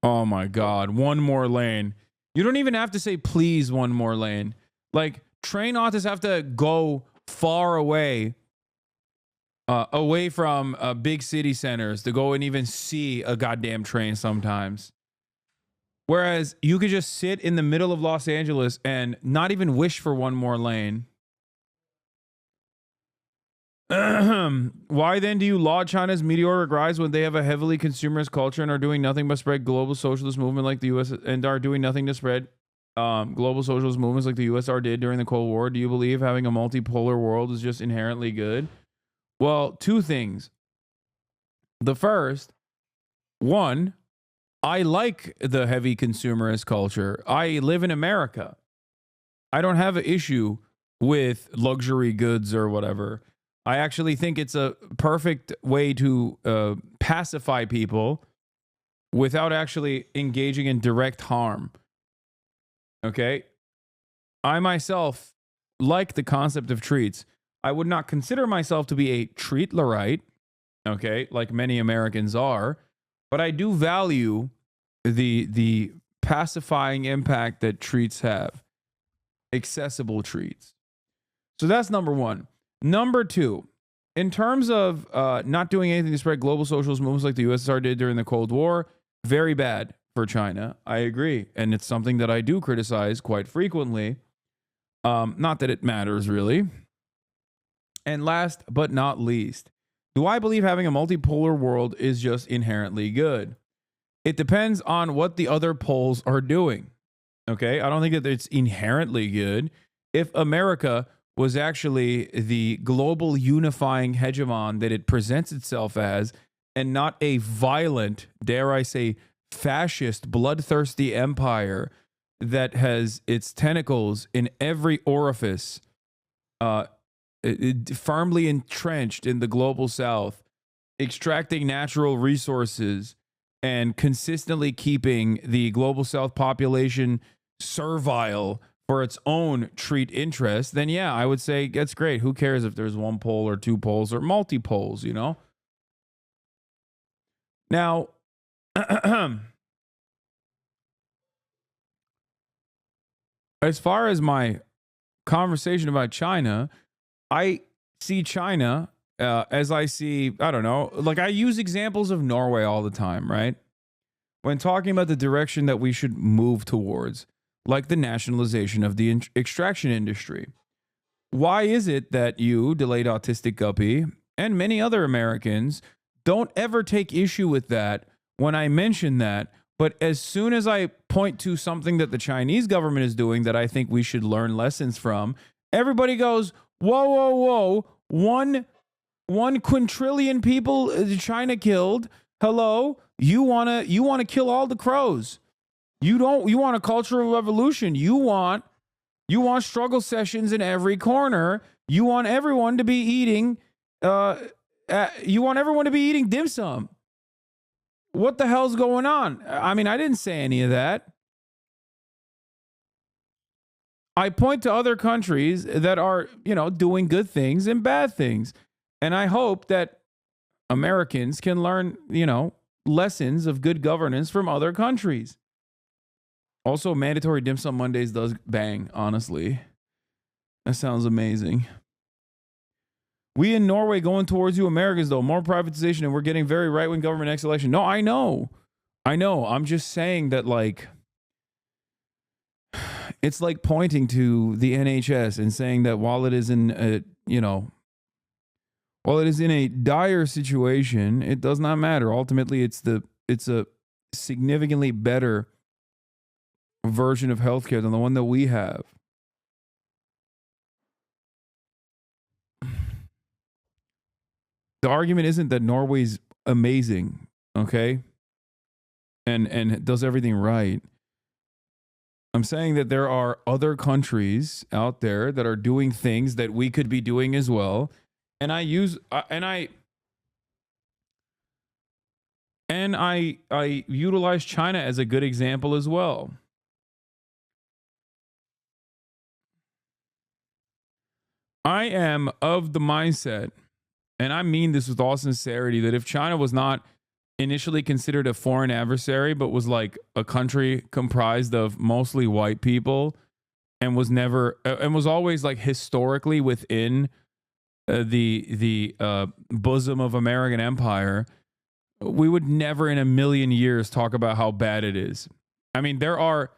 Oh my God. One more lane. You don't even have to say, please, one more lane. Like train autists have to go far away, away from big city centers to go and even see a goddamn train sometimes. Whereas you could just sit in the middle of Los Angeles and not even wish for one more lane. Why then do you laud China's meteoric rise when they have a heavily consumerist culture and are doing nothing but spread global socialist movement like the U.S. and are doing nothing to spread global socialist movements like the USSR did during the Cold War? Do you believe having a multipolar world is just inherently good? Well, two things. The first, one, I like the heavy consumerist culture. I live in America. I don't have an issue with luxury goods or whatever. I actually think it's a perfect way to pacify people without actually engaging in direct harm. Okay? I myself like the concept of treats. I would not consider myself to be a treatlerite, okay, like many Americans are, but I do value the pacifying impact that treats have. Accessible treats. So that's number one. Number two, in terms of not doing anything to spread global socialist movements like the USSR did during the Cold War, very bad for China. I agree. And it's something that I do criticize quite frequently. Not that it matters, really. And last but not least, do I believe having a multipolar world is just inherently good? It depends on what the other poles are doing. Okay? I don't think that it's inherently good. If America was actually the global unifying hegemon that it presents itself as, and not a violent, dare I say, fascist, bloodthirsty empire that has its tentacles in every orifice, firmly entrenched in the global south, extracting natural resources and consistently keeping the global south population servile for its own treat interest, then yeah, I would say that's great. Who cares if there's one pole or two poles or multi-poles, you know? Now, as far as my conversation about China, I see China as I see, I don't know, like I use examples of Norway all the time, right? When talking about the direction that we should move towards, like the nationalization of the extraction industry. Why is it that you, delayed autistic guppy, and many other Americans don't ever take issue with that when I mention that? But as soon as I point to something that the Chinese government is doing that I think we should learn lessons from, everybody goes, whoa, whoa, whoa, one quintillion people China killed. Hello? You wanna kill all the crows. You want a cultural revolution. You want struggle sessions in every corner. You want everyone to be eating dim sum. What the hell's going on? I mean, I didn't say any of that. I point to other countries that are, doing good things and bad things. And I hope that Americans can learn, lessons of good governance from other countries. Also, mandatory dim sum Mondays does bang, honestly. That sounds amazing. We in Norway going towards you Americans, though. More privatization, and we're getting very right-wing government next election. No, I know. I'm just saying that, like, it's like pointing to the NHS and saying that while it is in a dire situation, it does not matter. Ultimately, it's a significantly better version of healthcare than the one that we have. The argument isn't that Norway's amazing, okay? And does everything right. I'm saying that there are other countries out there that are doing things that we could be doing as well. And I utilize China as a good example as well. I am of the mindset, and I mean this with all sincerity, that if China was not initially considered a foreign adversary, but was like a country comprised of mostly white people and was always like historically within the bosom of American empire, we would never in a million years talk about how bad it is. I mean, there are,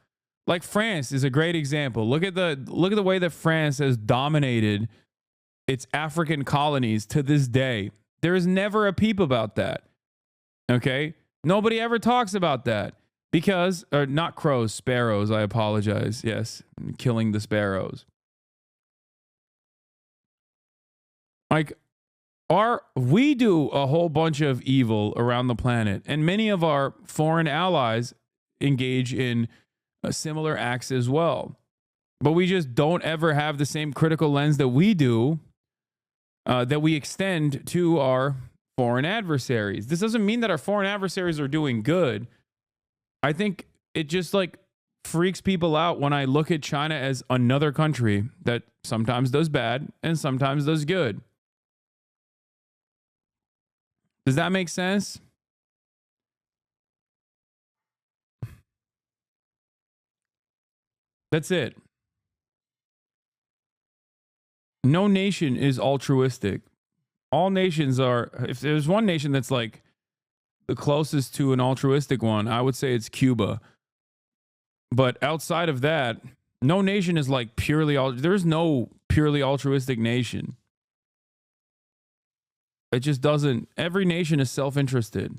like, France is a great example. Look at the way that France has dominated its African colonies to this day. There is never a peep about that. Okay? Nobody ever talks about that because, or not crows, sparrows. I apologize. Yes, killing the sparrows. Like, we do a whole bunch of evil around the planet, and many of our foreign allies engage in similar acts as well. But we just don't ever have the same critical lens that we do, that we extend to our foreign adversaries. This doesn't mean that our foreign adversaries are doing good. I think it just like freaks people out when I look at China as another country that sometimes does bad and sometimes does good. Does that make sense? That's it. No nation is altruistic. All nations are, if there's one nation that's like the closest to an altruistic one, I would say it's Cuba. But outside of that, no nation is like there's no purely altruistic nation. It just doesn't, every nation is self-interested.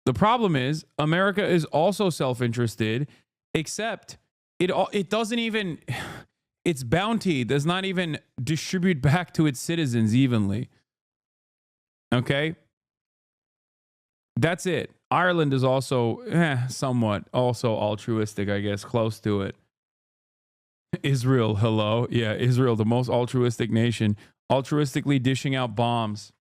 The problem is America is also self-interested, except it doesn't even, its bounty does not even distribute back to its citizens evenly. Okay? That's it. Ireland is also somewhat also altruistic, I guess, close to it. Israel, hello. Yeah, Israel, the most altruistic nation, altruistically dishing out bombs.